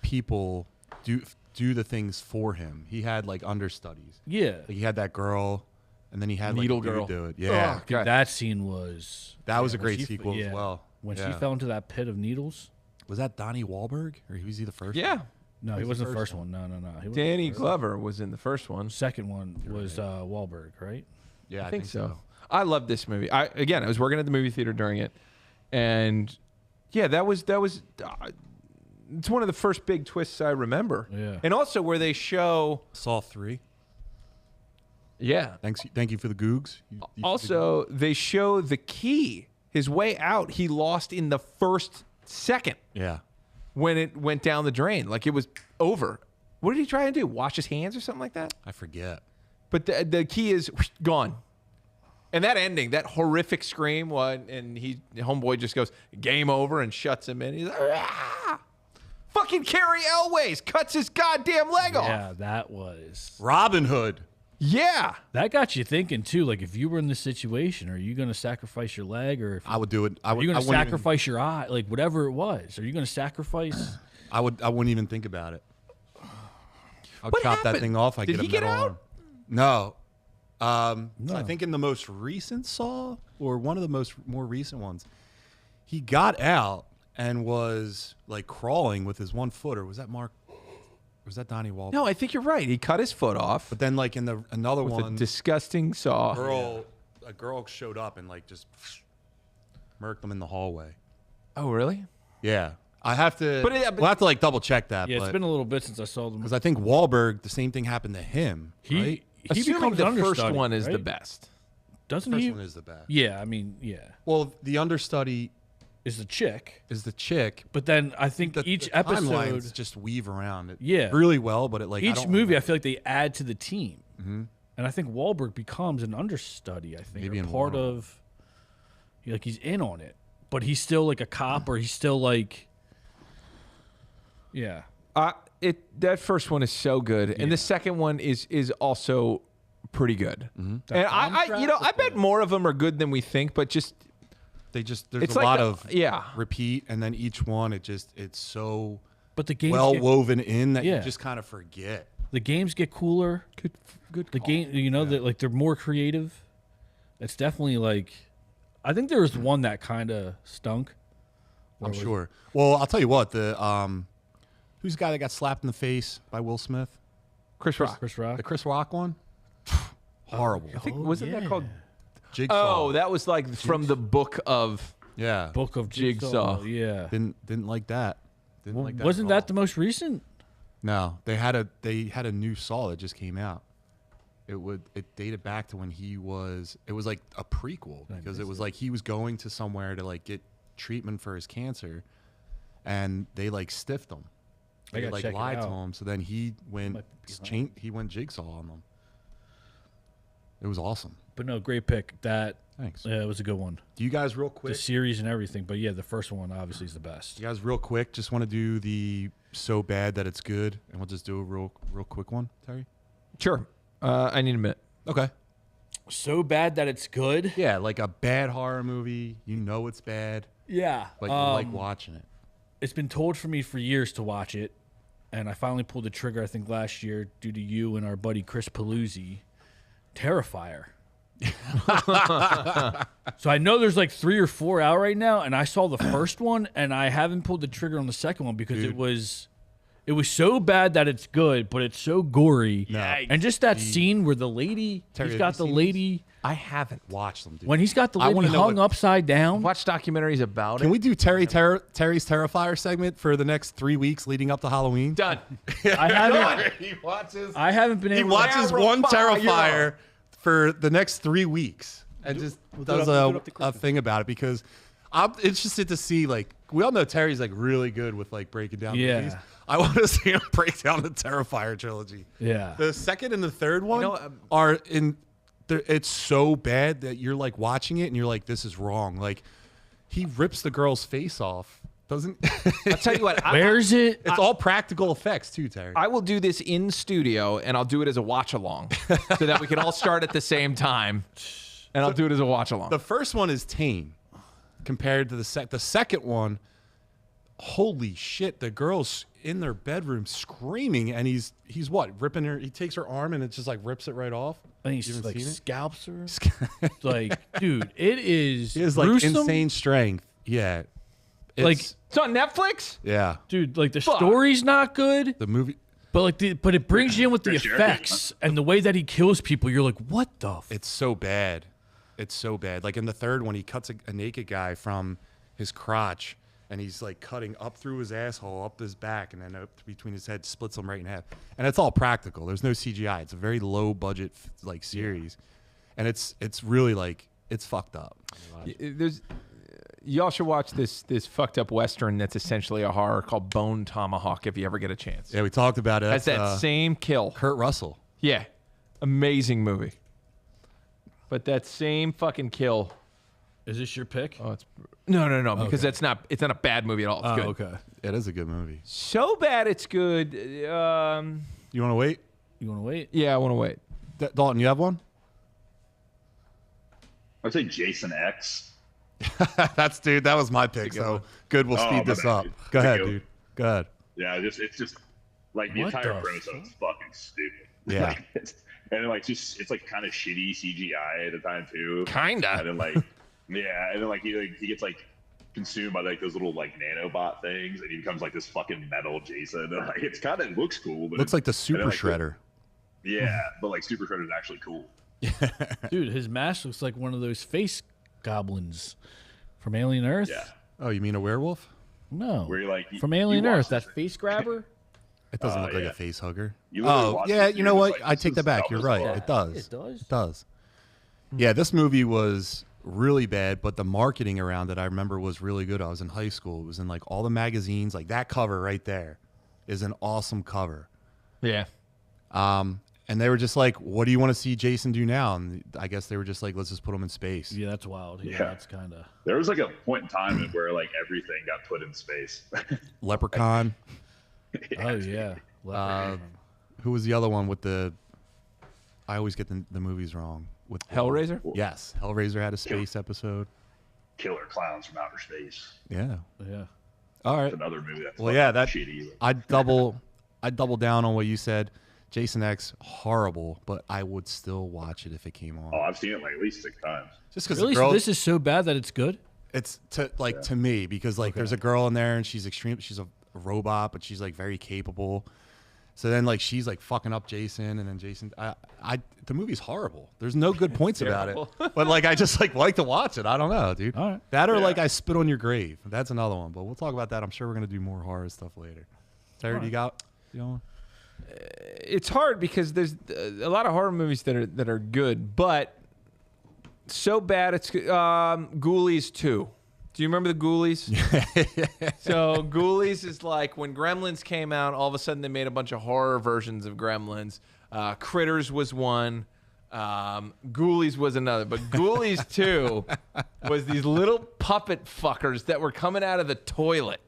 S2: people do the things for him. He had understudies.
S1: Yeah.
S2: He had that girl, and then he had
S3: Needle girl.
S2: Do it. Yeah.
S1: Oh, that scene was...
S2: That was a great sequel as well.
S1: When she fell into that pit of needles.
S2: Was that Donnie Wahlberg? Or was he the first
S3: Yeah.
S2: one?
S1: No, he wasn't the first one. No.
S3: Danny Glover was in the first one.
S1: Second one was Wahlberg, right?
S2: Yeah, I think so.
S3: I love this movie. I was working at the movie theater during it, and that was it's one of the first big twists I remember.
S1: Yeah,
S3: and also where they show
S2: Saw 3.
S3: Yeah,
S2: thank you for the googs.
S3: Also, they show the key, his way out. He lost in the first second.
S2: Yeah,
S3: when it went down the drain, it was over. What did he try to do? Wash his hands or something like that?
S2: I forget.
S3: But the key is gone. And that ending, that horrific scream, and homeboy just goes, game over, and shuts him in. He's like, ah! Fucking Carrie Elways cuts his goddamn leg off.
S1: Yeah, that was
S2: Robin Hood.
S3: Yeah.
S1: That got you thinking, too. Like, if you were in this situation, are you going to sacrifice your leg? Or
S2: I would do it.
S1: Are you going to sacrifice your eye? Like, whatever it was. Are you going to sacrifice?
S2: I wouldn't even think about it. I'll chop that thing off.
S3: Did he get out?
S2: No.
S1: No.
S2: I think in the most recent Saw, or one of the more recent ones, he got out and was like crawling with his one foot. Or was that Mark? Was that Donnie Wahlberg?
S3: No, I think you're right. He cut his foot off.
S2: But then, like in another
S3: with
S2: one,
S3: a disgusting saw.
S2: a girl showed up and like just murked him in the hallway.
S3: Oh, really?
S2: Yeah. I have to. We'll have to like double check that.
S1: Yeah, it's been a little bit since I saw them.
S2: Because I think Wahlberg, the same thing happened to him.
S1: He
S3: becomes the first one is
S1: right?
S3: the best.
S1: Doesn't
S2: First
S1: he?
S2: one is the best.
S1: Yeah, I mean, yeah.
S2: Well, the understudy
S1: Is the chick.
S2: But
S1: then I think each episode
S2: timelines just weave around it.
S1: Yeah.
S2: Really well, but it like
S1: each movie, I feel like they add to the team. Mm-hmm. And I think Wahlberg becomes an understudy. I think
S2: Maybe
S1: or
S2: in
S1: part
S2: one.
S1: of. Like he's in on it, but he's still like a cop, or he's still like. Yeah.
S3: That first one is so good, and the second one is also pretty good. Mm-hmm. And I bet more of them are good than we think, but just
S2: there's
S3: it's
S2: a
S3: like
S2: lot of
S3: repeat,
S2: and then each one it's so
S1: but the games
S2: well woven in that you just kind of forget.
S1: The games get cooler.
S3: Good.
S1: The game, that like they're more creative. It's definitely like, I think there was one that kind of stunk.
S2: I'm sure. Well, I'll tell you what, who's the guy that got slapped in the face by Will Smith?
S3: Chris Rock.
S2: The Chris Rock one? Horrible.
S3: I think wasn't that called
S2: Jigsaw?
S3: Oh, that was like from the book of
S1: Book of Jigsaw. Yeah.
S2: Didn't like that. Didn't like that.
S1: Wasn't that the most recent?
S2: No, they had a new Saw that just came out. It dated back to when it was like a prequel, because it was like he was going to somewhere to like get treatment for his cancer, and they like stiffed him. They like lied to him, so then he went Jigsaw on them. It was awesome.
S1: But no, great pick.
S2: Thanks.
S1: It was a good one.
S2: Do you guys real quick?
S1: The series and everything, but yeah, the first one obviously is the best.
S2: You guys real quick, just want to do the so bad that it's good, and we'll just do a real quick one, Terry?
S3: Sure. I need a minute.
S2: Okay.
S1: So bad that it's good?
S2: Yeah, like a bad horror movie. You know it's bad.
S1: Yeah.
S2: Like you like watching it.
S1: It's been told for me for years to watch it, and I finally pulled the trigger, I think, last year due to you and our buddy Chris Paluzzi. Terrifier. So I know there's like 3 or 4 out right now, and I saw the first one, and I haven't pulled the trigger on the second one because it was so bad that it's good, but it's so gory.
S2: No.
S1: And just that scene where the lady, he's got the lady.
S3: I haven't
S2: watched them, dude.
S1: When he's got the lady hung upside down.
S3: Watch documentaries about it.
S2: Can we do Terry's Terrifier segment for the next 3 weeks leading up to Halloween?
S3: Done.
S1: I haven't been able
S2: to watch one Terrifier for the next 3 weeks and just does a thing about it, because I'm interested to see, like, we all know Terry's like really good with like breaking down movies. I want to see him break down the Terrifier trilogy.
S1: Yeah.
S2: The second and the third one are in. It's so bad that you're like watching it and you're like, this is wrong. Like, he rips the girl's face off. Doesn't
S3: I'll tell you what.
S1: Where's it?
S2: It's all practical effects too, Terry.
S3: I will do this in studio, and I'll do it as a watch along, so that we can all start at the same time. And I'll do it as a watch along.
S2: The first one is tame compared to the second one. Holy shit! The girl's in their bedroom screaming, and he's what, ripping her? He takes her arm and it just like rips it right off.
S1: And he's like scalps her. Like, dude, it is.
S2: He has like
S1: gruesome.
S2: insane strength. Yeah.
S3: It's on Netflix.
S2: Yeah,
S1: dude. Like the story's not good.
S2: The movie,
S1: but it brings you in with the effects and the way that he kills people. You're like, what the?
S2: It's so bad. It's so bad. Like in the third one, he cuts a naked guy from his crotch, and he's like cutting up through his asshole, up his back, and then up between his head, splits him right in half. And it's all practical. There's no CGI. It's a very low budget like series, and it's really like it's fucked up.
S3: Y'all should watch this fucked up Western that's essentially a horror called Bone Tomahawk if you ever get a chance.
S2: Yeah, we talked about it.
S3: That's that same kill.
S2: Kurt Russell.
S3: Yeah. Amazing movie. But that same fucking kill.
S1: Is this your pick?
S3: Oh, no, because it's not a bad movie at all. It's good.
S1: Okay.
S2: It is a good movie.
S3: So bad it's good.
S2: You want to wait?
S1: You want to wait?
S3: Yeah, I want to wait.
S2: Dalton, you have one?
S4: I'd say Jason X.
S2: That was my pick. So good, we'll speed this up. Go ahead, dude. Go ahead.
S4: Yeah, it's just like the entire premise of it's fucking stupid.
S2: Yeah.
S4: Like, and then like it's like kind of shitty CGI at the time too.
S3: Kinda.
S4: And then like he gets like consumed by like those little like nanobot things, and he becomes like this fucking metal Jason. And, like, it's kind of looks cool, but
S2: looks like the Super Shredder.
S4: Yeah, but like Super Shredder is actually cool.
S1: Dude, his mask looks like one of those face goblins from Alien Earth.
S4: Yeah.
S2: Oh, you mean a werewolf?
S1: No.
S4: Where you're like
S1: from Alien Earth, that face grabber.
S2: It doesn't look like a face hugger.
S4: You
S2: know what? I take that back. You're right.
S1: Yeah,
S2: it does.
S1: It does.
S2: It does. Yeah, this movie was really bad, but the marketing around it I remember was really good. I was in high school. It was in like all the magazines. Like that cover right there is an awesome cover.
S3: Yeah.
S2: And they were just like, what do you want to see Jason do now? And I guess they were just like, let's just put him in space.
S1: Yeah, that's wild. Yeah, that's kind of.
S4: There was like a point in time where like everything got put in space.
S2: Leprechaun.
S1: Oh, yeah.
S2: Who was the other one with the... I always get the movies wrong. With
S3: Hellraiser?
S2: Yes. Hellraiser had a space episode.
S4: Killer Clowns from Outer Space.
S2: Yeah.
S1: Yeah.
S2: All right.
S4: It's another movie that's shitty.
S2: I'd double down on what you said. Jason X, horrible, but I would still watch it if it came on.
S4: Oh, I've seen it like at least 6 times.
S2: Just because
S1: really? So this is so bad that it's good?
S2: It's to me, because like there's a girl in there and she's extreme. She's a robot, but she's like very capable. So then like she's like fucking up Jason, and then Jason. The movie's horrible. There's no good points about it. But like I just like to watch it. I don't know, dude.
S1: All right.
S2: That or like I Spit on Your Grave. That's another one. But we'll talk about that. I'm sure we're gonna do more horror stuff later. Terry, you got one?
S3: It's hard because there's a lot of horror movies that are good, but so bad it's Ghoulies 2. Do you remember the Ghoulies? So Ghoulies is like when Gremlins came out, all of a sudden they made a bunch of horror versions of Gremlins. Critters was one. Ghoulies was another. But Ghoulies 2 was these little puppet fuckers that were coming out of the toilet.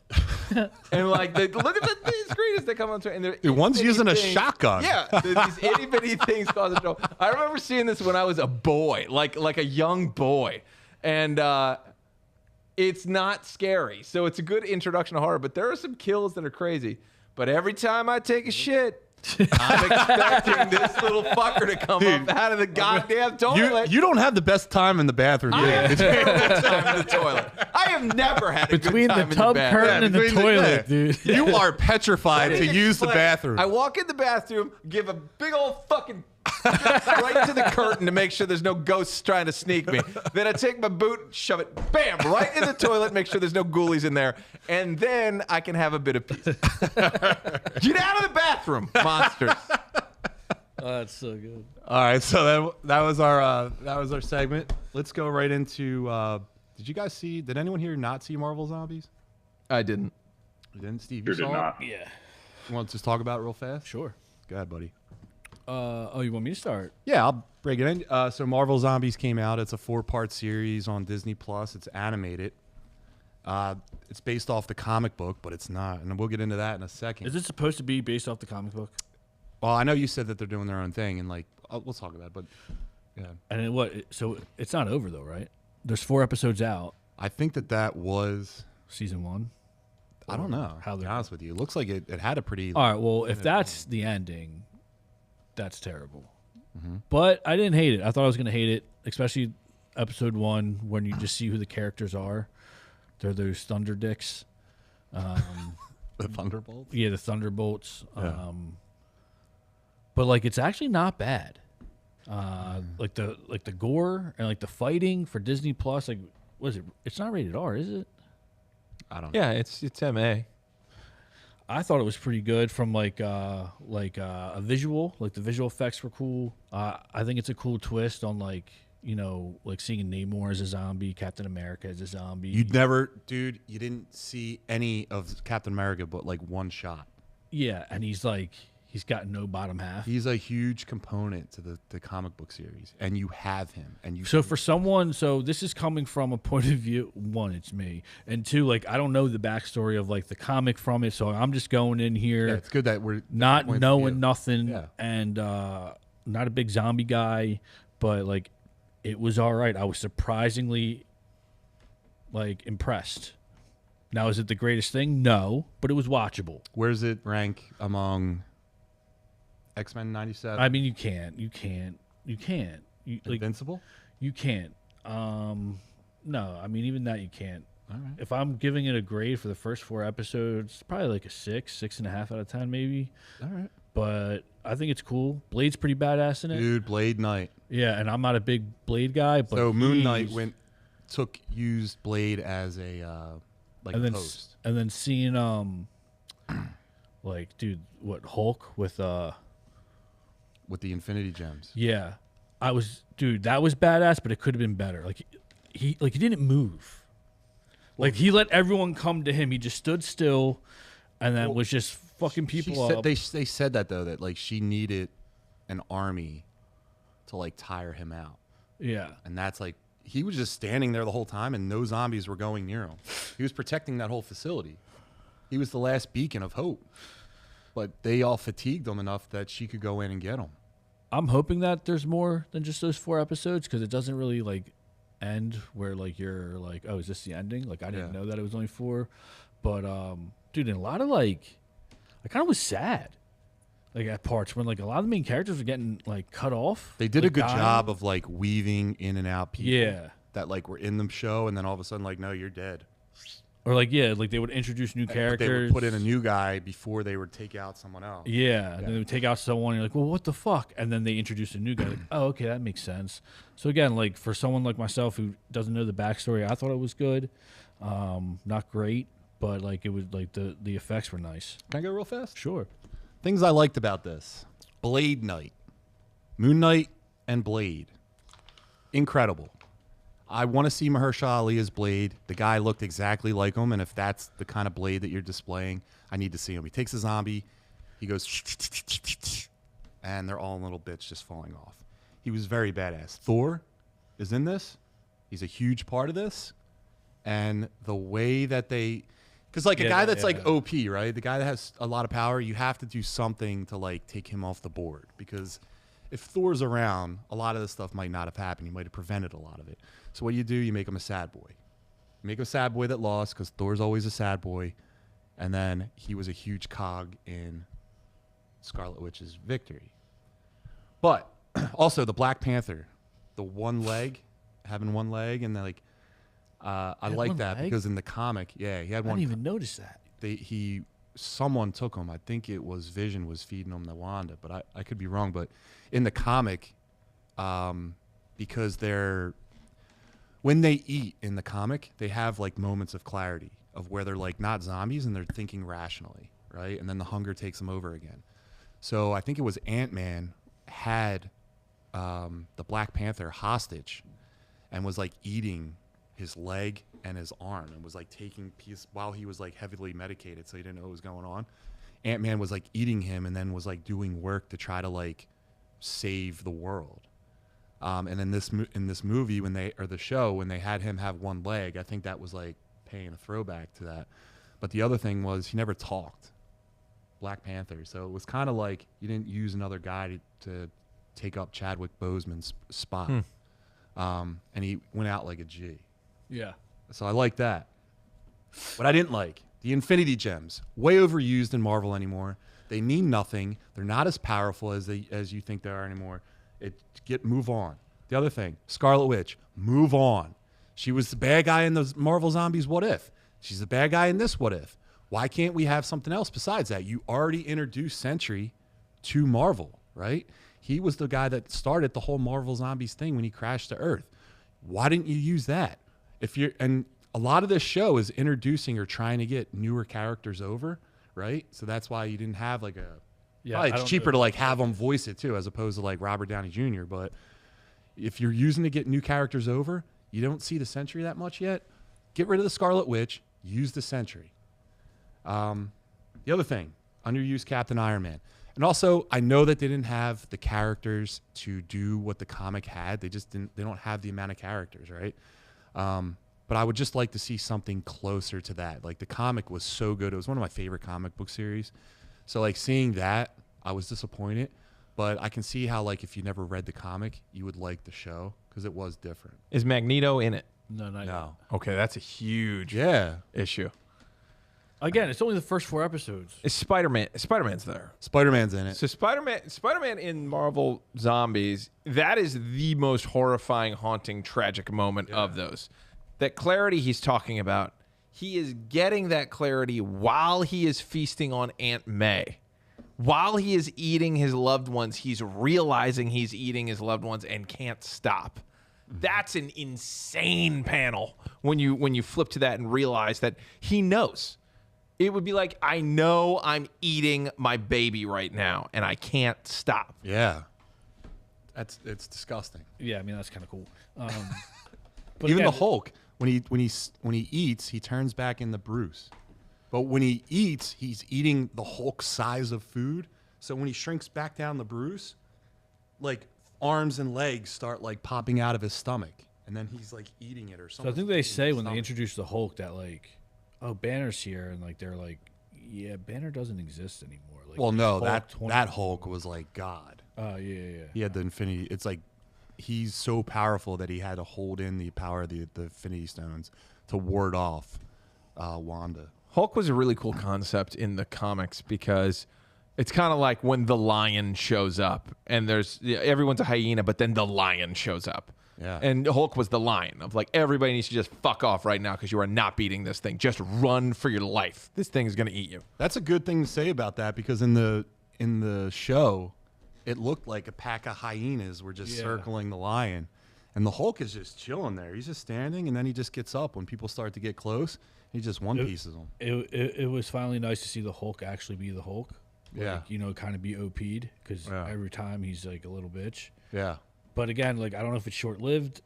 S3: And like, look at the screen as they come on to, and they're
S2: one's using a shotgun.
S3: Yeah, these itty bitty things causing trouble. I remember seeing this when I was a boy, like a young boy, and it's not scary. So it's a good introduction to horror. But there are some kills that are crazy. But every time I take a shit, I'm expecting this little fucker to come up out of the goddamn toilet.
S2: You don't have the best time in the bathroom.
S3: I have terrible time in the toilet. I have never had a
S1: between
S3: good time
S1: the tub
S3: in the
S1: curtain and the toilet, dude.
S2: You are petrified to use the bathroom.
S3: I walk in the bathroom, give a big old fucking right to the curtain to make sure there's no ghosts trying to sneak me. Then I take my boot, shove it, bam, right in the toilet, make sure there's no ghoulies in there, and then I can have a bit of peace. Get out of the bathroom, monsters.
S1: Oh, that's so good.
S2: All right, so that was our segment. Let's go right into. Did you guys see? Did anyone here not see Marvel Zombies?
S3: I didn't.
S2: You didn't, Steve?
S4: You
S2: You
S4: did
S2: saw
S4: not.
S2: it?
S1: Yeah.
S2: You want to just talk about it real fast?
S1: Sure.
S2: Go ahead, buddy.
S1: You want me to start?
S2: Yeah, I'll break it in. So Marvel Zombies came out. It's a 4-part series on Disney Plus. It's animated. It's based off the comic book, but it's not, and we'll get into that in a second.
S1: Is it supposed to be based off the comic book?
S2: Well, I know you said that they're doing their own thing, and like we'll talk about it, but yeah.
S1: And then what? So it's not over though, right? There's 4 episodes out.
S2: I think that was
S1: Season 1.
S2: I don't know.
S1: How
S2: to be
S1: they're
S2: honest with you, it looks like it had a pretty.
S1: All right. Well, if that's the ending, that's terrible. But I didn't hate it. I thought I was going to hate it, especially episode 1 when you just see who the characters are. They're those Thunder Dicks.
S2: The Thunderbolts.
S1: Yeah, the Thunderbolts.
S2: Yeah.
S1: But like, it's actually not bad. Like the gore and like the fighting for Disney Plus. Like, what is it? It's not rated R, is it?
S2: I don't know.
S3: Yeah, it's MA.
S1: I thought it was pretty good from like a visual. Like the visual effects were cool. I think it's a cool twist on like, you know, like seeing Namor as a zombie, Captain America as a zombie.
S2: You didn't see any of Captain America but like one shot.
S1: Yeah, and he's like He's got no bottom half.
S2: He's a huge component to the comic book series, and you have him. And you.
S1: So for someone, so this is coming from a point of view. One, it's me, and two, like I don't know the backstory of like the comic from it, so I'm just going in here.
S2: Yeah, it's good that we're
S1: not knowing nothing,
S2: yeah.
S1: and not a big zombie guy, but like it was all right. I was surprisingly like impressed. Now, is it the greatest thing? No, but it was watchable.
S2: Where does it rank among X-Men 97?
S1: I mean, you can't.
S2: Invincible?
S1: Like, you can't. No, I mean, even that you can't.
S2: All right.
S1: If I'm giving it a grade for the first 4 episodes, probably like a 6.5 out of 10 maybe.
S2: All right.
S1: But I think it's cool. Blade's pretty badass in it.
S2: Dude, Blade Knight.
S1: Yeah, and I'm not a big Blade guy, but
S2: so Moon Knight used Blade as a post.
S1: And then seeing like, dude, what Hulk with
S2: the Infinity Gems.
S1: Yeah. That was badass, but it could have been better. Like he didn't move. Like he let everyone come to him. He just stood still and then was just fucking people up.
S2: They said that though, that like she needed an army to like tire him out.
S1: Yeah.
S2: And that's like he was just standing there the whole time and no zombies were going near him. He was protecting that whole facility. He was the last beacon of hope. But they all fatigued him enough that she could go in and get him.
S1: I'm hoping that there's more than just those 4 episodes because it doesn't really like end where like you're like, oh, is this the ending? Like I didn't know that it was only 4. But dude, in a lot of like I kind of was sad. Like at parts when like a lot of the main characters were getting like cut off.
S2: They did
S1: like,
S2: a good job of like weaving in and out people that like were in the show and then all of a sudden like, no, you're dead.
S1: Or like like they would introduce new characters.
S2: They would put in a new guy before they would take out someone else.
S1: Yeah, and then they would take out someone. And you're like, well, what the fuck? And then they introduce a new guy. Like, oh, okay, that makes sense. So again, like for someone like myself who doesn't know the backstory, I thought it was good. Not great, but like it was like the effects were nice.
S2: Can I go real fast?
S1: Sure.
S2: Things I liked about this: Blade Knight, Moon Knight, and Blade. Incredible. I want to see Mahershala Ali as Blade. The guy looked exactly like him, and if that's the kind of Blade that you're displaying, I need to see him. He takes a zombie, he goes, and they're all in little bits just falling off. He was very badass. Thor is in this. He's a huge part of this. And the way that they... Because like a guy that's like OP, right? The guy that has a lot of power, you have to do something to like take him off the board. Because if Thor's around, a lot of this stuff might not have happened. You might have prevented a lot of it. So what do? You make him a sad boy. You make him a sad boy that lost because Thor's always a sad boy. And then he was a huge cog in Scarlet Witch's victory. But also the Black Panther, the one leg, having one leg, and like I like that because in the comic, he had one.
S1: I didn't even notice that.
S2: Someone took him. I think it was Vision was feeding him the Wanda, but I could be wrong. But in the comic, because when they eat in the comic, they have like moments of clarity of where they're like not zombies and they're thinking rationally, right? And then the hunger takes them over again. So I think it was Ant-Man had the Black Panther hostage and was like eating his leg and his arm and was like taking piece while he was like heavily medicated, so he didn't know what was going on. Ant-Man was like eating him and then was like doing work to try to like save the world. And in this movie when they had him have one leg, I think that was like paying a throwback to that. But the other thing was he never talked. Black Panther, so it was kind of like you didn't use another guy to take up Chadwick Boseman's spot. And he went out like a G. Yeah. So I like that. But I didn't like the Infinity Gems. Way overused in Marvel anymore. They mean nothing. They're not as powerful as you think they are anymore. Move on. The other thing, Scarlet Witch, move on. She was the bad guy in the Marvel Zombies What If. She's the bad guy in this What If. Why can't we have something else besides that? You already introduced Sentry to Marvel, right? He was the guy that started the whole Marvel Zombies thing when he crashed to Earth. Why didn't you use that? And a lot of this show is introducing or trying to get newer characters over, right? So that's why you didn't have like it's cheaper to like have them voice it too, as opposed to like Robert Downey Jr. But if you're using to get new characters over, you don't see the Sentry that much yet. Get rid of the Scarlet Witch. Use the Sentry. The other thing, underused Captain Iron Man. And also, I know that they didn't have the characters to do what the comic had. They just didn't. They don't have the amount of characters, right? But I would just like to see something closer to that. Like the comic was so good. It was one of my favorite comic book series. So like seeing that, I was disappointed. But I can see how like if you never read the comic, you would like the show because it was different.
S3: Is Magneto in it?
S1: No, not yet.
S3: Okay, that's a huge issue.
S1: Again, it's only the first 4 episodes.
S3: Is Spider-Man? Spider-Man's there.
S2: Spider-Man's in it.
S3: So Spider-Man in Marvel Zombies, that is the most horrifying, haunting, tragic moment of those. That clarity he's talking about, he is getting that clarity while he is feasting on Aunt May. While he is eating his loved ones, he's realizing he's eating his loved ones and can't stop. That's an insane panel when you flip to that and realize that he knows. It would be like, I know I'm eating my baby right now, and I can't stop.
S2: Yeah. It's disgusting.
S1: Yeah, I mean, that's kind of cool.
S2: But even the Hulk, when he eats, he turns back into Bruce. But when he eats, he's eating the Hulk size of food. So when he shrinks back down to Bruce, like arms and legs start like popping out of his stomach. And then he's like eating it or something.
S1: So I think they say when they introduce the Hulk that like, oh, Banner's here, and like they're like, yeah, Banner doesn't exist anymore. Like,
S2: well, no, that Hulk was like God.
S1: Oh yeah.
S2: He had the Infinity. It's like he's so powerful that he had to hold in the power of the Infinity Stones to ward off Wanda.
S3: Hulk was a really cool concept in the comics because it's kind of like when the lion shows up, and everyone's a hyena, but then the lion shows up.
S2: Yeah.
S3: And Hulk was the lion of like, everybody needs to just fuck off right now because you are not beating this thing. Just run for your life. This thing is going to eat you.
S2: That's a good thing to say about that because in the show, it looked like a pack of hyenas were just circling the lion. And the Hulk is just chilling there. He's just standing, and then he just gets up when people start to get close. He just one-pieces them.
S1: It was finally nice to see the Hulk actually be the Hulk.
S2: Yeah.
S1: Like, you know, kind of be OP'd because every time he's like a little bitch.
S2: Yeah.
S1: But again, like I don't know if it's short-lived.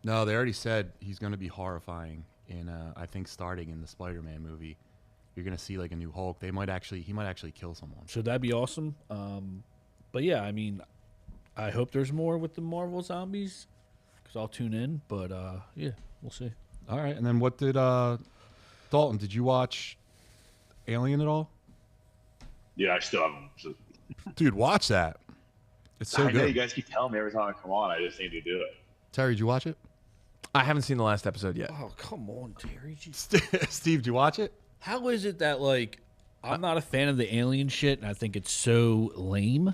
S2: No, they already said he's going to be horrifying in, I think, starting in the Spider-Man movie. You're going to see like a new Hulk. He might actually kill someone.
S1: So that'd be awesome. But yeah, I mean, I hope there's more with the Marvel Zombies because I'll tune in. But yeah, we'll see.
S2: All right. And then what did Dalton? Did you watch Alien at all?
S4: Yeah, I still haven't.
S2: Dude, watch that. It's so
S4: I know
S2: good.
S4: you guys keep telling me every time I come on. I just need to do it.
S2: Terry, did you watch it?
S3: I haven't seen the last episode yet.
S1: Oh, come on, Terry.
S2: Steve, did you watch it?
S1: How is it that, like, I'm not a fan of the alien shit, and I think it's so lame,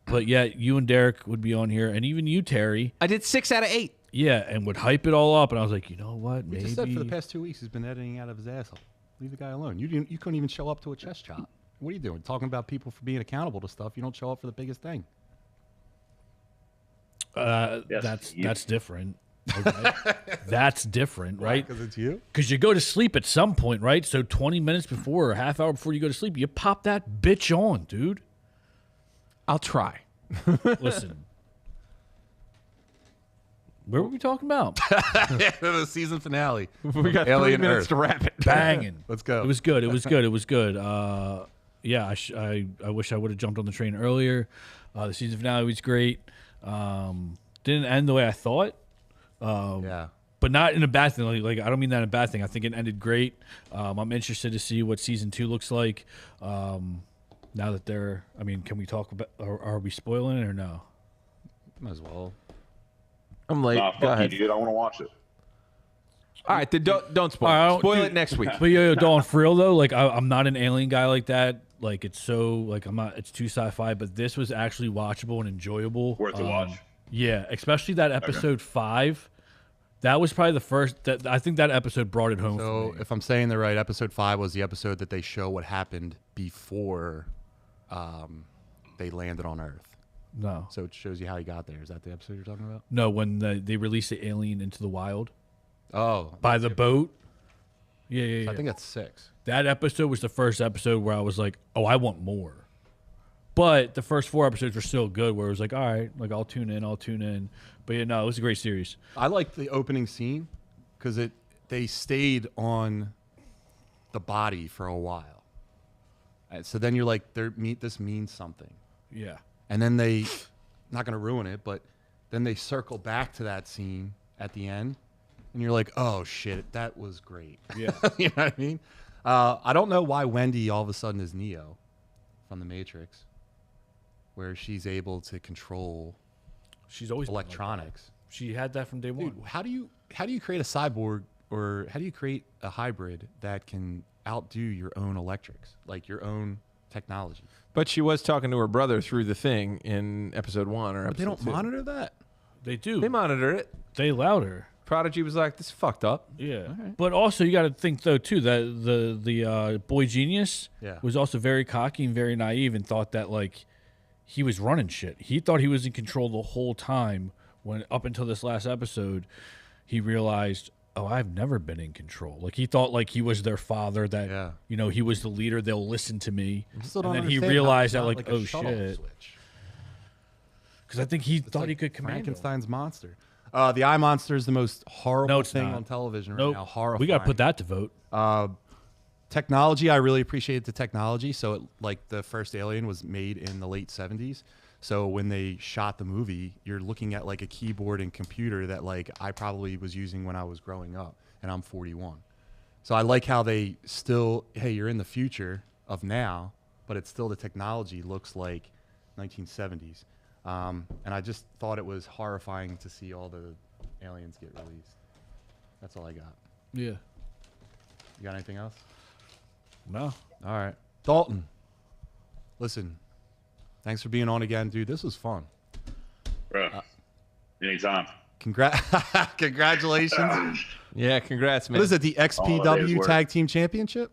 S1: but yet you and Derek would be on here, and even you, Terry.
S3: I did 6 out of 8.
S1: Yeah, and would hype it all up, and I was like, you know what,
S2: We
S1: maybe.
S2: just said for the past 2 weeks he's been editing out of his asshole. Leave the guy alone. You couldn't even show up to a chest chop. What are you doing? Talking about people for being accountable to stuff. You don't show up for the biggest thing.
S1: That's different. Okay? That's different, right?
S2: Because it's you?
S1: Because you go to sleep at some point, right? So 20 minutes before or a half hour before you go to sleep, you pop that bitch on, dude.
S3: I'll try.
S1: Listen. Where were we talking about?
S2: The season finale.
S3: We got 3 minutes to wrap it.
S1: Banging.
S2: Let's go.
S1: It was good. It was good. It was good. Yeah, I wish I would have jumped on the train earlier. The season finale was great. Didn't end the way I thought.
S2: Yeah.
S1: But not in a bad thing. Like I don't mean that in a bad thing. I think it ended great. I'm interested to see what season 2 looks like. Now that they're, I mean, can we talk about? Or are we spoiling it or no?
S2: Might as well.
S3: I'm late.
S4: Fuck
S3: Go ahead.
S4: you, dude. I want to watch it.
S3: All right, then don't spoil. Spoil it next week.
S1: But yo, Dawn, for real though, like I'm not an alien guy like that. Like it's so like I'm not. It's too sci-fi. But this was actually watchable and enjoyable.
S4: Worth a watch.
S1: Yeah, especially that episode 5. That was probably the first. That I think that episode brought it home.
S2: So,
S1: for me.
S2: if I'm saying the right, episode 5 was the episode that they show what happened before they landed on Earth.
S1: No,
S2: So it shows you how he got there. Is that the episode you're talking about?
S1: no, when they released the alien into the wild
S2: Oh,
S1: by the boat. Yeah.
S2: I think that's 6.
S1: That episode was the first episode where I was like, oh, I want more. But the first 4 episodes were still good, where it was like, all right, like I'll tune in. But yeah, no, it was a great series.
S2: I liked the opening scene because they stayed on the body for a while. So then you're like, this means something.
S1: Yeah.
S2: And then they, not going to ruin it, but then they circle back to that scene at the end. And you're like, oh, shit, that was great.
S1: Yeah.
S2: You know what I mean? I don't know why Wendy all of a sudden is Neo from The Matrix, where she's able to control
S1: She's always
S2: electronics.
S1: She had that from day one.
S2: Dude, how do you create a cyborg, or how do you create a hybrid that can outdo your own electrics, like your own technology?
S3: But she was talking to her brother through the thing in episode 1 or
S2: But they don't monitor that.
S1: They do.
S3: They monitor it.
S1: They allowed her.
S3: Prodigy was like, this is fucked up.
S1: Yeah. But also you got to think though too that the boy genius was also very cocky and very naive and thought that like he was running shit. He thought he was in control the whole time when up until this last episode he realized, oh, I've never been in control. Like he thought like he was their father, that you know, he was the leader, they'll listen to me. And then he realized that like oh shit. Because I think he thought he could command
S2: Frankenstein's monster. The eye monster is the most horrible thing on television right now. Horrifying.
S1: We got to put that to vote.
S2: Technology, I really appreciate the technology. So, like, the first Alien was made in the late 70s. So when they shot the movie, you're looking at, like, a keyboard and computer that, like, I probably was using when I was growing up, and I'm 41. So I like how they still, hey, you're in the future of now, but it's still the technology looks like 1970s. And I just thought it was horrifying to see all the aliens get released. That's all I got.
S1: Yeah.
S2: You got anything else?
S1: No.
S2: All right. Dalton, listen, thanks for being on again, dude. This was fun.
S4: Bro, anytime.
S2: Congratulations.
S3: Yeah, congrats, man.
S2: What is it, the XPW Tag Team Championship?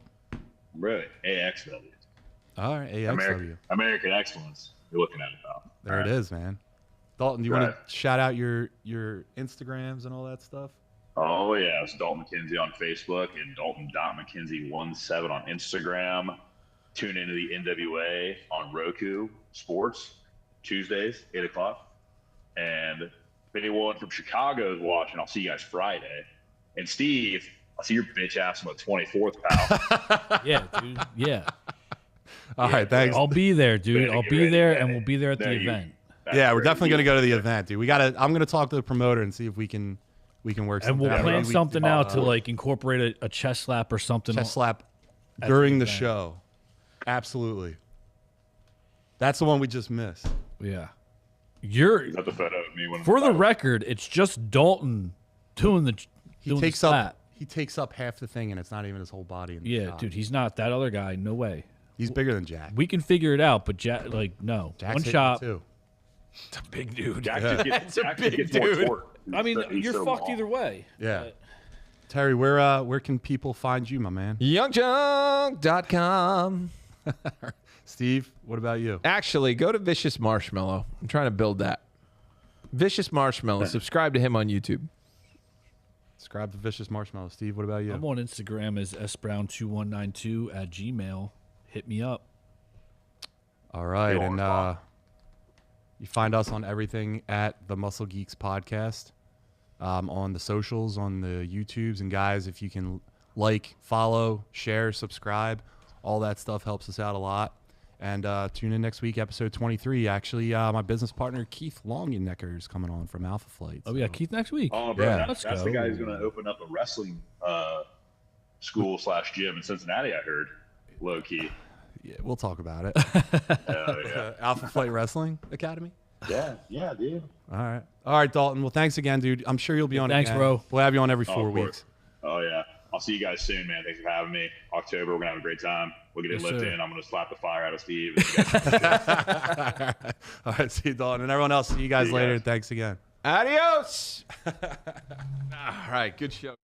S4: Really? AXW.
S2: All right, AXW.
S4: American Excellence. You're looking at it, though.
S2: There it is, man. Dalton, do you want to shout out your Instagrams and all that stuff?
S4: Oh, yeah. It's Dalton McKenzie on Facebook and Dalton.McKenzie17 on Instagram. Tune into the NWA on Roku Sports, Tuesdays, 8 o'clock. And if anyone from Chicago is watching, I'll see you guys Friday. And Steve, I'll see your bitch ass on the 24th, pal.
S1: Yeah, dude. Yeah.
S2: All right, thanks.
S1: I'll be there, dude. I'll be there, and we'll be there at the event.
S2: Yeah, we're definitely going to go to the event, dude. I'm going to talk to the promoter and see if we can work something out.
S1: And we'll plan something out to like incorporate a chest slap or something.
S2: Chest slap during the show. Absolutely. That's the one we just missed.
S1: Yeah.
S4: Got the photo of me when
S1: for the record, it's just Dalton doing the slap.
S2: He takes up half the thing, and it's not even his whole body. In the shot.
S1: Dude, he's not that other guy. No way.
S2: He's bigger than Jack.
S1: We can figure it out, but Jack, like, no.
S2: Jack's
S1: one shot.
S2: Too.
S3: It's a big dude.
S4: It's a big dude.
S1: I mean, you're fucked either way.
S2: Yeah. Terry, where can people find you, my man?
S3: Youngjunk.com.
S2: Steve, what about you?
S3: Actually, go to Vicious Marshmallow. I'm trying to build that. Vicious Marshmallow. Subscribe to him on YouTube.
S2: Subscribe to Vicious Marshmallow. Steve, what about you?
S1: I'm on Instagram as sbrown2192 at Gmail. Hit me up.
S2: All right, and you find us on everything at the Muscle Geeks Podcast, on the socials, on the YouTubes, and guys, if you can like, follow, share, subscribe, all that stuff helps us out a lot. And tune in next week, episode 23. Actually, my business partner Keith Longenecker is coming on from Alpha Flight.
S1: Oh, yeah, Keith next week.
S4: Oh, bro, that's the guy who's going to open up a wrestling school/gym in Cincinnati. I heard, low key.
S2: Yeah, we'll talk about it.
S4: Yeah.
S2: Alpha Flight Wrestling Academy.
S4: Yeah, dude.
S2: All right, Dalton. Well, thanks again, dude. I'm sure you'll be on.
S1: Thanks,
S2: again.
S1: bro.
S2: We'll have you on every 4 weeks.
S4: Oh yeah, I'll see you guys soon, man. Thanks for having me. October, we're gonna have a great time. We'll get it lifted in. I'm gonna slap the fire out of Steve.
S2: All right, see you, Dalton, and everyone else. See you guys later. Thanks again.
S3: Adios. All right, good show.